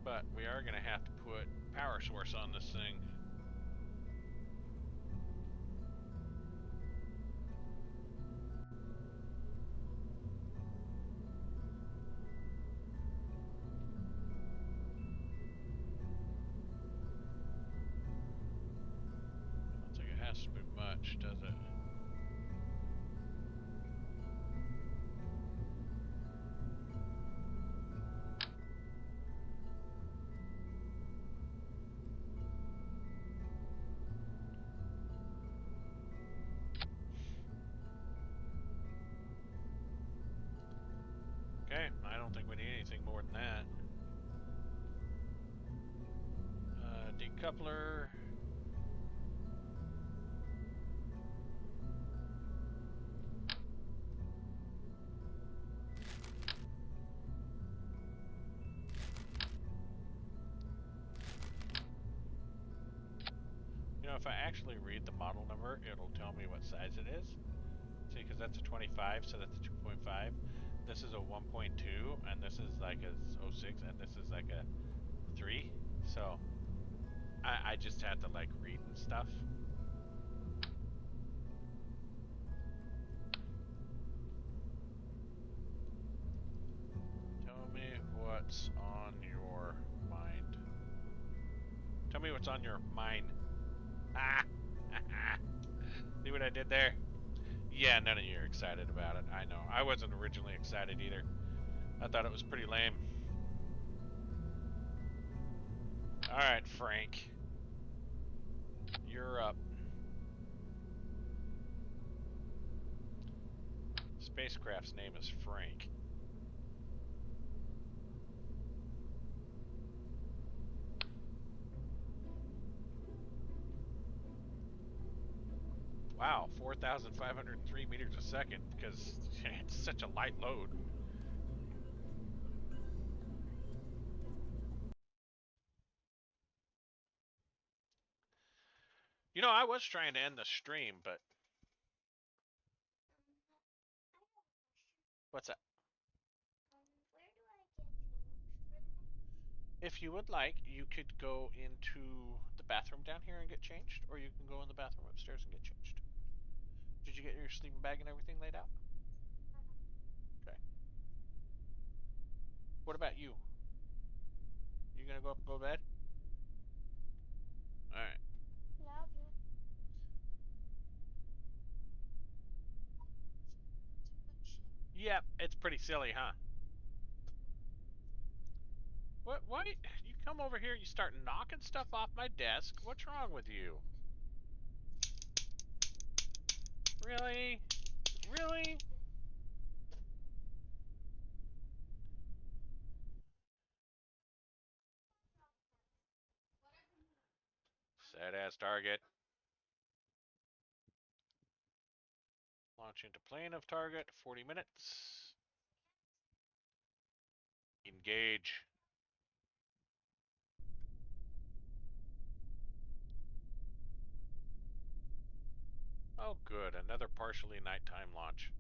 But we are going to have to put power source on this thing. I don't think it has to be much, does it? Okay, I don't think we need anything more than that. Decoupler. You know, if I actually read the model number, it'll tell me what size it is. See, because that's a 25, so that's a 2.5. This is a 1.2, and this is like a 06, and this is like a 3. So I just had to like read and stuff. what's on your mind. Tell me what's on your mind. Ah! See what I did there? Yeah, none of you are excited about it. I know. I wasn't originally excited either. I thought it was pretty lame. Alright, Frank. You're up. Spacecraft's name is Frank. Wow, 4,503 meters a second because it's such a light load. You know, I was trying to end the stream, but... What's that? If you would like, you could go into the bathroom down here and get changed, or you can go in the bathroom upstairs and get changed. Did you get your sleeping bag and everything laid out? Okay. What about you? You gonna go up and go to bed? Alright. Love you. Yep, it's pretty silly, huh? What? Why? You come over here, you start knocking stuff off my desk. What's wrong with you? Really? Really? Set as target. Launch into plane of target. 40 minutes. Engage. Oh, good. Another partially nighttime launch.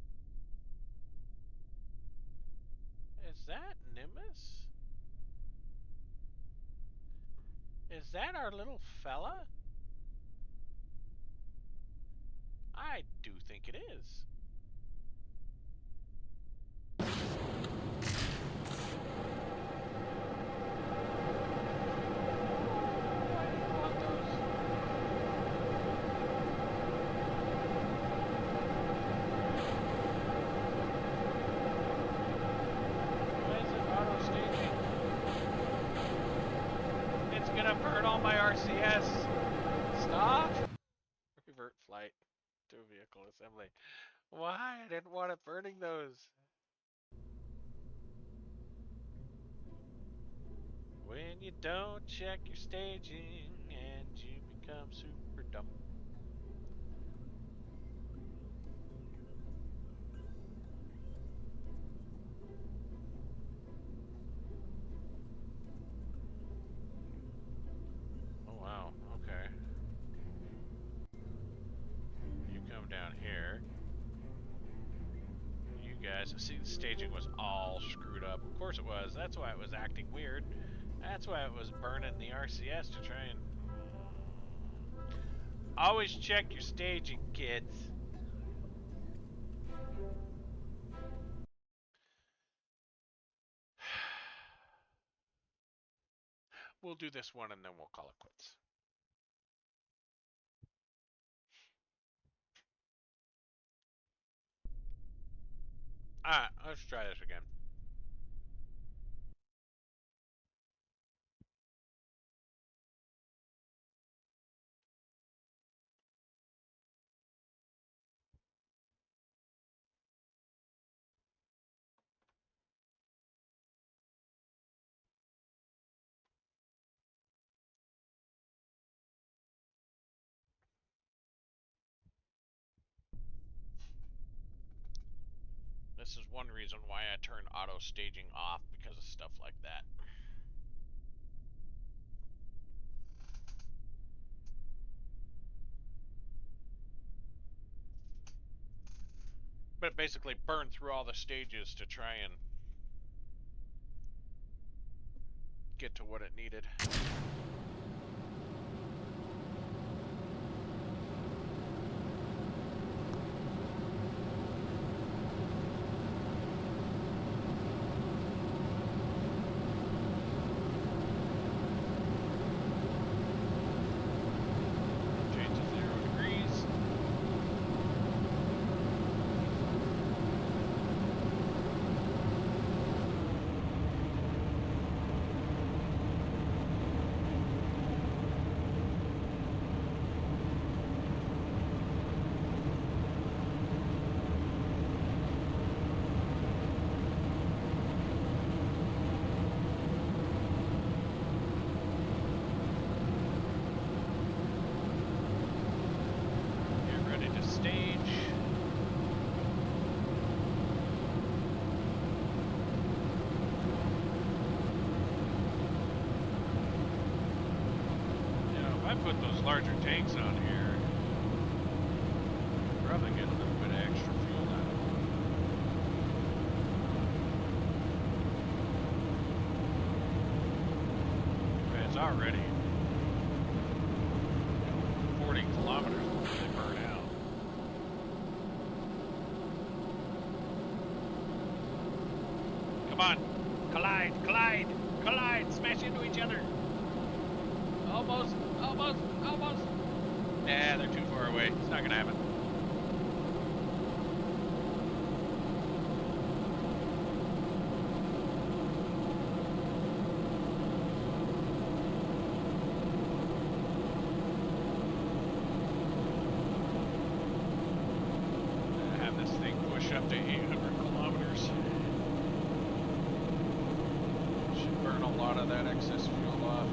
Is that Nimbus? Is that our little fella? I do think it is. Why do you want those? Why is it auto staging? It's gonna burn all my RCS. Stop. Revert flight to vehicle assembly. Why? I didn't want it burning those. When you don't check your staging and you become super dumb. Oh wow, okay. You come down here. You guys, see, the staging was all screwed up. Of course it was. That's why it was acting weird. That's why it was burning the RCS to try and... Always check your staging, kids. We'll do this one and then we'll call it quits. Alright, let's try this again. This is one reason why I turned auto staging off, because of stuff like that. But it basically burned through all the stages to try and get to what it needed. put those larger tanks on here, probably get a little bit of extra fuel out of them. But it's already 40 kilometers before they burn out. Come on, collide, collide, collide, smash into each other. Almost, almost, almost. Nah, they're too far away. It's not gonna happen. Have this thing push up to 800 kilometers. Should burn a lot of that excess fuel off.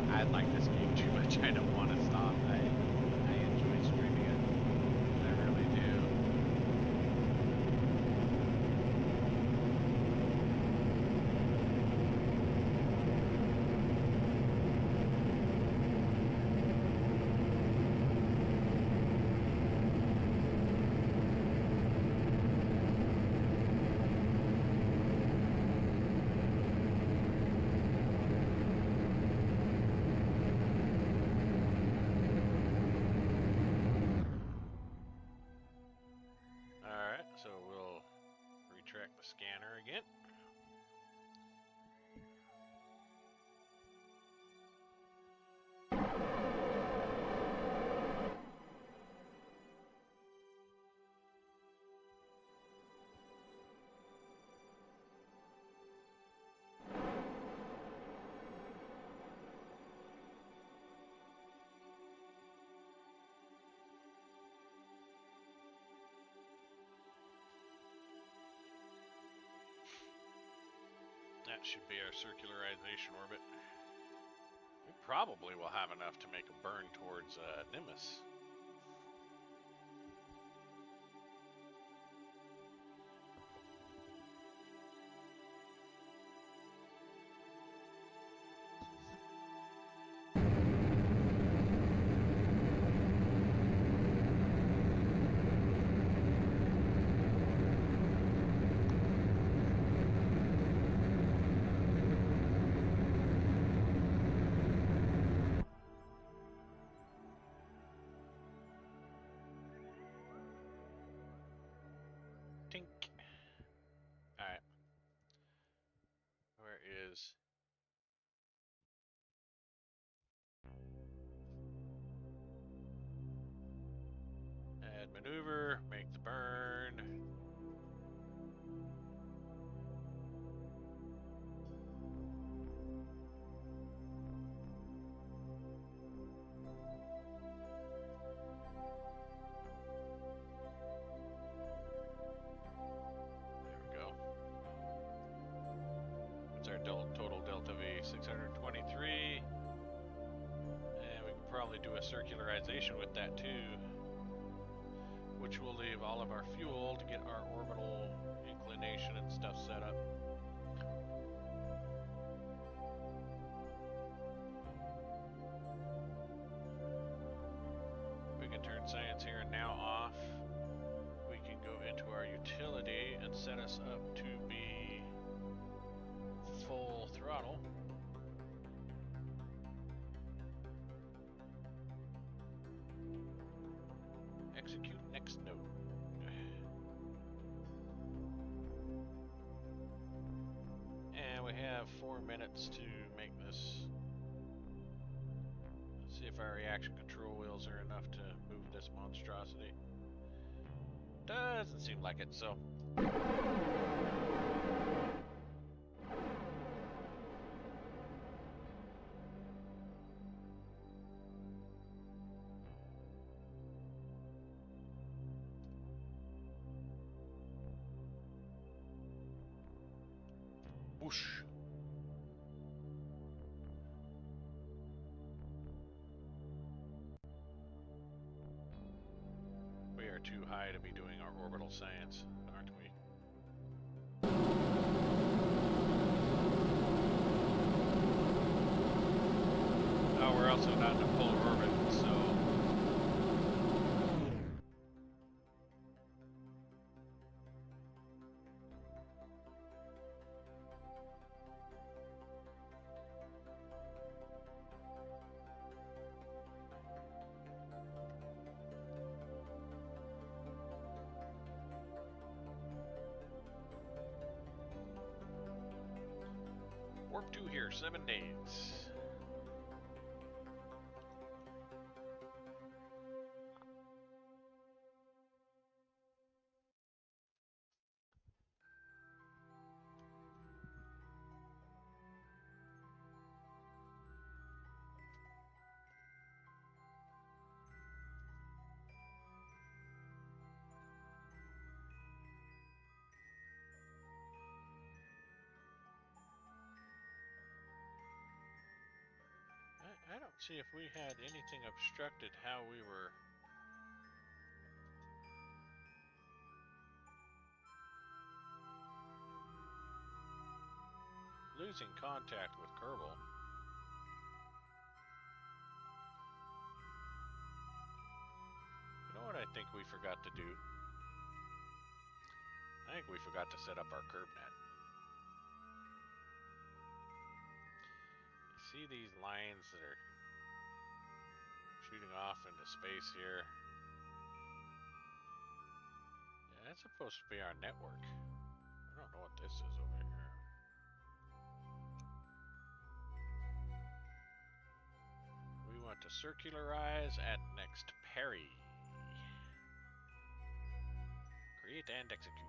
I like this game too much. I don't want to stop. I enjoy streaming it. I really do. So we'll retract the scanner again. That should be our circularization orbit. We probably will have enough to make a burn towards Nimbus. Tink. Alright. Where is... Add maneuver, make the burn. Total delta V 623, and we can probably do a circularization with that too, which will leave all of our fuel to get our orbital inclination and stuff set up. We can turn science here and now off. We can go into our utility and set us up to be full throttle. Execute next node. And we have 4 minutes to make this. Let's see if our reaction control wheels are enough to move this monstrosity. Doesn't seem like it, so. Whoosh. We are too high to be doing our orbital science, aren't we? Oh, we're also not in a polar orbit, so... Warp 2 here, 7 days. I don't see if we had anything obstructed how we were... losing contact with Kerbal. You know what I think we forgot to do? I think we forgot to set up our curb net. You see these lines that are shooting off into space here? Yeah, that's supposed to be our network. I don't know what this is over here. We want to circularize at next Perry. Create and execute.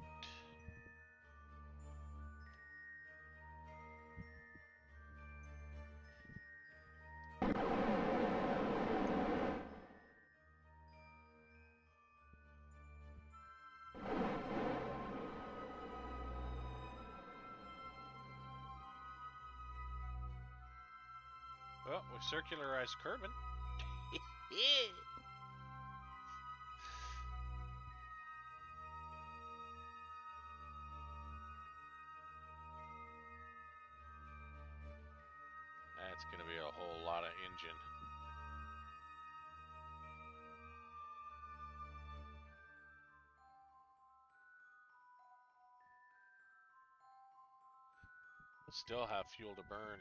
Well, we circularized Kerbal. That's going to be a whole lot of engine. We'll still have fuel to burn.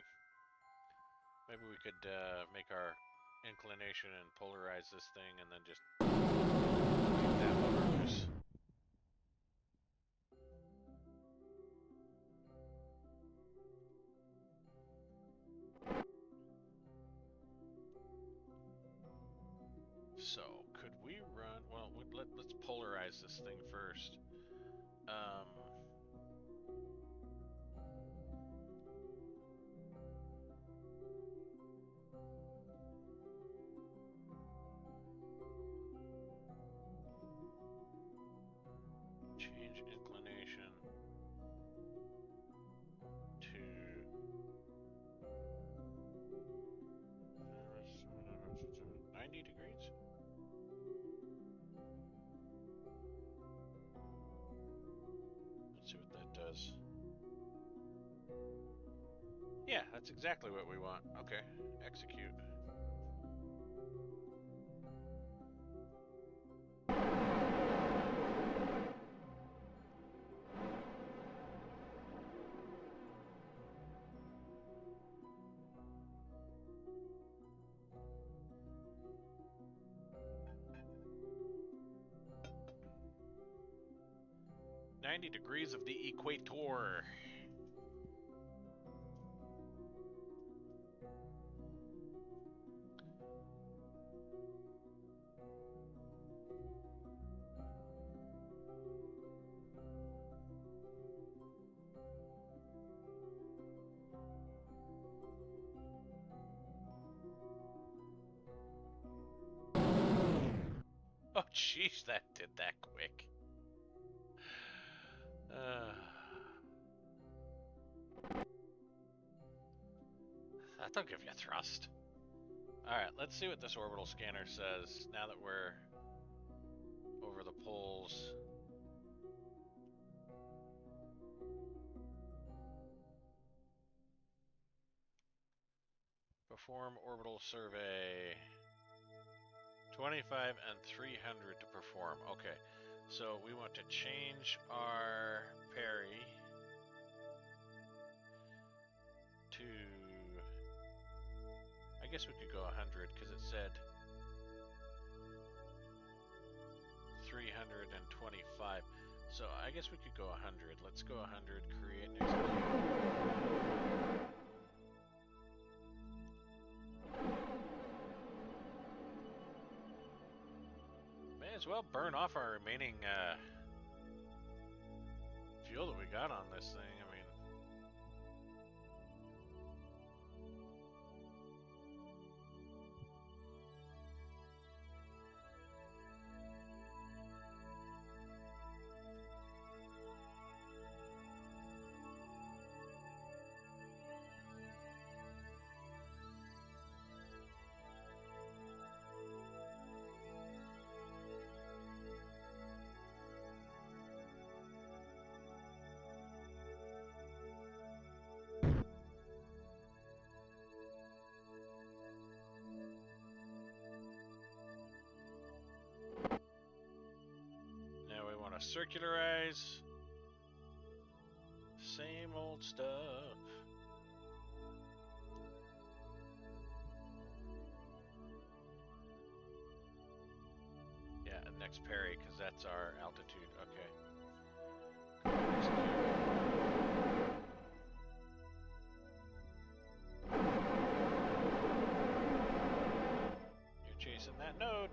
Maybe we could make our inclination and polarize this thing and then just keep that motor loose. So, could we run... Well, let's polarize this thing first. Change inclination to 90 degrees. Let's see what that does. Yeah, that's exactly what we want. Okay, execute. Degrees of the equator. Oh, jeez, that did that quick. That'll give you thrust. Alright, let's see what this orbital scanner says now that we're over the poles. Perform orbital survey. 25 and 300 to perform. Okay, so we want to change our parry to... I guess we could go 100 because it said 325. So I guess we could go 100. Let's go 100, create and execute. May as well burn off our remaining fuel that we got on this thing. I mean, circularize. Same old stuff. Yeah, next parry, because that's our altitude. Okay. You're chasing that node.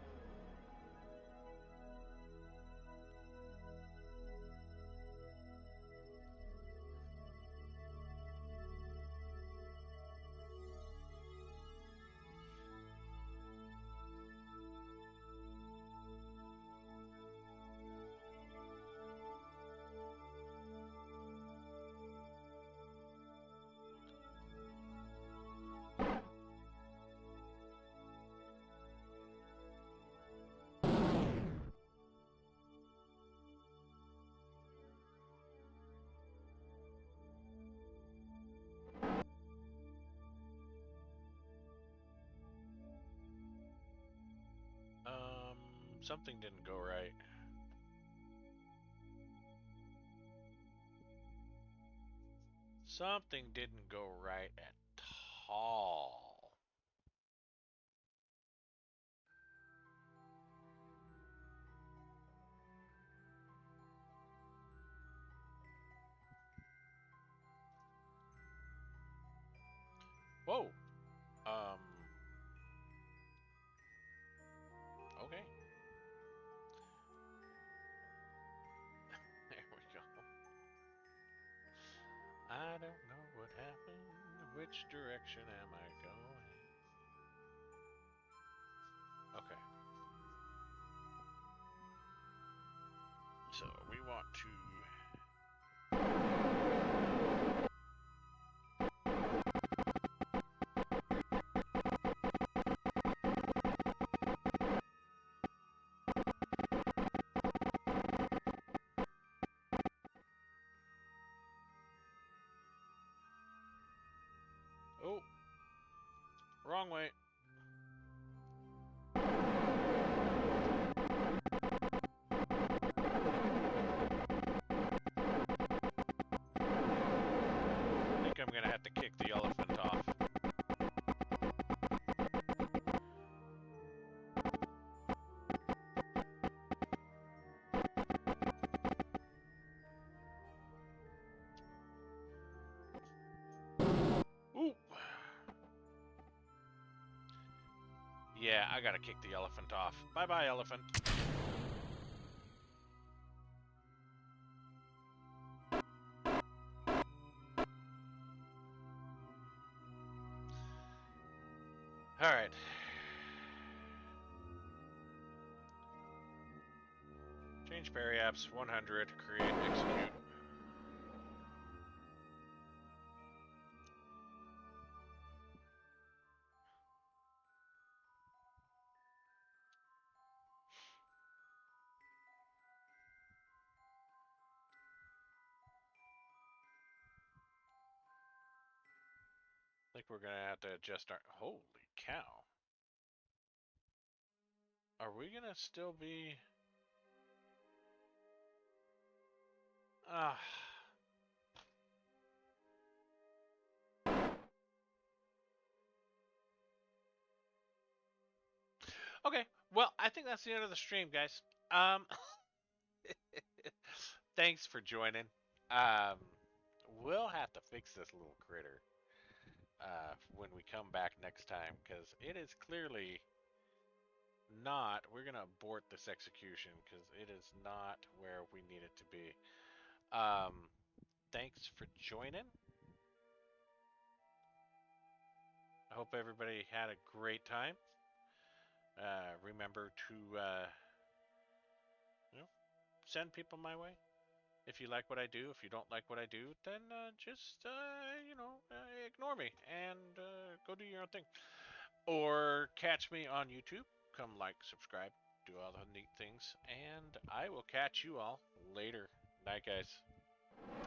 Something didn't go right. Something didn't go right at all. Whoa. Okay. There we go. I don't know what happened. Which direction am I going? Okay. So we want to... Oh! Wrong way. I think I'm gonna have to kick the elephant off. Ooh! Yeah, I gotta kick the elephant off. Bye-bye, elephant. Alright. Change parry apps, 100, create, execute. think we're gonna have to adjust our. Holy cow! Are we gonna still be? Ah. Okay. Well, I think that's the end of the stream, guys. Um. Thanks for joining. Um. We'll have to fix this little critter when we come back next time because it is clearly not. We're gonna abort this execution because it is not where we need it to be. Um, thanks for joining. I hope everybody had a great time. Remember to you know, send people my way. If you like what I do, if you don't like what I do, then just ignore me and go do your own thing. Or catch me on YouTube. Come like, subscribe, do all the neat things, and I will catch you all later. Night, guys.